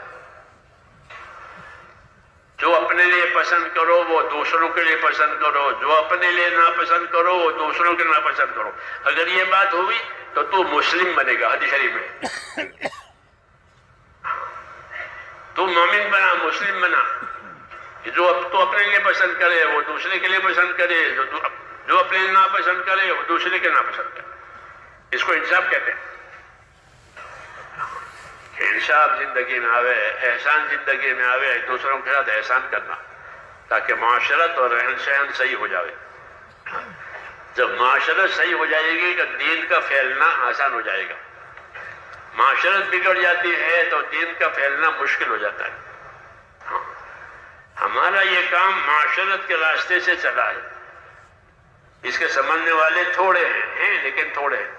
جو اپنے لیے پسند کرو وہ دوسروں کے لیے پسند کرو، جو اپنے لیے ناپسند کرو وہ دوسروں کے ناپسند کرو. اگر یہ بات ہوئی تو مسلم بنے گا. حدیث شریف میں تو مومن بنا، مسلم بنا. جو تو اپنے لیے پسند کرے وہ دوسرے کے لیے پسند کرے، جو اپنے لیے ناپسند کرے وہ دوسرے کے ناپسند کرے. اس کو انصاف کہتے ہیں. انصاف زندگی میں آوے، احسان زندگی میں آوے، دوسروں کے ساتھ احسان کرنا تاکہ معاشرت اور رہن سہن صحیح ہو جائے. جب معاشرت صحیح ہو جائے گی تو دین کا پھیلنا آسان ہو جائے گا. معاشرت بگڑ جاتی ہے تو دین کا پھیلنا مشکل ہو جاتا ہے. ہمارا یہ کام معاشرت کے راستے سے چلا ہے. اس کے سمجھنے والے تھوڑے ہیں لیکن تھوڑے ہیں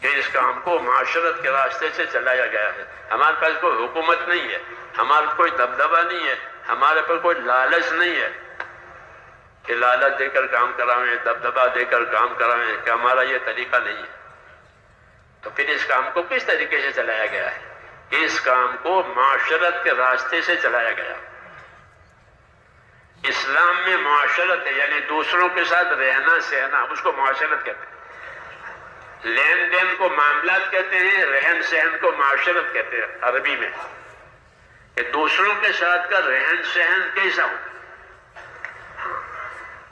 کہ اس کام کو معاشرت کے راستے سے چلایا گیا ہے. ہمارے پاس کوئی حکومت نہیں ہے، ہمارا کوئی دبدبہ نہیں ہے، ہمارے پر کوئی لالچ نہیں ہے کہ لالچ دے کر کام کراویں، دبدبہ دے کر کام کراویں، کہ ہمارا یہ طریقہ نہیں ہے. تو پھر اس کام کو کس طریقے سے چلایا گیا ہے؟ اس کام کو معاشرت کے راستے سے چلایا گیا. اسلام میں معاشرت ہے یعنی دوسروں کے ساتھ رہنا سہنا، اس کو معاشرت کہتے ہیں. لین دین کو معاملات کہتے ہیں، رہن سہن کو معاشرت کہتے ہیں عربی میں. کہ دوسروں کے ساتھ کا رہن سہن کیسا ہو،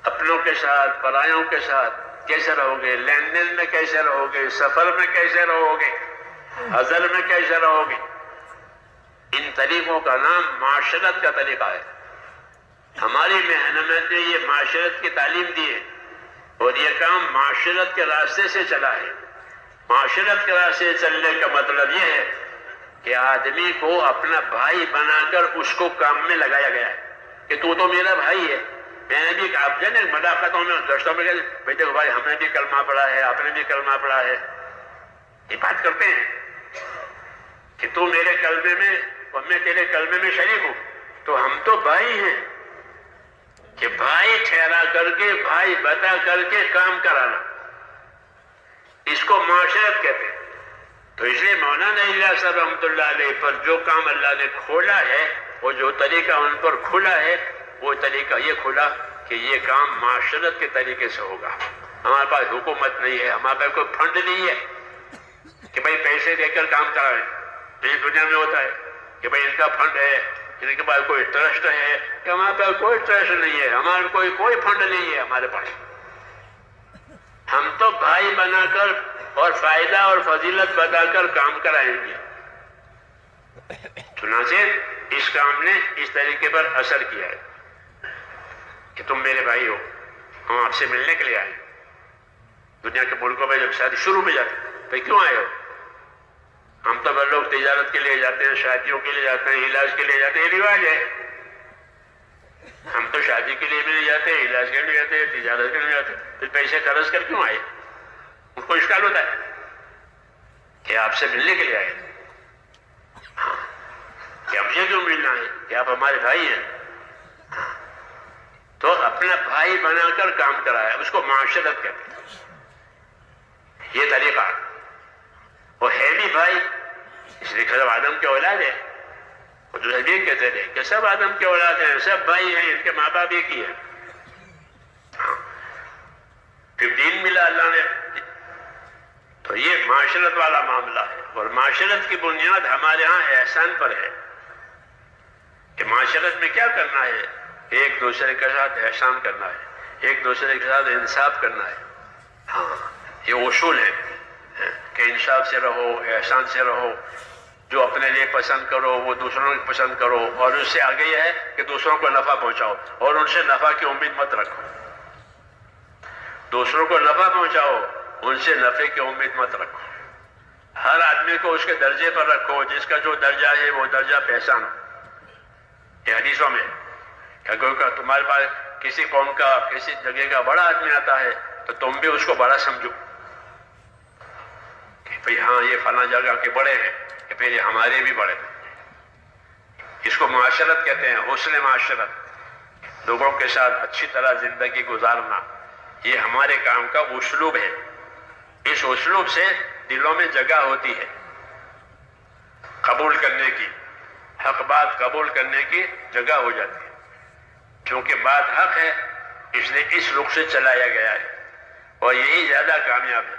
اپنوں کے ساتھ پرایوں کے ساتھ کیسے رہو گے، لین دین میں کیسے رہو گے، سفر میں کیسے رہو گے، حضر میں کیسے رہو گے. ان طریقوں کا نام معاشرت کا طریقہ ہے. ہماری محنت نے یہ معاشرت کی تعلیم دی ہے اور یہ کام معاشرت کے راستے سے چلا ہے. معاشرت کے راستے سے چلنے کا مطلب یہ ہے کہ آدمی کو اپنا بھائی بنا کر اس کو کام میں لگایا گیا ہے کہ تو میرا بھائی ہے. میں نے بھی آپ جانے ملاقاتوں میں گشتوں میں بھائی دیکھو بھائی ہم نے بھی کلمہ پڑھا ہے، آپ نے بھی کلمہ پڑھا ہے، یہ بات کرتے ہیں کہ تو میرے کلمے میں اور میں تیرے کلمے میں شریک ہوں. تو ہم تو بھائی ہیں کہ بھائی ٹھہرا کر کے، بھائی بتا کر کے کام کرانا، اس کو معاشرت کہتے ہیں. تو اس لیے مولانا الیاس صاحب رحمۃ اللہ علیہ پر جو کام اللہ نے کھولا ہے، وہ جو طریقہ ان پر کھلا ہے، وہ طریقہ یہ کھلا کہ یہ کام معاشرت کے طریقے سے ہوگا. ہمارے پاس حکومت نہیں ہے، ہمارے پاس کوئی فنڈ نہیں ہے کہ بھائی پیسے دے کر کام کرائیں. اس دنیا میں ہوتا ہے کہ بھائی ان کا فنڈ ہے، ان کے پاس کوئی ٹرسٹ ہے، کہ ہمارے پاس کوئی ٹرسٹ نہیں ہے، ہمارے کوئی فنڈ نہیں ہے ہمارے پاس. ہم تو بھائی بنا کر اور فائدہ اور فضیلت بتا کر کام کرائیں گے. چنانچہ اس کام نے اس طریقے پر اثر کیا ہے کہ تم میرے بھائی ہو، ہم آپ سے ملنے کے لیے آئے. دنیا کے ملکوں میں جب شادی شروع میں جاتے بھائی کیوں آئے ہو؟ ہم تو لوگ تجارت کے لیے جاتے ہیں، شادیوں کے لیے جاتے ہیں، علاج کے لیے جاتے ہیں، یہ رواج ہے. ہم تو شادی کے لیے بھی نہیں جاتے، علاج کے لیے جاتے ہیں، تجارت کے لیے جاتے ہیں. پھر پیسے خرچ کر کیوں آئے؟ ان کو اشکال ہوتا ہے کہ آپ سے ملنے کے لیے آئے. کہ ہم سے کیوں ملنا ہے کہ آپ ہمارے بھائی ہیں. تو اپنا بھائی بنا کر کام کرایا، اس کو معاشرت کہتے ہیں. یہ طریقہ وہ ہے بھی بھائی، اس لیے سب آدم کے اولاد ہے. وہ تو سب یہ کہتے تھے کہ سب آدم کے اولاد ہیں، سب بھائی ہیں، ان کے ماں باپ ایک ہی ہیں. پھر دین ملا اللہ نے. تو یہ معاشرت والا معاملہ ہے، اور معاشرت کی بنیاد ہمارے ہاں احسان پر ہے کہ معاشرت میں کیا کرنا ہے، ایک دوسرے کے ساتھ احسان کرنا ہے، ایک دوسرے کے ساتھ انصاف کرنا ہے. ہاں یہ اصول ہے کہ انصاف سے رہو، احسان سے رہو. جو اپنے لیے پسند کرو وہ دوسروں کو پسند کرو، اور اس سے آگے یہ ہے کہ دوسروں کو نفع پہنچاؤ اور ان سے نفع کی امید مت رکھو. دوسروں کو نفع پہنچاؤ، ان سے نفع کی امید مت رکھو. ہر آدمی کو اس کے درجے پر رکھو، جس کا جو درجہ ہے وہ درجہ پہچانو. یہ حدیثوں میں کہ اگر تمہارے پاس کسی قوم کا کسی جگہ کا بڑا آدمی آتا ہے تو تم بھی اس کو بڑا سمجھو کہ بھئی ہاں یہ فلاں جگہ کے بڑے ہیں، کہ پھر یہ ہمارے بھی بڑے ہیں. اس کو معاشرت کہتے ہیں، حسن معاشرت. لوگوں کے ساتھ اچھی طرح زندگی گزارنا یہ ہمارے کام کا اسلوب ہے. اس اسلوب سے دلوں میں جگہ ہوتی ہے قبول کرنے کی، حق بات قبول کرنے کی جگہ ہو جاتی ہے. کیونکہ بات حق ہے اس لیے اس رخ سے چلایا گیا ہے، اور یہی زیادہ کامیاب ہے.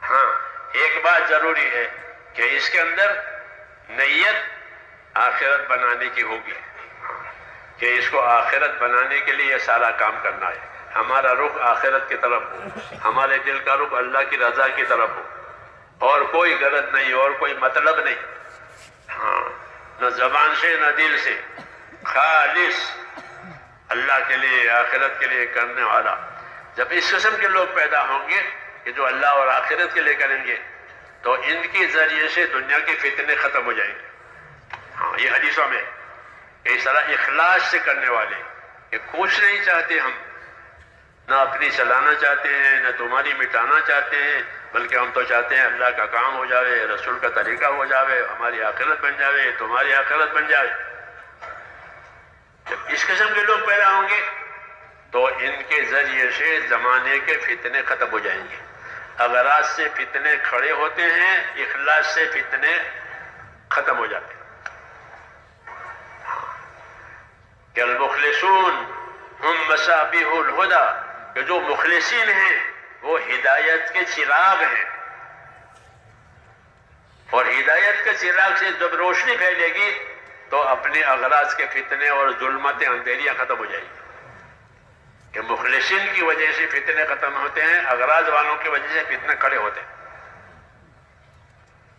ہاں ایک بات ضروری ہے کہ اس کے اندر نیت آخرت بنانے کی ہوگی، کہ اس کو آخرت بنانے کے لیے یہ سارا کام کرنا ہے. ہمارا رخ آخرت کی طرف ہو، ہمارے دل کا رخ اللہ کی رضا کی طرف ہو، اور کوئی غرض نہیں اور کوئی مطلب نہیں. ہاں نہ زبان سے نہ دل سے، خالص اللہ کے لیے آخرت کے لیے کرنے والا. جب اس قسم کے لوگ پیدا ہوں گے کہ جو اللہ اور آخرت کے لیے کریں گے تو ان کے ذریعے سے دنیا کے فتنے ختم ہو جائیں گے. ہاں یہ حدیثوں میں کہ اس طرح اخلاص سے کرنے والے کہ کچھ نہیں چاہتے ہم، نہ اپنی چلانا چاہتے ہیں نہ تمہاری مٹانا چاہتے ہیں، بلکہ ہم تو چاہتے ہیں اللہ کا کام ہو جاوے، رسول کا طریقہ ہو جاوے، ہماری آخرت بن جاوے، تمہاری آخرت بن جاوے. جب اس قسم کے لوگ پیدا ہوں گے تو ان کے ذریعے سے زمانے کے فتنے ختم ہو جائیں گے. اغراض سے فتنے کھڑے ہوتے ہیں، اخلاص سے فتنے ختم ہو جاتے ہیں. کہ المخلصون ہم مصابیح الہدی، کہ جو مخلصین ہیں وہ ہدایت کے چراغ ہیں، اور ہدایت کے چراغ سے جب روشنی پھیلے گی تو اپنے اغراض کے فتنے اور ظلمتیں اندھیریاں ختم ہو جائیں گی. کہ مخلصین کی وجہ سے فتنے ختم ہوتے ہیں، اغراض والوں کی وجہ سے فتنے کھڑے ہوتے ہیں.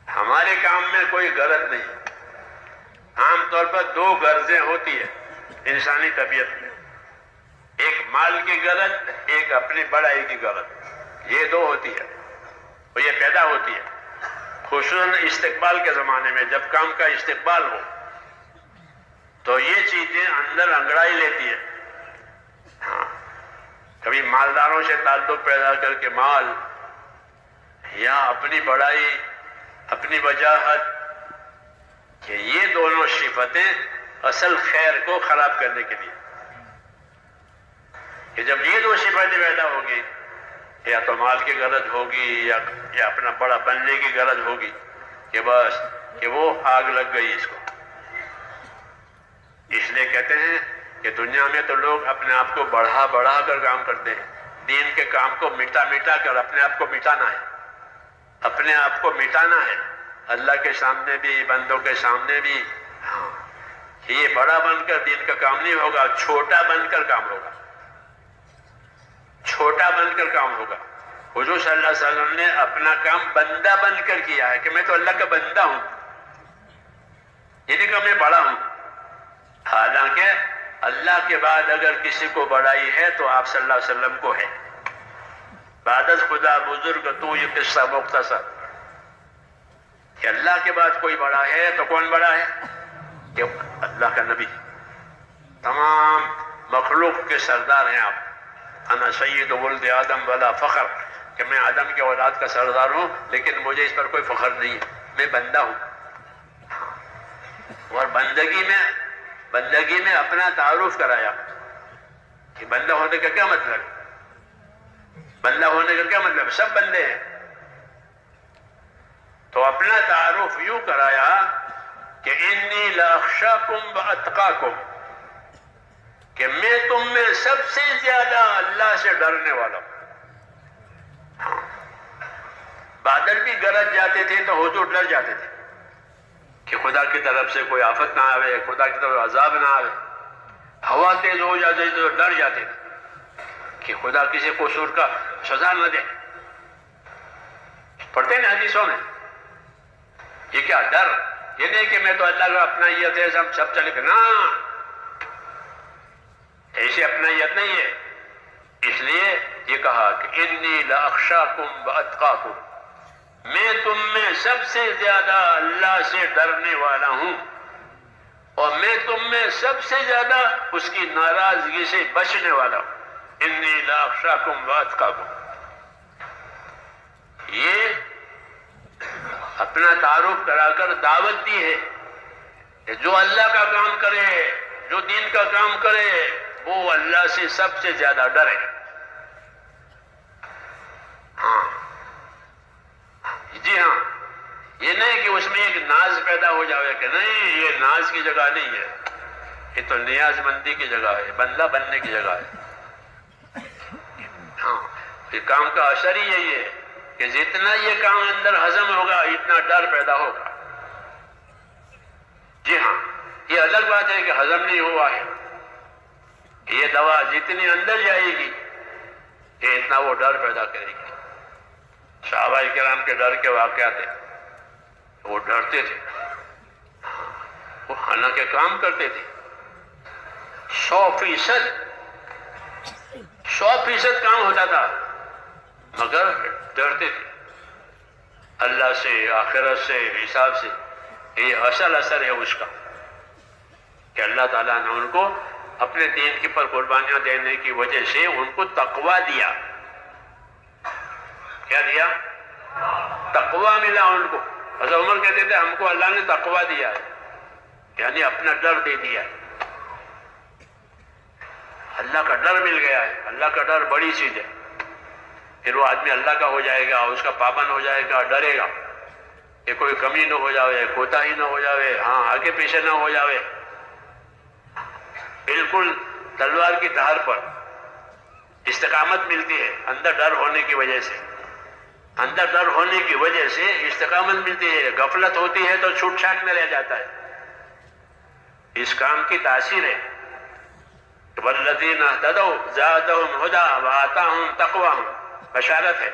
ہمارے کام میں کوئی غرض نہیں. عام طور پر دو غرضیں ہوتی ہیں انسانی طبیعت میں، ایک مال کی غرض، ایک اپنی بڑائی کی غرض. یہ دو ہوتی ہے اور یہ پیدا ہوتی ہے خصوصاً استقبال کے زمانے میں. جب کام کا استقبال ہو تو یہ چیزیں اندر انگڑائی لیتی ہے. ہاں کبھی مالداروں سے تعلق پیدا کر کے مال، یا اپنی بڑائی، اپنی وجاہت، کہ یہ دونوں صفتیں اصل خیر کو خراب کرنے کے لیے. کہ جب یہ دو صفتیں پیدا ہوگی، یا تو مال کی غرض ہوگی یا اپنا بڑا بننے کی غرض ہوگی، کہ بس کہ وہ آگ لگ گئی اس کو. اس لیے کہتے ہیں کہ دنیا میں تو لوگ اپنے آپ کو بڑھا بڑھا کر کام کرتے ہیں. دین کے کام کو مٹا مٹا کر اپنے آپ کو مٹانا ہے، اپنے آپ کو مٹانا ہے اللہ کے سامنے بھی، بندوں کے سامنے بھی. ہاں کہ یہ بڑا بن کر دین کا کام نہیں ہوگا، چھوٹا بن کر کام ہوگا، چھوٹا بن کر کام ہوگا. حضور صلی اللہ علیہ وسلم نے اپنا کام بندہ بن کر کیا ہے کہ میں تو اللہ کا بندہ ہوں، یہ نہیں کہ میں بڑا ہوں. حالانکہ اللہ کے بعد اگر کسی کو بڑائی ہے تو آپ صلی اللہ علیہ وسلم کو ہے. بعد از خدا بزرگ تو یہ قصہ مختصر، کہ اللہ کے بعد کوئی بڑا ہے تو کون بڑا ہے؟ کہ اللہ کا نبی. تمام مخلوق کے سردار ہیں آپ. انا سید ولد آدم ولا فخر، کہ میں آدم کے اولاد کا سردار ہوں لیکن مجھے اس پر کوئی فخر نہیں ہے، میں بندہ ہوں. اور بندگی میں اپنا تعارف کرایا کہ بندہ ہونے کا کیا مطلب، بندہ ہونے کا کیا مطلب، سب بندے ہیں. تو اپنا تعارف یوں کرایا کہ انی لاخشاکم واتقاکم، کہ میں تم میں سب سے زیادہ اللہ سے ڈرنے والا ہوں. بادل بھی گرج جاتے تھے تو حضور ڈر جاتے تھے کہ خدا کی طرف سے کوئی آفت نہ آوے، خدا کی طرف عذاب نہ آوے. ہوا تیز ہو جاتی تو ڈر جاتے تھے کہ خدا کسی قصور کا سزا نہ دے. پڑھتے ہیں حدیثوں میں. یہ کیا ڈر، یہ نہیں کہ میں تو اللہ کا اپنائیت ہے سب چلے گا، نا، ایسی اپنائیت نہیں ہے. اس لیے یہ کہا کہ انی لاخشاکم واتقاکم، میں تم میں سب سے زیادہ اللہ سے ڈرنے والا ہوں، اور میں تم میں سب سے زیادہ اس کی ناراضگی سے بچنے والا ہوں. انی لاخشاکم واتقاکم، یہ اپنا تعارف کرا کر دعوت دی ہے کہ جو اللہ کا کام کرے، جو دین کا کام کرے، وہ اللہ سے سب سے زیادہ ڈرے. ہاں جی ہاں، یہ نہیں کہ اس میں ایک ناز پیدا ہو جاوے کہ نہیں، یہ ناز کی جگہ نہیں ہے، یہ تو نیاز مندی کی جگہ ہے، بندہ بننے کی جگہ ہے. ہاں، یہ کام کا اثر ہی یہی ہے کہ جتنا یہ کام اندر ہضم ہوگا اتنا ڈر پیدا ہوگا. جی ہاں، یہ الگ بات ہے کہ ہضم نہیں ہوا ہے. یہ دوا جتنی اندر جائے گی کہ اتنا وہ ڈر پیدا کرے گی. صحابہ کرام کے ڈر کے واقعات ہیں، وہ ڈرتے تھے، وہ حالانکہ کام کرتے تھے 100% کام ہوتا تھا، مگر ڈرتے تھے اللہ سے، آخرت سے، حساب سے. یہ اصل اثر ہے اس کا کہ اللہ تعالیٰ نے ان کو اپنے دین کی پر قربانیاں دینے کی وجہ سے ان کو تقویٰ دیا. کیا دیا؟ تقویٰ ملا ان کو. حضرت عمر کہتے تھے ہم کو اللہ نے تقویٰ دیا ہے، یعنی اپنا ڈر دے دیا ہے. اللہ کا ڈر مل گیا ہے. اللہ کا ڈر بڑی چیز ہے. پھر وہ آدمی اللہ کا ہو جائے گا، اس کا پابند ہو جائے گا، ڈرے گا کہ کوئی کمی نہ ہو جاوے، کوتاہی نہ ہو جاوے، ہاں آگے پیچھے نہ ہو جاوے. بالکل تلوار کی دھار پر استقامت ملتی ہے اندر ڈر ہونے کی وجہ سے. اندر ڈر ہونے کی وجہ سے استقامت ملتی ہے. غفلت ہوتی ہے تو چھوٹ چھاٹ میں رہ جاتا ہے. اس کام کی تاثیر ہے. والذین اہتدوا زادہم ھدی وآتاہم تقواہم، بشارت ہے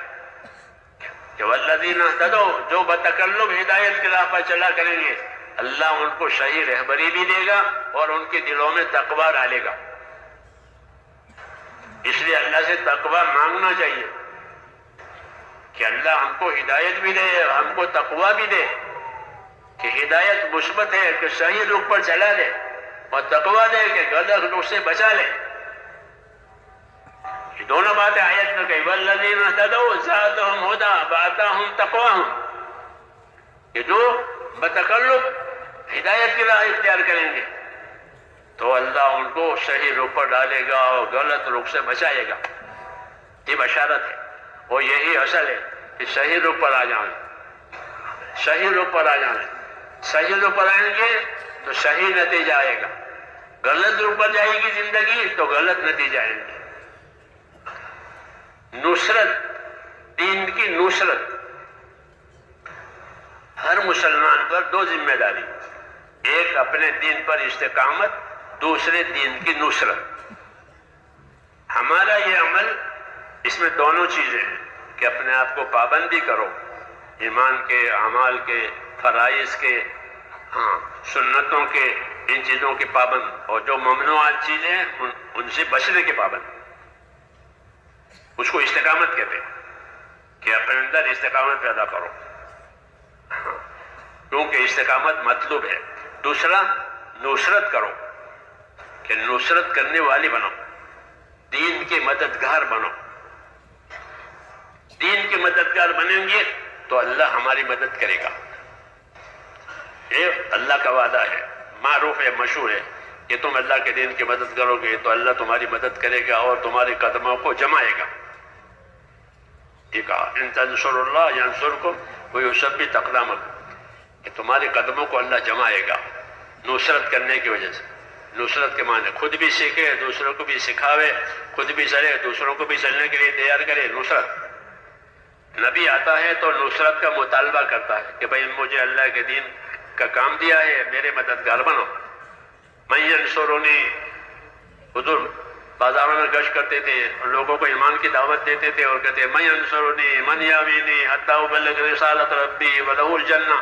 کہ والذین اہتدوا، جو بتکلم ہدایت کی راہ پر چلا کریں گے، اللہ ان کو صحیح رہبری بھی دے گا اور ان کے دلوں میں تقویٰ ڈالے گا. اس لیے اللہ سے تقویٰ مانگنا چاہیے کہ اللہ ہم کو ہدایت بھی دے، ہم کو تقویٰ بھی دے، کہ ہدایت مثبت ہے کہ صحیح رخ پر چلا لے، اور تقویٰ دے کہ غلط رخ سے بچا لے. یہ دونوں باتیں آیت میں کہی. والذین اہتدوا زادہم ھدی وآتاہم تقواہم، کہ جو بتکلف ہدایت کی راہ اختیار کریں گے تو اللہ ان کو صحیح رخ پر ڈالے گا اور غلط رخ سے بچائے گا. یہ بشارت ہے، اور یہی اصل ہے کہ صحیح رخ پر آ جائیں، صحیح رخ پر آ جائیں. صحیح رخ پر آئیں گے تو صحیح نتیجہ آئے گا. غلط رخ پر جائے گی زندگی تو غلط نتیجہ آئیں گے. نصرت، دین کی نصرت، ہر مسلمان پر دو ذمہ داری، ایک اپنے دین پر استقامت، دوسرے دین کی نصرت. ہمارا یہ عمل، اس میں دونوں چیزیں ہیں کہ اپنے آپ کو پابندی کرو ایمان کے، اعمال کے، فرائض کے، سنتوں کے، ان چیزوں کے پابند، اور جو ممنوعات چیزیں ہیں ان سے بچنے کے پابند. اس کو استقامت کہتے ہیں کہ اپنے اندر استقامت پیدا کرو، کیونکہ استقامت مطلوب ہے. دوسرا نصرت کرو، کہ نصرت کرنے والی بنو، دین کے مددگار بنو. دین کے مددگار بنیں گے تو اللہ ہماری مدد کرے گا. یہ اللہ کا وعدہ ہے. معروف ہے، مشہور ہے کہ تم اللہ کے دین کی مدد کرو گے تو اللہ تمہاری مدد کرے گا اور تمہارے قدموں کو جمائے گا. یہ کہا ان تنصروا اللہ ینصرکم ویثبت اقدامکم، کہ تمہارے قدموں کو اللہ جمائے گا نصرت کرنے کی وجہ سے. نصرت کے معنی خود بھی سیکھے، دوسروں کو بھی سکھاوے، خود بھی چلے، دوسروں کو بھی چلنے کے لیے تیار کرے. نصرت، نبی آتا ہے تو نصرت کا مطالبہ کرتا ہے کہ بھائی مجھے اللہ کے دین کا کام دیا ہے، میرے مددگار بنو. من ینصرنی، حضور بازاروں میں گشت کرتے تھے، لوگوں کو ایمان کی دعوت دیتے تھے اور کہتے من ینصرنی من یاوینی حتی ابلغ رسالت ربی ولہ الجنہ.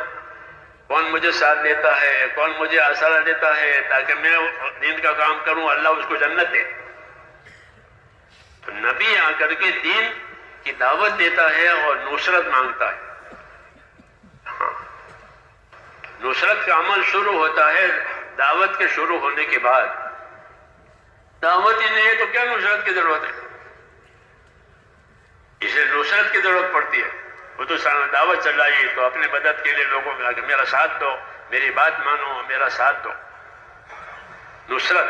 کون مجھے ساتھ دیتا ہے، کون مجھے آسرا دیتا ہے تاکہ میں دین کا کام کروں، اللہ اس کو جنت دے. تو نبی آ کر کے دین کی دعوت دیتا ہے اور نصرت مانگتا ہے. ہاں، نصرت کا عمل شروع ہوتا ہے دعوت کے شروع ہونے کے بعد. دعوت ہی نہیں ہے تو کیا نصرت کی ضرورت ہے؟ اسے نصرت کی ضرورت پڑتی ہے. وہ تو دعوت چلائی تو اپنے مدد کے لیے لوگوں کو کہ میرا ساتھ دو، میری بات مانو، میرا ساتھ دو. نصرت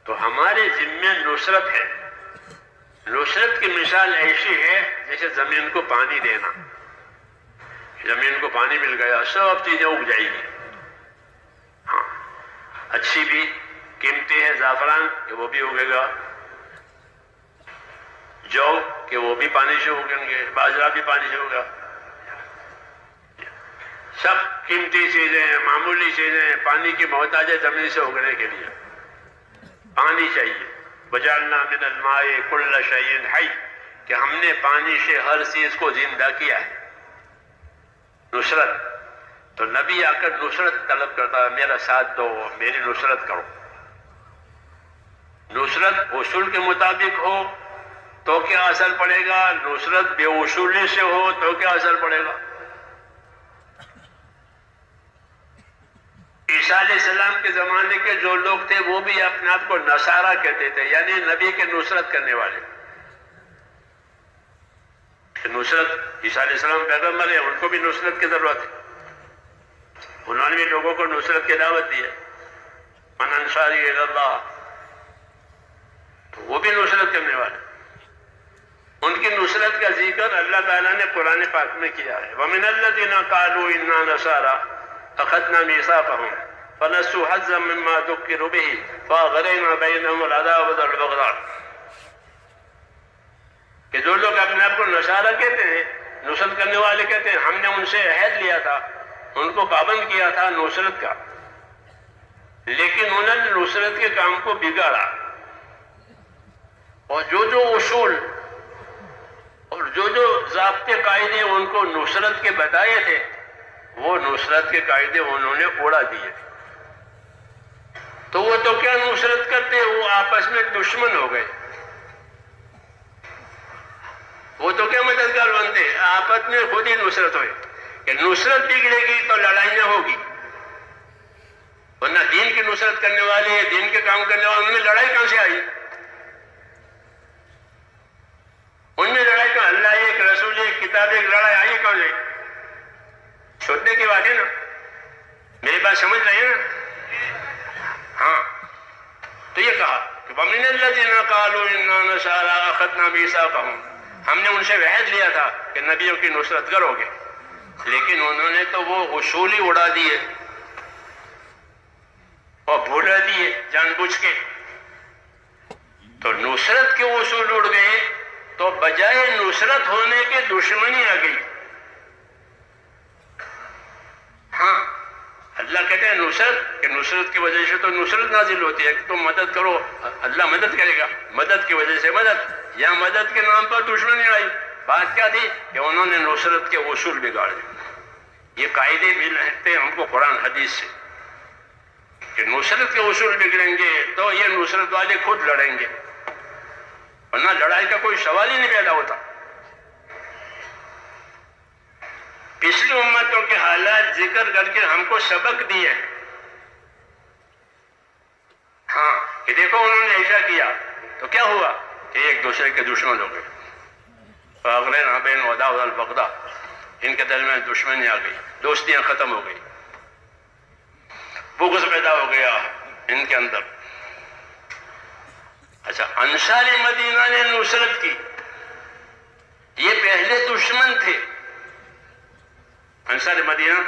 تو ہمارے ذمے نصرت ہے. نصرت کی مثال ایسی ہے جیسے زمین کو پانی دینا. زمین کو پانی مل گیا، سب چیزیں اگ جائے گی. ہاں، اچھی بھی قیمتی ہے زعفران کہ وہ بھی اگے گا، جو کہ وہ بھی پانی سے اگیں گے، باجرہ بھی پانی سے ہوگا. سب قیمتی چیزیں، معمولی چیزیں پانی کی محتاج ہے زمین سے اگنے کے لیے. پانی چاہیے. وجعلنا من الماء کل شیء حی، کہ ہم نے پانی سے ہر چیز کو زندہ کیا ہے. نصرت تو نبی آ کر نصرت طلب کرتا ہے، میرا ساتھ دو، میری نصرت کرو. نصرت اصول کے مطابق ہو تو کیا اثر پڑے گا، نصرت بے اصولی سے ہو تو کیا اثر پڑے گا. عیسیٰ علیہ السلام کے زمانے کے جو لوگ تھے وہ بھی اپنے آپ کو نصارہ کہتے تھے، یعنی نبی کے نصرت کرنے والے. نصرت، عیسیٰ علیہ السلام پیغمبر ہیں، ان کو بھی نصرت کی ضرورت ہے. انہوں نے بھی لوگوں کو نصرت کی دعوت دی ہے. من انصاری الی اللہ، تو وہ بھی نصرت کرنے والے. ان کی نصرت کا ذکر اللہ تعالیٰ نے قرآن پاک میں کیا ہے. وَمِنَ الَّذِينَ قَالُوا إِنَّا نَصَارَىٰ أَخَذْنَا مِيثَاقَهُمْ فَنَسُوا حَظًّا مِّمَّا ذُكِّرُوا بِهِ فَأَغْرَيْنَا بَيْنَهُمُ الْعَدَاوَةَ وَالْبَغْضَاءَ. کہ جو لوگ اپنے آپ کو نصارہ کہتے ہیں، نصرت کرنے والے کہتے ہیں، ہم نے ان سے عہد لیا تھا، ان کو پابند کیا تھا نصرت کا، لیکن انہوں نے نصرت کے کام کو بگاڑا. اور جو اصول اور جو ضابطے قاعدے ان کو نصرت کے بتائے تھے، وہ نصرت کے قاعدے انہوں نے اڑا دیے. تو وہ تو کیا نصرت کرتے، وہ آپس میں دشمن ہو گئے. وہ تو کیا مددگار بنتے، آپس میں خود ہی نصرت ہوئے. کہ نصرت بگڑے گی تو لڑائیاں ہوگی، ورنہ دین کی نصرت کرنے والے، دین کے کام کرنے والے، ان میں لڑائی کہاں سے آئی؟ ان میں لڑائی کا اللہ ایک، رسول ایک، کتاب ایک، لڑائی آئی کہاں سے؟ سوچنے کی بات ہے نا. میری بات سمجھ رہے ہیں نا؟ ہاں، تو یہ کہا کہ وَمِنَ الَّذِينَ قَالُوا إِنَّا نَصَارَىٰ أَخَذْنَا مِيثَاقَهُمْ، ہم نے ان سے عہد لیا تھا کہ نبیوں کی نصرت کرو گے، لیکن انہوں نے تو وہ اصول ہی اڑا دیے اور بھولا دیے جان بوجھ کے. تو نصرت کے اصول اڑ گئے تو بجائے نصرت ہونے کے دشمنی آ گئی. ہاں، اللہ کہتے ہیں نصرت، کہ نصرت کی وجہ سے تو نصرت نازل ہوتی ہے کہ تم مدد کرو، اللہ مدد کرے گا. مدد کی وجہ سے مدد، یا مدد کے نام پر دشمنی آئی. بات کیا تھی کہ انہوں نے نصرت کے اصول بگاڑ دیے. یہ قاعدے بھی رہتے ہیں ہم کو قرآن حدیث سے کہ نصرت کے اصول بگڑیں گے تو یہ نصرت والے خود لڑیں گے، ورنہ لڑائی کا کوئی سوال ہی نہیں پیدا ہوتا. پچھلی امتوں کے حالات ذکر کر کے ہم کو سبق دیے. ہاں، کہ دیکھو انہوں نے ایسا کیا تو کیا ہوا کہ ایک دوسرے کے دشمن ہو گئے. فَأَغْرَيْنَا بَيْنَهُمُ الْعَدَاوَةَ وَالْبَغْضَاءَ، ان کے درمیان دشمنی آ گئی، دوستیاں ختم ہو گئی. بغض پیدا ہو گیا ان کے اندر. اچھا، انصار مدینہ نے نصرت کی، یہ پہلے دشمن تھے. انصار مدینہ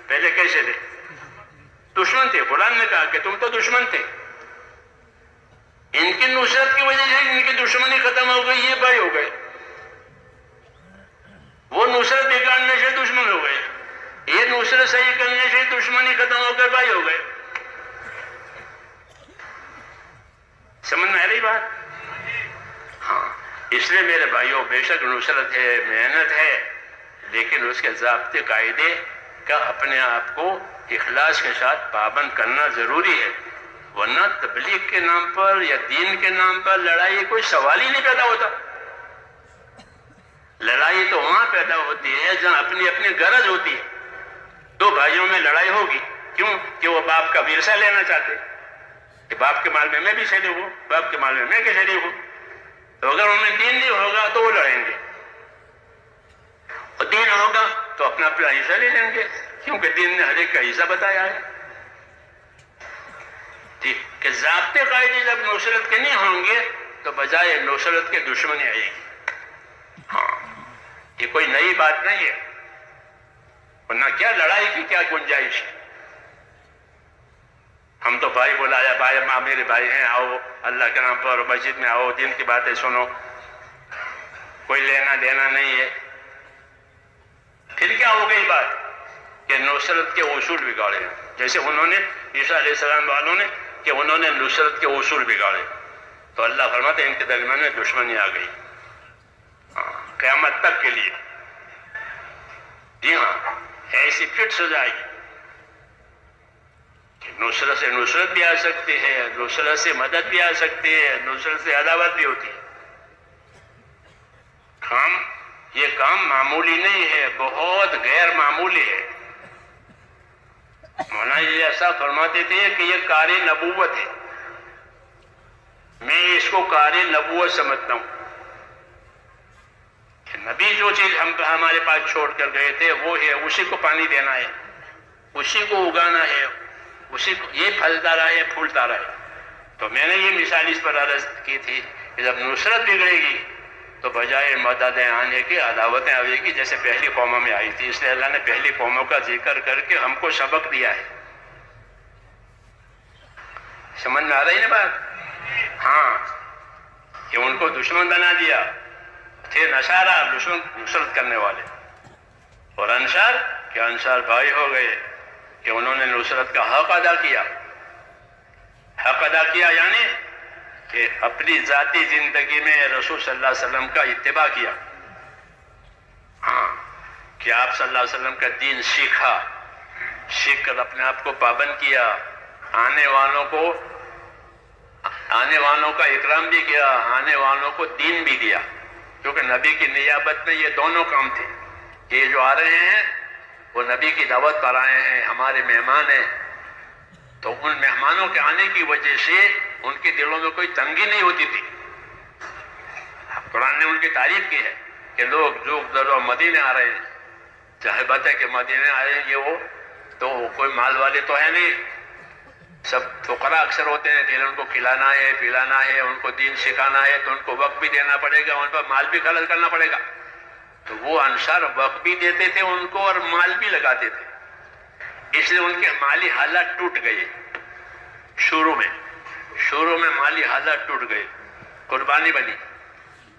پہلے کیسے تھے؟ دشمن تھے. قرآن نے کہا کہ تم تو دشمن تھے. ان کی نصرت کی وجہ سے ان کی دشمنی ختم ہو گئی، یہ بھائی ہو گئے. وہ نصرت بگاڑنے سے دشمن ہو گئے، یہ نصرت صحیح کرنے سے دشمنی ختم ہو کر بھائی ہو گئے. سمجھ میں آ رہی بات؟ ہاں، اس لیے میرے بھائیوں، بے شک نصرت ہے، محنت ہے، لیکن اس کے ضابطے قاعدے کا اپنے آپ کو اخلاص کے ساتھ پابند کرنا ضروری ہے. ورنہ تبلیغ کے نام پر یا دین کے نام پر لڑائی کوئی سوال ہی نہیں پیدا ہوتا. لڑائی تو وہاں پیدا ہوتی ہے جہاں اپنی اپنی غرض ہوتی ہے. دو بھائیوں میں لڑائی ہوگی، کیوں؟ کہ وہ باپ کا ورثہ لینا چاہتے کہ باپ کے مال میں بھی شریک ہوں، باپ کے مال میں میں بھی شریک ہوں. تو اگر انہیں دین نہیں ہوگا تو وہ لڑیں گے، اور دین ہوگا تو اپنا اپنا حصہ لے لیں گے، کیونکہ دین نے ہر ایک کا حصہ بتایا ہے. ٹھیک کہ ضابطے قاعدے جب نصرت کے نہیں ہوں گے تو بجائے نصرت کے دشمنی آئے گی. ہاں، یہ کوئی نئی بات نہیں ہے، ورنہ کیا لڑائی کی کیا گنجائش ہے. ہم تو بھائی بلایا، بھائی ماں میرے بھائی ہیں، آؤ اللہ کے نام پر مسجد میں آؤ، دین کی باتیں سنو، کوئی لینا دینا نہیں ہے. پھر کیا ہو گئی بات کہ نصرت کے اصول بگاڑے، جیسے انہوں نے عیسیٰ علیہ السلام والوں نے کہ انہوں نے نصرت کے اصول بگاڑے، تو اللہ فرماتے ہیں ان کے درمیان میں دشمنی آ گئی قیامت تک کے لیے. جی ہاں، ایسی پھر سزا آئی کہ نصرت سے نصرت بھی آ سکتی ہے، نصرت سے مدد بھی آ سکتی ہے، نصرت سے عداوت بھی ہوتی ہے. یہ کام معمولی نہیں ہے، بہت غیر معمولی ہے. مولانا جی ایسا فرماتے تھے کہ یہ کار نبوت ہے. میں اس کو کار نبوت سمجھتا ہوں کہ نبی جو چیز ہمارے پاس چھوڑ کر گئے تھے وہ ہے اسی کو پانی دینا ہے، اسی کو اگانا ہے، اسی کو یہ پھلتا رہے پھولتا رہے. تو میں نے یہ مثال اس پر عرض کی تھی کہ جب نصرت بگڑے گی تو بجائے مددیں آنے کی عداوتیں آئے گی، جیسے پہلی قوموں میں آئی تھی. اس لیے اللہ نے پہلی قوموں کا ذکر کر کے ہم کو سبق دیا ہے. سمجھ میں آ رہی نا بات؟ ہاں، کہ ان کو دشمن بنا دیا. تھے نصارہ دشمن نصرت کرنے والے، اور انصار کہ انصار بھائی ہو گئے کہ انہوں نے نصرت کا حق ادا کیا. حق ادا کیا یعنی کہ اپنی ذاتی زندگی میں رسول صلی اللہ علیہ وسلم کا اتباع کیا. ہاں، کہ آپ صلی اللہ علیہ وسلم کا دین سیکھا، سیکھ کر اپنے آپ کو پابند کیا، آنے والوں کا اکرام بھی کیا، آنے والوں کو دین بھی دیا. کیونکہ نبی کی نیابت میں یہ دونوں کام تھے. یہ جو آ رہے ہیں وہ نبی کی دعوت پر آئے ہیں، ہمارے مہمان ہیں. تو ان مہمانوں کے آنے کی وجہ سے ان کے دلوں میں کوئی تنگی نہیں ہوتی تھی. قرآن نے ان کی تعریف کی ہے کہ لوگ جو ذرا مدینے آ رہے ہیں، چاہے بات ہے کہ مدینے آئے یہ وہ تو کوئی مال والے تو ہے نہیں، سب فقراء اکثر ہوتے ہیں. پھر ان کو کھلانا ہے پلانا ہے، ان کو دین سکھانا ہے، تو ان کو وقت بھی دینا پڑے گا، ان پر مال بھی خرچ کرنا پڑے گا. تو وہ انصار وقت بھی دیتے تھے ان کو اور مال بھی لگاتے تھے. اس لیے ان کے مالی حالات ٹوٹ گئے. شروع میں مالی حالات ٹوٹ گئے، قربانی بنی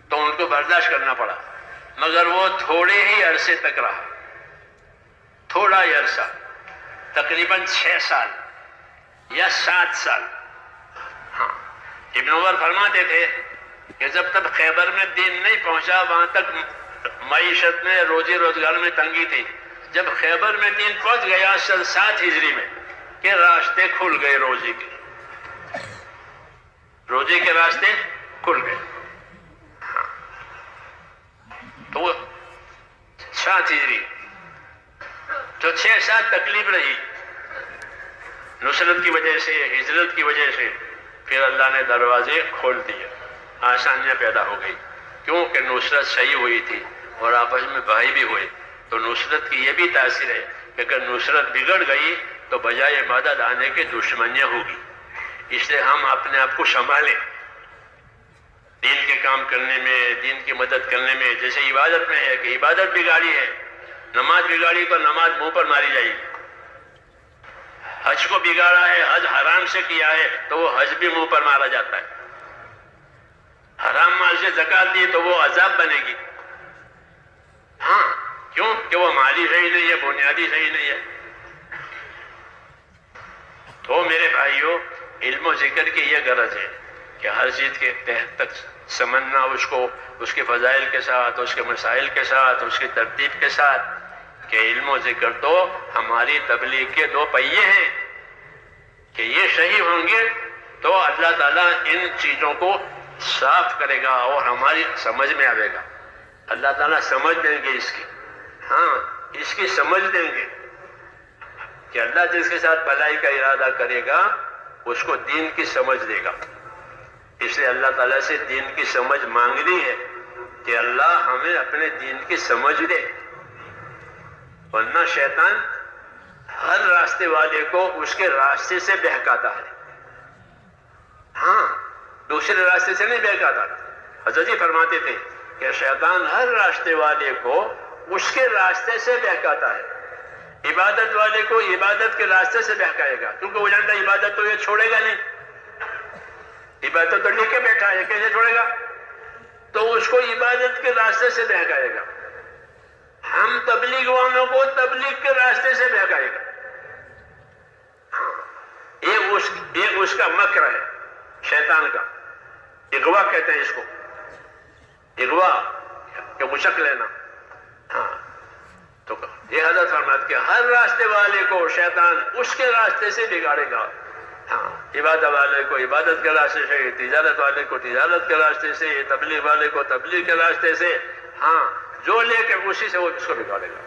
تو ان کو برداشت کرنا پڑا. مگر وہ تھوڑے ہی عرصے تک رہا، تھوڑا ہی عرصہ، تقریباً 6 سال یا 7 سال. ہاں، ابن عمر فرماتے تھے کہ جب تک خیبر میں دین نہیں پہنچا وہاں تک معیشت میں روزی روزگار میں تنگی تھی. جب خیبر میں دین پہنچ گیا 7 ہجری میں کہ راستے کھل گئے، روزے کے راستے کھل گئے. ہاں، تو وہ 7 ہجری تو 6-7 تکلیف رہی نصرت کی وجہ سے، ہجرت کی وجہ سے. پھر اللہ نے دروازے کھول دیے، آسانیاں پیدا ہو گئی. کیونکہ نصرت صحیح ہوئی تھی اور آپس میں بھائی بھی ہوئے. تو نصرت کی یہ بھی تاثیر ہے کہ اگر نصرت بگڑ گئی تو بجائے مدد آنے کے دشمنیاں ہوگی. اس لیے ہم اپنے آپ کو سنبھالیں دین کے کام کرنے میں, دین کی مدد کرنے میں. جیسے عبادت میں ہے کہ عبادت بگاڑی ہے, نماز بگاڑی تو نماز منہ پر ماری جائے گی. حج کو بگاڑا ہے, حج حرام سے کیا ہے تو وہ حج بھی منہ پر مارا جاتا ہے. حرام مال سے زکات دی تو وہ عذاب بنے گی. ہاں کیوں کہ وہ مالی صحیح نہیں ہے, بنیادی صحیح نہیں ہے. تو میرے بھائیوں, علم و ذکر کی یہ غرض ہے کہ ہر چیز کے تحت تک سمجھنا, اس کو اس کے فضائل کے ساتھ, اس کے مسائل کے ساتھ, اس کی ترتیب کے ساتھ, کہ علم و ذکر تو ہماری تبلیغ کے دو پہیے ہیں کہ یہ صحیح ہوں گے تو اللہ تعالیٰ ان چیزوں کو صاف کرے گا اور ہماری سمجھ میں آئے گا. اللہ تعالیٰ سمجھ دیں گے اس کی, ہاں اس کی سمجھ دیں گے کہ اللہ جس کے ساتھ بھلائی کا ارادہ کرے گا اس کو دین کی سمجھ دے گا. اس لیے اللہ تعالیٰ سے دین کی سمجھ مانگنی ہے کہ اللہ ہمیں اپنے دین کی سمجھ دے, ورنہ شیطان ہر راستے والے کو اس کے راستے سے بہکاتا ہے. ہاں دوسرے راستے سے نہیں بہکاتا. حضرت جی فرماتے تھے کہ شیطان ہر راستے والے کو اس کے راستے سے بہکاتا ہے. عبادت والے کو عبادت کے راستے سے بہکائے گا, کیونکہ وہ جانتا ہے عبادت تو یہ چھوڑے گا نہیں, عبادت تو لے کے بیٹھا ہے, کیسے چھوڑے گا؟ تو اس کو عبادت کے راستے سے بہکائے گا. ہم تبلیغ والوں کو تبلیغ کے راستے سے بہکائے گا. یہ اس کا مکر ہے شیطان کا. اغوا کہتے ہیں اس کو, اغوا کہ مشق لینا. ہاں تو یہ حضرت فرماتے کہ ہر راستے والے کو شیطان اس کے راستے سے بگاڑے گا. ہاں عبادت والے کو عبادت کے راستے سے, تجارت والے کو تجارت کے راستے سے, تبلیغ والے کو تبلیغ کے راستے سے. ہاں جو لے کے اسی سے وہ اس کو بگاڑے گا.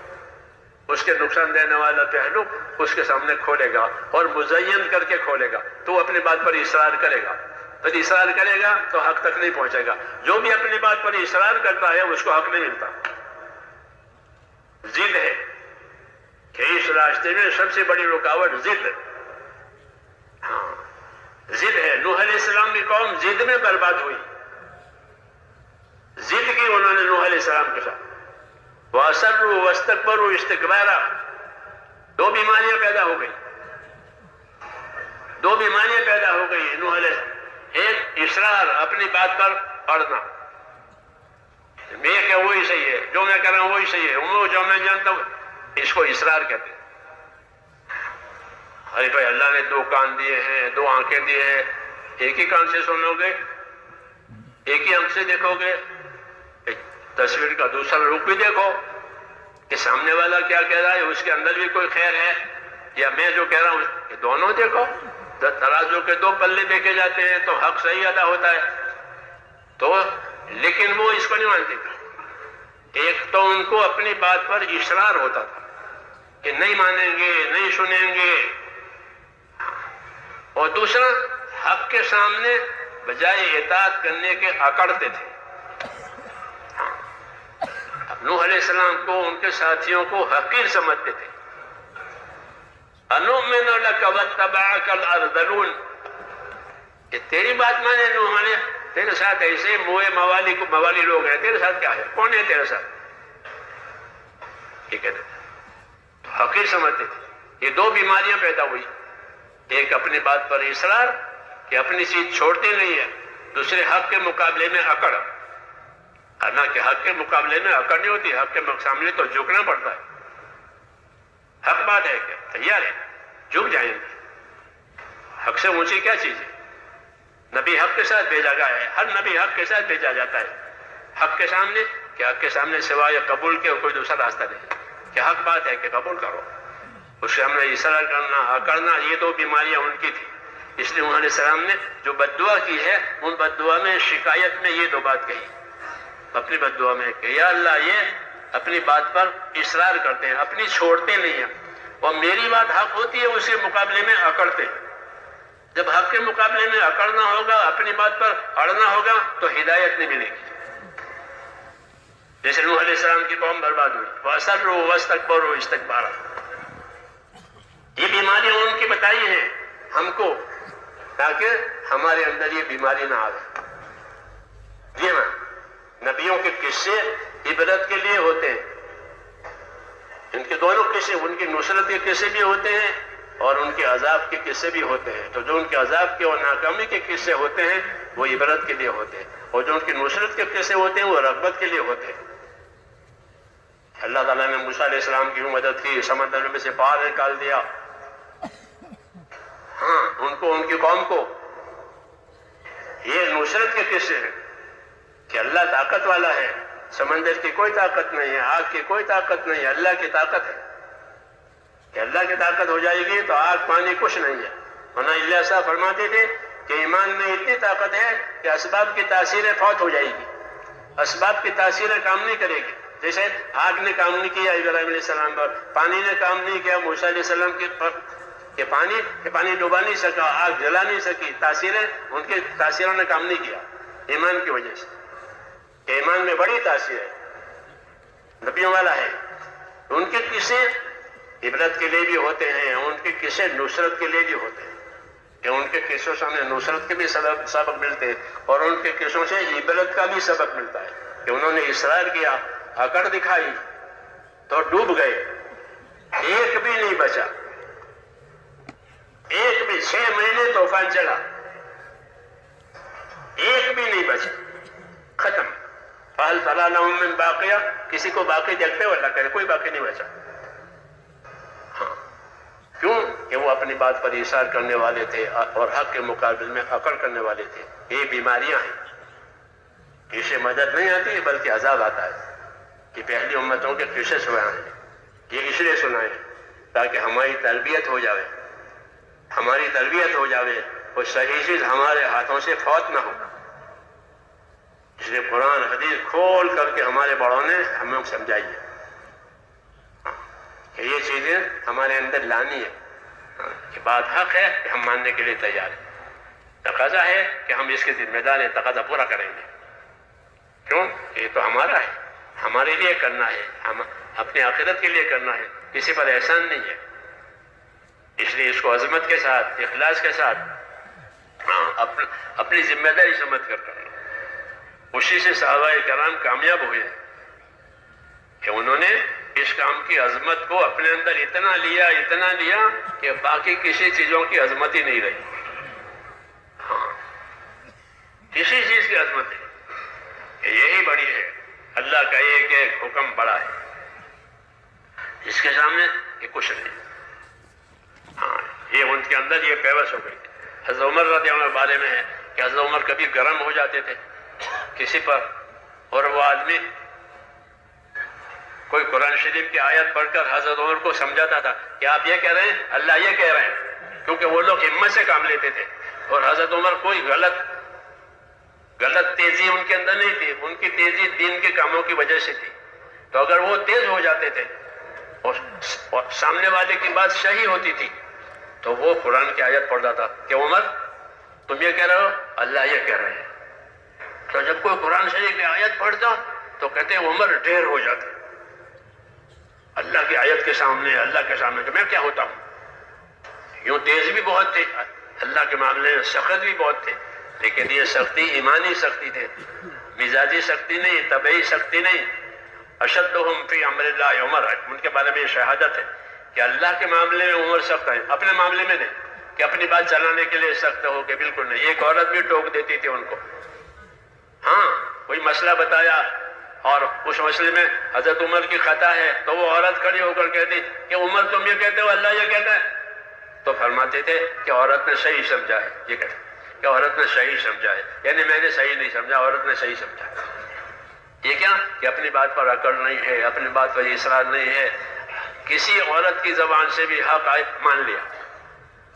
اس کے نقصان دینے والا پہلو اس کے سامنے کھولے گا اور مزین کر کے کھولے گا, تو وہ اپنی بات پر اصرار کرے گا. تو اصرار کرے گا تو حق تک نہیں پہنچے گا. جو بھی اپنی بات پر اصرار کرتا ہے اس کو حق نہیں ملتا. ضد ہے کہ اس راستے میں سب سے بڑی رکاوٹ ضد. ہاں ضد ہے. نوح علیہ السلام کی قوم ضد میں برباد ہوئی. ضد کی انہوں نے نوح علیہ السلام کے ساتھ. وَأَسَرُّوا وَاسْتَكْبَرُوا اسْتِكْبَارًا. دو بیماریاں پیدا ہو گئی, دو بیماریاں پیدا ہو گئی نوح علیہ السلام. ایک اصرار, اپنی بات پر اڑنا, میں کہ وہی صحیح ہے, جو میں کہہ رہا ہوں وہی صحیح ہے, وہ جو میں جانتا ہوں, اس کو اصرار کہتے ہیں. ارے بھائی اللہ نے دو کان دیے ہیں, دو آنکھیں دیے ہیں, ایک ہی کان سے سنو گے, ایک ہی آنکھ سے دیکھو گے, تصویر کا دوسرا رخ بھی دیکھو کہ سامنے والا کیا کہہ رہا ہے, اس کے اندر بھی کوئی خیر ہے, یا میں جو کہہ رہا ہوں, یہ دونوں دیکھو. ترازو کے دو پلے دیکھے جاتے ہیں تو حق صحیح ادا ہوتا ہے. تو لیکن وہ اس کو نہیں مانتے تھے. ایک تو ان کو اپنی بات پر اصرار ہوتا تھا کہ نہیں مانیں گے, نہیں سنیں گے, اور دوسرا حق کے سامنے بجائے اطاعت کرنے کے اکڑتے تھے. نوح علیہ السلام کو ان کے ساتھیوں کو حقیر سمجھتے تھے. اَنُؤْمِنُ لَكَ وَاتَّبَعَكَ الْأَرْذَلُونَ, کہ تیری بات مانے نوح علیہ, تیرے ساتھ ایسے موئے موالی لوگ ہیں, تیرے ساتھ کیا ہے, کون ہے تیرے ساتھ, یہ کہتے تھے. حقیر سمجھتے تھے. یہ دو بیماریاں پیدا ہوئی, ایک اپنی بات پر اصرار کہ اپنی چیز چھوڑتے نہیں ہے, دوسرے حق کے مقابلے میں اکڑ. حالانکہ حق کے مقابلے میں اکڑ نہیں ہوتی, حق کے سامنے تو جھکنا پڑتا ہے. حق بات ہے کہ تیار ہے, جھک جائیں گے. حق سے اونچی کیا چیز ہے؟ نبی حق کے ساتھ بھیجا گیا ہے, ہر نبی حق کے ساتھ بھیجا جاتا ہے. حق کے سامنے, کہ حق کے سامنے سوائے قبول کے کوئی دوسرا راستہ نہیں, کہ حق بات ہے کہ قبول کرو. اس سے ہم نے اصرار کرنا, اکڑنا, یہ دو بیماریاں ان کی تھی. اس لیے انہوں نے السلام نے جو بد دعا کی ہے, ان بد دعا میں شکایت میں یہ دو بات کہی اپنی بد دعا میں, کہ یا اللہ یہ اپنی بات پر اصرار کرتے ہیں, اپنی چھوڑتے نہیں ہیں, اور میری بات حق ہوتی ہے اس کے مقابلے میں اکڑتے ہیں. جب حق کے مقابلے میں اکڑنا ہوگا, اپنی بات پر اڑنا ہوگا, تو ہدایت نہیں ملے گی. جیسے نوح علیہ السلام کی قوم برباد ہوئی. وَأَسَرُّوا وَاسْتَكْبَرُوا اسْتِكْبَارًا. یہ بیماریاں ان کی بتائی ہیں ہم کو تاکہ ہمارے اندر یہ بیماری نہ آئے. جی ہاں، نبیوں کے قصے عبرت کے لیے ہوتے ہیں. ان کے دونوں قصے، ان کی نصرت کے قصے بھی ہوتے ہیں اور ان کے عذاب کے قصے بھی ہوتے ہیں. تو جو ان کے عذاب کے اور ناکامی کے قصے ہوتے ہیں وہ عبرت کے لیے ہوتے ہیں، اور جو ان کی نصرت کے قصے ہوتے ہیں وہ رغبت کے لیے ہوتے ہیں. اللہ تعالیٰ نے موسیٰ علیہ السلام کی مدد کی، سمندر میں سے پار نکال دیا. ہاں، ان کو، ان کی قوم کو. یہ نصرت کے قصے ہیں کہ اللہ طاقت والا ہے. سمندر کی کوئی طاقت نہیں ہے، آگ کی کوئی طاقت نہیں ہے، اللہ کی طاقت ہے. کہ اللہ کی طاقت ہو جائے گی تو آگ پانی کچھ نہیں ہے. ورنہ اللہ صاحب فرماتے تھے کہ ایمان میں اتنی طاقت ہے کہ اسباب کی تاثیریں فوت ہو جائے گی، اسباب کی تاثیریں کام نہیں کرے گی. جیسے آگ نے کام نہیں کیا ابراہیم علیہ السلام پر، پانی نے کام نہیں کیا موسیٰ علیہ السلام کے پر، کہ پانی ڈوبا نہیں سکا، آگ جلا نہیں سکی. تاثیریں، ان کی تاثیروں نے کام نہیں کیا ایمان کی وجہ سے. کہ ایمان میں بڑی تاثیر ہے، نبیوں والا ہے. ان کے قصے عبرت کے لیے بھی ہوتے ہیں، ان کے قصے نصرت کے لیے بھی ہوتے ہیں. کہ ان کے قصوں سے ہمیں نصرت کے بھی سبق ملتے ہیں اور ان کے قصوں سے عبرت کا بھی سبق ملتا ہے. کہ انہوں نے اصرار کیا، اکڑ دکھائی تو ڈوب گئے، ایک بھی نہیں بچا. ایک بھی، 6 مہینے طوفان چلا، ایک بھی نہیں بچا، ختم. فَهَلْ تَرَىٰ لَهُم مِّن بَاقِيَةٍ، کسی کو باقی دیکھتے ہو؟ اللہ کرے کوئی باقی نہیں بچا. ہاں، کیوں؟ کہ وہ اپنی بات پر اصرار کرنے والے تھے اور حق کے مقابل میں اکڑ کرنے والے تھے. یہ بیماریاں ہیں، اس سے مدد نہیں آتی بلکہ عذاب آتا ہے. کہ پہلی امتوں کے قصے سنائے ہیں، یہ اس لیے سنائے تاکہ ہماری تربیت ہو جاوے، ہماری تربیت ہو جاوے، وہ صحیح چیز ہمارے ہاتھوں سے فوت نہ ہو. اس لیے قرآن حدیث کھول کر کے ہمارے بڑوں نے ہمیں سمجھائی ہے کہ یہ چیزیں ہمارے اندر لانی ہے. کہ بات حق ہے کہ ہم ماننے کے لیے تیار ہیں. تقاضا ہے کہ ہم اس کی ذمہ دار ہیں، تقاضا پورا کریں گے. کیوں؟ یہ تو ہمارا ہے، ہمارے لیے کرنا ہے، ہم اپنی آخرت کے لیے کرنا ہے، کسی پر احسان نہیں ہے. اس لیے اس کو عظمت کے ساتھ، اخلاص کے ساتھ اپنی ذمہ داری سمجھ کر کرنا. اسی سے صحابہ کرام کامیاب ہوئے کہ انہوں نے اس کام کی عظمت کو اپنے اندر اتنا لیا کہ باقی کسی چیزوں کی عظمت ہی نہیں رہی. ہاں، کسی چیز کی عظمت نہیں، کہ یہی بڑی ہے. اللہ کا ایک ایک حکم بڑا ہے، اس کے سامنے یہ کچھ نہیں. ہاں، یہ ان کے اندر یہ پیوست ہو گئی. حضرت عمر رضی اللہ عنہ بارے میں ہے کہ حضرت عمر کبھی گرم ہو جاتے تھے کسی پر، اور وہ آدمی کوئی قرآن شریف کی آیت پڑھ کر حضرت عمر کو سمجھاتا تھا کہ آپ یہ کہہ رہے ہیں، اللہ یہ کہہ رہے ہیں. کیونکہ وہ لوگ ہمت سے کام لیتے تھے اور حضرت عمر کوئی غلط تیزی ان کے اندر نہیں تھی. ان کی تیزی دین کے کاموں کی وجہ سے تھی. تو اگر وہ تیز ہو جاتے تھے اور سامنے والے کی بات صحیح ہوتی تھی تو وہ قرآن کی آیت پڑھتا تھا کہ عمر تم یہ کہہ رہے ہو، اللہ یہ کہہ رہے ہیں. تو جب کوئی قرآن شریف کی آیت پڑھتا تو کہتے ہیں عمر ڈھیر ہو جاتے اللہ کی آیت کے سامنے، اللہ کے سامنے کہ میں کیا ہوتا ہوں. یوں تیز بھی بہت تھے، اللہ کے معاملے میں سخت بھی بہت تھے، لیکن یہ سختی ایمانی سختی تھے، مزاجی سختی نہیں، طبعی سختی نہیں. اشدہم فی امر اللہ عمر، ان کے بارے میں یہ شہادت ہے کہ اللہ کے معاملے میں عمر سخت ہے، اپنے معاملے میں نہیں کہ اپنی بات چلانے کے لیے سخت ہو کہ بالکل نہیں. ایک عورت بھی ٹوک دیتی تھی ان کو. ہاں، کوئی مسئلہ بتایا اور اس مسئلے میں حضرت عمر کی خطا ہے تو وہ عورت کھڑی ہو کر کہتی کہ عمر تم یہ کہتے ہو، اللہ یہ کہتا ہے. تو فرماتے تھے کہ عورت نے صحیح سمجھا ہے. یہ کہتے کہ عورت نے صحیح سمجھا ہے، یعنی میں نے صحیح نہیں سمجھا، عورت نے صحیح سمجھا. یہ کیا کہ اپنی بات پر اکڑ نہیں ہے، اپنی بات پر اصرار نہیں ہے، کسی عورت کی زبان سے بھی حق آئے مان لیا.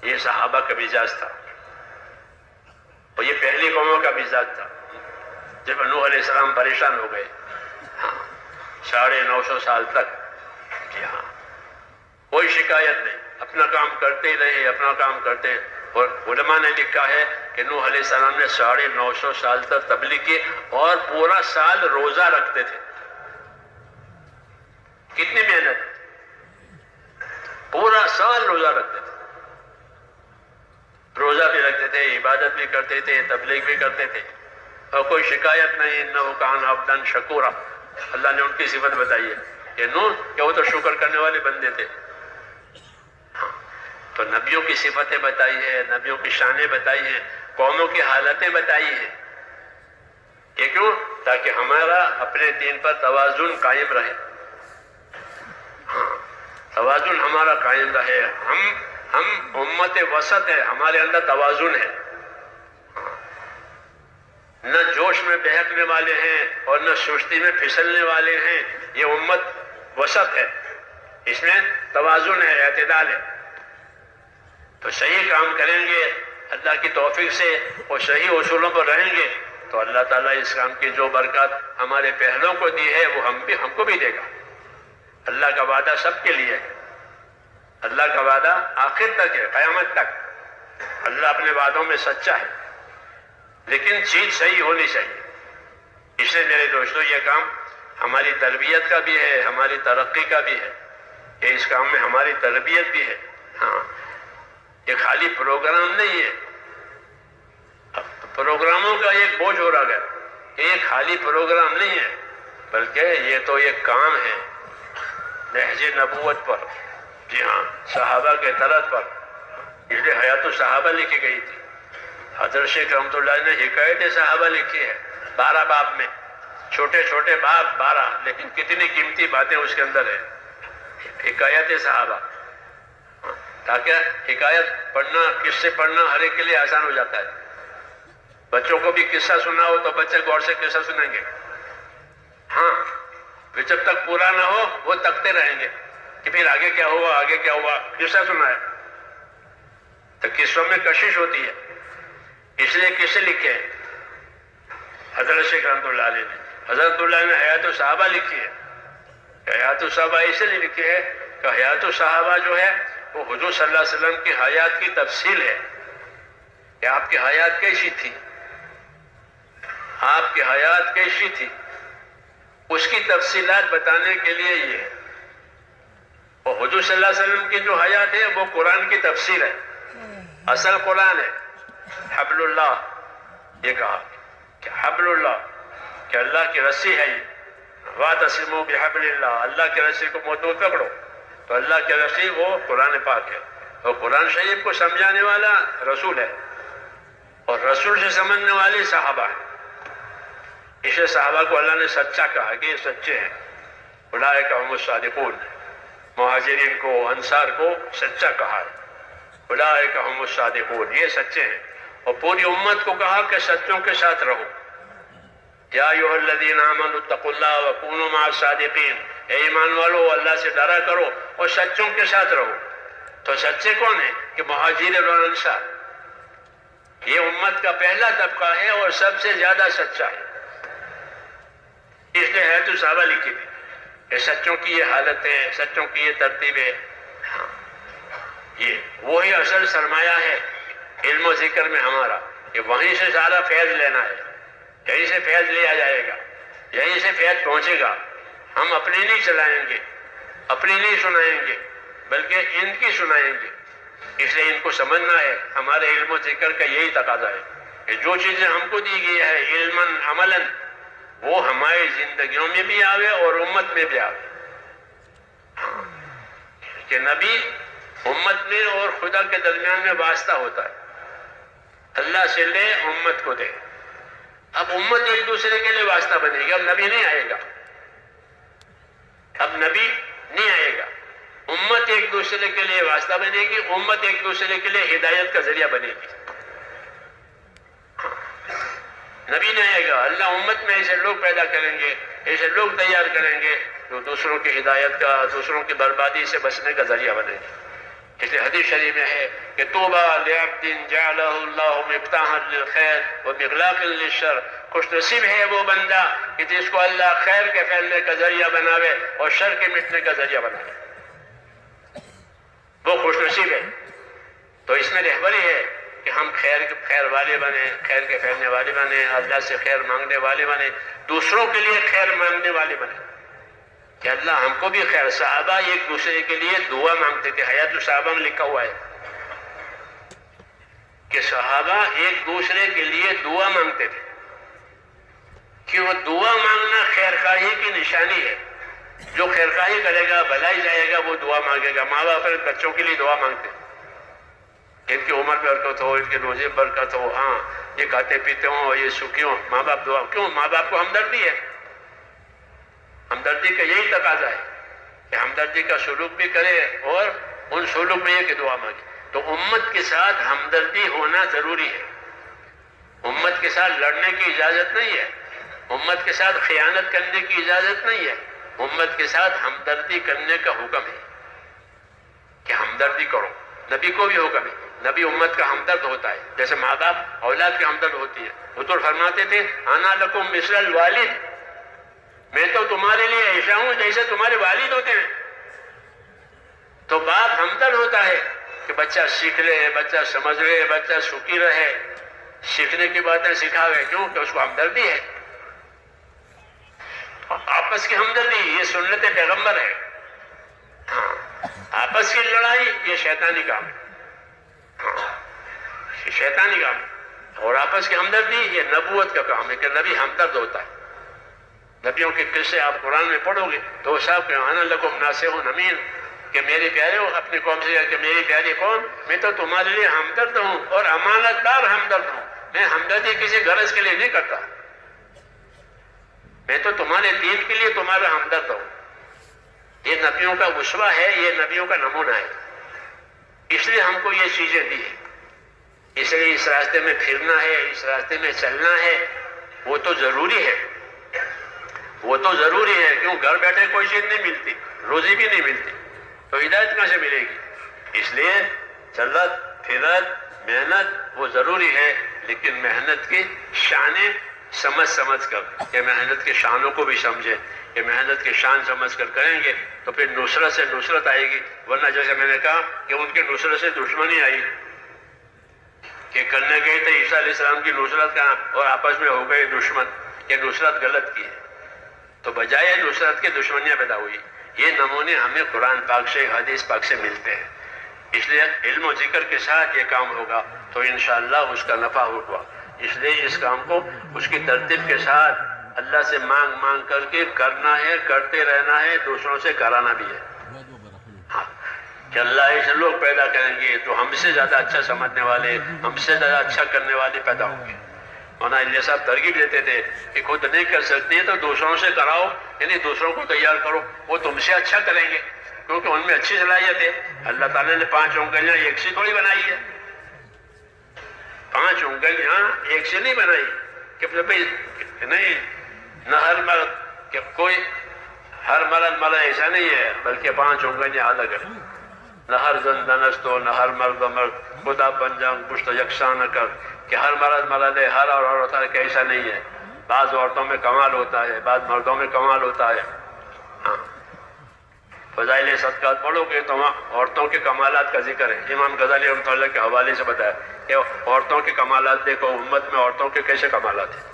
یہ صحابہ کا مزاج تھا اور یہ پہلی قوموں کا مزاج تھا. جب نوح علیہ السلام پریشان ہو گئے، ہاں 950 سال تک، جی ہاں، کوئی شکایت نہیں، اپنا کام کرتے ہی رہے، اپنا کام کرتے. اور علماء نے لکھا ہے کہ نوح علیہ السلام نے 950 سال تک تبلیغ کی اور پورا سال روزہ رکھتے تھے. کتنی محنت، پورا سال روزہ رکھتے. عبادت بھی کرتے تھے، تبلیغ بھی کرتے تھے، اور کوئی شکایت نہیں. انہ کان عبدا شکورا، اللہ نے ان کی صفت بتائی ہے کہ نوح کہ وہ تو شکر کرنے والے بندے تھے. تو نبیوں کی صفتیں بتائی ہیں، نبیوں کی شانیں بتائی ہیں، قوموں کی حالتیں بتائی ہیں. یہ کیوں؟ تاکہ ہمارا اپنے دین پر توازن قائم رہے. توازن ہمارا قائم رہے. ہم امت وسط ہے، ہمارے اندر توازن ہے. نہ جوش میں بہکنے والے ہیں اور نہ سستی میں پھسلنے والے ہیں. یہ امت وسط ہے، اس میں توازن ہے، اعتدال ہے. تو صحیح کام کریں گے اللہ کی توفیق سے اور صحیح اصولوں پر رہیں گے تو اللہ تعالیٰ اس کام کی جو برکات ہمارے پہلوں کو دی ہے وہ ہم کو بھی دے گا. اللہ کا وعدہ سب کے لیے ہے. اللہ کا وعدہ آخر تک ہے، قیامت تک. اللہ اپنے وعدوں میں سچا ہے، لیکن چیز صحیح ہونی چاہیے. اس لیے میرے دوستو یہ کام ہماری تربیت کا بھی ہے، ہماری ترقی کا بھی ہے. یہ اس کام میں ہماری تربیت بھی ہے. ہاں، یہ خالی پروگرام نہیں ہے. پروگراموں کا ایک بوجھ ہو رہا ہے کہ یہ خالی پروگرام نہیں ہے، بلکہ یہ تو ایک کام ہے نہج نبوت پر. جی ہاں، صحابہ کے طرز پر. اس لیے حیات الصحابہ لکھی گئی تھی. حضرت شیخ رحمۃ اللہ نے حکایت صحابہ لکھی ہے 12 باب میں. چھوٹے چھوٹے باب 12، لیکن کتنی قیمتی باتیں اس کے اندر ہے. حکایت صحابہ، تاکہ حکایت پڑھنا، قصے پڑھنا ہر ایک کے لیے آسان ہو جاتا ہے. بچوں کو بھی قصہ سنا ہو تو بچے غور سے قصہ سنیں گے. ہاں، جب تک پورا نہ ہو وہ تکتے رہیں گے کہ پھر آگے کیا ہوا، آگے کیا ہوا. قصہ سنا ہے تو قصوں میں کشش ہوتی ہے، اس لیے قصے لکھے ہیں. حضرت شیخ رحمۃ اللہ علیہ نے، حضرت اللہ نے حیات الصحابہ لکھی ہے. حیات الصحابہ اس لیے لکھی ہے کہ حیات الصحابہ جو ہے وہ حضور صلی اللہ علیہ وسلم کی حیات کی تفصیل ہے کہ آپ کی حیات کیسی تھی، آپ کی حیات کیسی تھی، اس کی تفصیلات بتانے کے لیے یہ ہے. اور حضور صلی اللہ علیہ وسلم کی جو حیات ہے وہ قرآن کی تفسیر ہے، اصل قرآن ہے. حبل اللہ، یہ کہا کہ حبل اللہ، کہ اللہ کی رسی ہے. یہ واعتصموا بحبل اللہ، اللہ کی رسی کو مضبوط پکڑو. تو اللہ کی رسی وہ قرآن پاک ہے، اور قرآن شریف کو سمجھانے والا رسول ہے، اور رسول سے سمجھنے والے صحابہ ہیں. اسے صحابہ کو اللہ نے سچا کہا کہ یہ سچے ہیں. اولئک هم الصادقون، مہاجرین کو، انصار کو سچا کہا ہے. اولئک هم الصادقون، یہ سچے ہیں. اور پوری امت کو کہا کہ سچوں کے ساتھ رہو. یا ایھا الذین آمنوا اتقوا اللہ وکونوا مع الصادقین، اے ایمان والو اللہ سے ڈرا کرو اور سچوں کے ساتھ رہو. تو سچے کون ہیں؟ کہ مہاجرین اور انصار. یہ امت کا پہلا طبقہ ہے اور سب سے زیادہ سچا ہے. اس لیے حیات الصحابہ لکھی تھی کہ سچوں کی یہ حالت ہے، سچوں کی یہ ترتیب ہے. ہاں، یہ وہی اصل سرمایہ ہے علم و ذکر میں ہمارا، کہ وہیں سے سارا فیض لینا ہے. یہیں سے فیض لیا جائے گا، یہیں سے فیض پہنچے گا. ہم اپنی نہیں چلائیں گے، اپنی نہیں سنائیں گے، بلکہ ان کی سنائیں گے. اس لیے ان کو سمجھنا ہے. ہمارے علم و ذکر کا یہی تقاضا ہے کہ جو چیزیں ہم کو دی گئی ہے علماً عملاً، وہ ہماری زندگیوں میں بھی آوے اور امت میں بھی آوے. کہ نبی امت میں اور خدا کے درمیان میں واسطہ ہوتا ہے. اللہ سے لے، امت کو دے. اب امت ایک دوسرے کے لیے واسطہ بنے گی. اب نبی نہیں آئے گا، اب نبی نہیں آئے گا. امت ایک دوسرے کے لیے واسطہ بنے گی، امت ایک دوسرے کے لیے ہدایت کا ذریعہ بنے گی. نبی نہیں آئے گا، اللہ امت میں ایسے لوگ پیدا کریں گے، ایسے لوگ تیار کریں گے جو دوسروں کی ہدایت کا، دوسروں کی بربادی سے بچنے کا ذریعہ بنے گے. اس لیے حدیث شریف میں ہے کہ طوبیٰ لعبد جعلہ اللہ مفتاحا للخیر ومغلاقا للشر. خوش نصیب ہے وہ بندہ کہ جس کو اللہ خیر کے پھیلنے کا ذریعہ بناوے اور شر کے مٹنے کا ذریعہ بناوے. وہ خوش نصیب ہے. تو اس میں رہبری ہے کہ ہم خیر والے بنیں، خیر کے پھیلنے والے بنیں، اللہ سے خیر مانگنے والے بنیں، دوسروں کے لیے خیر مانگنے والے بنیں کہ اللہ ہم کو بھی خیر. صحابہ ایک دوسرے کے لیے دعا مانگتے تھے. حیات الصحابہ میں لکھا ہوا ہے کہ صحابہ ایک دوسرے کے لیے دعا مانگتے تھے، کیوں؟ دعا مانگنا خیرخواہی کی نشانی ہے. جو خیرخواہی کرے گا، بھلائی جائے گا، وہ دعا مانگے گا. ماں باپ اپنے بچوں کے لیے دعا مانگتے ہیں کہ ان کی عمر برکت ہو، ان کے روزے برکت ہو، ہاں یہ کھاتے پیتے ہوں، یہ سکھی ہوں. ماں باپ دعا کیوں؟ ماں باپ کو ہمدردی ہے. ہمدردی کا یہی تقاضا ہے کہ ہمدردی کا سلوک بھی کرے اور ان سلوک میں یہ کہ دعا مانگے. تو امت کے ساتھ ہمدردی ہونا ضروری ہے. امت کے ساتھ لڑنے کی اجازت نہیں ہے، امت کے ساتھ خیانت کرنے کی اجازت نہیں ہے. امت کے ساتھ ہمدردی کرنے کا حکم ہے کہ ہمدردی کرو. نبی کو بھی حکم ہے، نبی امت کا ہمدرد ہوتا ہے، جیسے ماں باپ اولاد کی ہمدرد ہوتی ہے. حضور فرماتے تھے انا لکم مثل الوالد، میں تو تمہارے لیے ایسا ہوں جیسے تمہارے والد ہوتے ہیں. تو باپ ہمدرد ہوتا ہے کہ بچہ سیکھ لے، بچہ سمجھ لے، بچہ سکھی رہے، سیکھنے کی باتیں سکھاوے. کیوں؟ کہ اس کو ہمدردی ہے. آپس کی ہمدردی یہ سنت پیغمبر ہے. ہاں آپس کی لڑائی یہ شیطانی کام ہے. ہاں یہ شیطانی کام ہے. اور آپس کی ہمدردی یہ نبوت کا کام ہے کہ نبی ہمدرد ہوتا ہے. نبیوں کے قصے آپ قرآن میں پڑھو گے تو صاحب کہ انا لکم ناصح امین، کہ میرے پیارے ہو اپنی قوم سے، کہ میری پیاری قوم میں تو تمہارے لیے ہمدرد ہوں اور امانت دار ہمدرد ہوں. میں ہمدردی کسی غرض کے لیے نہیں کرتا، میں تو تمہارے دین کے لیے تمہارا ہمدرد ہوں. یہ نبیوں کا اسوہ ہے، یہ نبیوں کا نمونہ ہے. اس لیے ہم کو یہ چیزیں دی ہیں. اس لیے اس راستے میں پھرنا ہے، اس راستے میں چلنا ہے، وہ تو ضروری ہے. وہ تو ضروری ہے. کیوں؟ گھر بیٹھے کوئی چیز نہیں ملتی، روزی بھی نہیں ملتی، تو ہدایت کہاں سے ملے گی؟ اس لیے چلت پھرت محنت وہ ضروری ہے، لیکن محنت کی شانیں سمجھ کر، کہ محنت کے شانوں کو بھی سمجھیں، کہ محنت کے شان سمجھ کر کریں گے تو پھر نصرت سے نصرت آئے گی. ورنہ جیسے میں نے کہا کہ ان کی نصرت سے دشمنی آئی، کہ کرنے گئے تھے عیسیٰ علیہ السلام کی نصرت کا اور آپس میں ہو گئے دشمن، کہ نصرت غلط کی ہے، تو بجائے نصرت کے دشمنیاں پیدا ہوئی. یہ نمونے ہمیں قرآن پاک سے، حدیث پاک سے ملتے ہیں. اس لیے علم و ذکر کے ساتھ یہ کام ہوگا تو انشاءاللہ اس کا نفع ہوگا. اس لیے اس کام کو اس کی ترتیب کے ساتھ اللہ سے مانگ کر کے کرنا ہے، کرتے رہنا ہے، دوسروں سے کرانا بھی ہے. ہاں کہ اللہ ایسے لوگ پیدا کریں گے تو ہم سے زیادہ اچھا سمجھنے والے، ہم سے زیادہ اچھا کرنے والے پیدا ہوں گے. مولانا الیاس صاحب ترغیب دیتے تھے کہ خود نہیں کر سکتے تو دوسروں سے کراؤ، یعنی دوسروں کو تیار کرو، وہ تم سے اچھا کریں گے کیونکہ ان میں اچھی صلاحیت ہے. اللہ تعالیٰ نے 5 انگلیاں ایک سے تھوڑی بنائی ہے، 5 انگلیاں ایک سے نہیں بنائی کہ نہیں. نہ ہر مرد کہ کوئی ہر مرد ایسا نہیں ہے، بلکہ 5 انگلیاں الگ ہے. نہ ہر زن دنست ہو، نہ ہر مرد خدا پنجنگ پشت یکساں نہ کر، کہ ہر مرد ہے، ہر عورت ہے، کہ ایسا نہیں ہے. بعض عورتوں میں کمال ہوتا ہے، بعض مردوں میں کمال ہوتا ہے. ہاں فضائل صدقات پڑھو گے تو وہاں عورتوں کے کمالات کا ذکر ہے. امام غزالی رحمۃ اللہ کے حوالے سے بتایا کہ عورتوں کے کمالات دیکھو، امت میں عورتوں کے کیسے کمالات ہیں.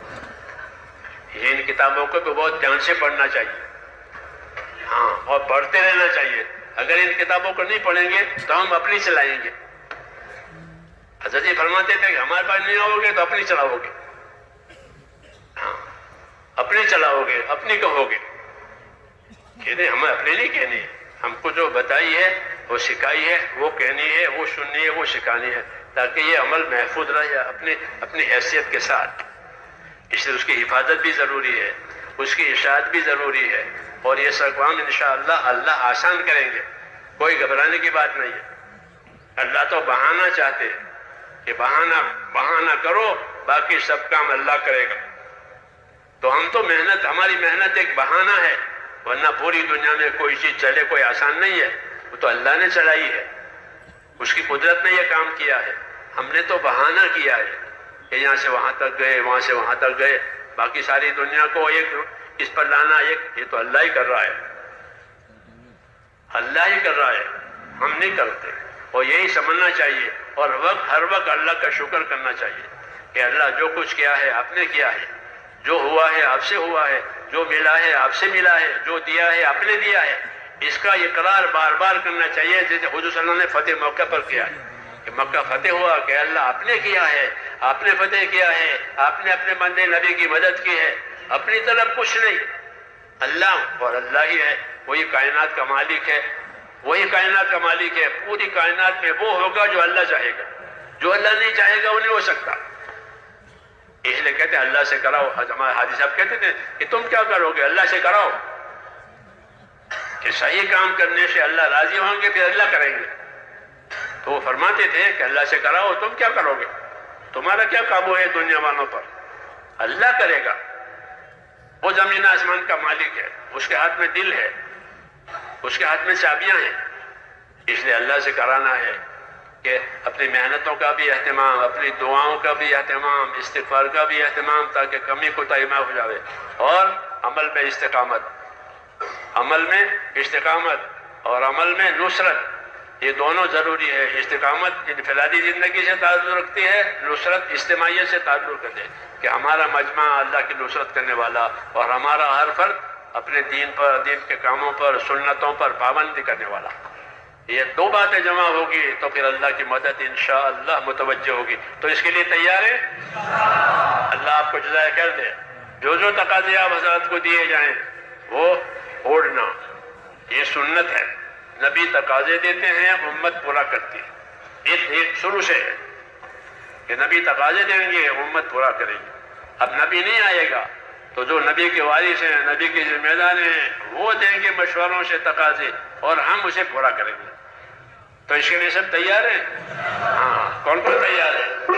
یہ ان کتابوں کو بھی بہت دھیان سے پڑھنا چاہیے، ہاں اور پڑھتے رہنا چاہیے. اگر ان کتابوں کو نہیں پڑھیں گے تو ہم اپنی چلائیں گے. حضرت جی فرماتے تھے کہ ہمارے پاس نہیں آؤ گے تو اپنی چلاؤ گے. ہاں اپنی چلاؤ گے، اپنی کہو گے. کہنے ہمیں اپنے نہیں کہنی، ہم کو جو بتائی ہے وہ سکھائی ہے وہ کہنی ہے، وہ سننی ہے، وہ سکھانی ہے، تاکہ یہ عمل محفوظ رہے اپنی حیثیت کے ساتھ. اس لیے اس کی حفاظت بھی ضروری ہے، اس کی اشاعت بھی ضروری ہے. اور یہ سب کام انشاءاللہ اللہ آسان کریں گے، کوئی گھبرانے کی بات نہیں ہے. اللہ تو بہانہ چاہتے ہیں کہ بہانہ کرو، باقی سب کام اللہ کرے گا. تو ہم تو ہماری محنت ایک بہانہ ہے، ورنہ پوری دنیا میں کوئی چیز چلے کوئی آسان نہیں ہے. وہ تو اللہ نے چلائی ہے، اس کی قدرت نے یہ کام کیا ہے. ہم نے تو بہانہ کیا ہے کہ یہاں سے وہاں تک گئے، وہاں سے وہاں تک گئے. باقی ساری دنیا کو ایک اس پر لانا یہ تو اللہ ہی کر رہا ہے، اللہ ہی کر رہا ہے، ہم نہیں کرتے. اور یہی سمجھنا چاہیے اور ہر وقت اللہ کا شکر کرنا چاہیے کہ اللہ جو کچھ کیا ہے آپ نے کیا ہے، جو ہوا ہے آپ سے ہوا ہے، جو ملا ہے آپ سے ملا ہے، جو دیا ہے آپ نے دیا ہے. اس کا اقرار بار بار کرنا چاہیے جیسے حضور صلی اللہ علیہ وسلم نے فتح موقع پر کیا ہے. کہ مکہ فتح ہوا کہ اللہ آپ نے کیا ہے، آپ نے فتح کیا ہے، آپ نے اپنے بندے نبی کی مدد کی ہے، اپنی طرف کچھ نہیں، اللہ اور اللہ ہی ہے، وہی کائنات کا مالک ہے، وہی کائنات کا مالک ہے، پوری کائنات میں وہ ہوگا جو اللہ چاہے گا، جو اللہ نہیں چاہے گا وہ نہیں ہو سکتا۔ اس لیے کہتے ہیں اللہ سے کراؤ، ہمارے حاجی صاحب کہتے تھے کہ تم کیا کرو گے، اللہ سے کراؤ، کہ صحیح کام کرنے سے اللہ راضی ہوں گے پھر اللہ کریں گے۔ تو وہ فرماتے تھے کہ اللہ سے کراؤ، تم کیا کرو گے، تمہارا کیا قابو ہے دنیا والوں پر، اللہ کرے گا، وہ زمین آسمان کا مالک ہے، اس کے ہاتھ میں دل ہے، اس کے ہاتھ میں چابیاں ہیں۔ اس لیے اللہ سے کرانا ہے کہ اپنی محنتوں کا بھی اہتمام، اپنی دعاؤں کا بھی اہتمام، استغفار کا بھی اہتمام، تاکہ کمی کوتاہی معاف ہو جائے، اور عمل میں استقامت، عمل میں استقامت اور عمل میں نصرت، یہ دونوں ضروری ہے۔ استقامت انفرادی زندگی سے تعلق رکھتی ہے، نصرت اجتماعیت سے تعلق رکھتے ہے کہ ہمارا مجمع اللہ کی نصرت کرنے والا اور ہمارا ہر فرد اپنے دین پر، دین کے کاموں پر، سنتوں پر پابندی کرنے والا۔ یہ دو باتیں جمع ہوگی تو پھر اللہ کی مدد انشاءاللہ متوجہ ہوگی۔ تو اس کے لیے تیار ہے؟ اللہ آپ کو جزائے خیر دے۔ جو جو تقاضے آپ حضرات کو دیے جائیں وہ اوڑھنا، یہ سنت ہے، نبی تقاضے دیتے ہیں، امت پورا کرتی ہے، ایک شروع سے ہے کہ نبی تقاضے دیں گے، امت پورا کریں گے۔ اب نبی نہیں آئے گا تو جو نبی کے وارث ہیں، نبی کے ذمہ دار ہیں، وہ دیں گے مشوروں سے تقاضے اور ہم اسے پورا کریں گے۔ تو اس کے لیے سب تیار ہیں؟ ہاں، کون کون تیار ہے؟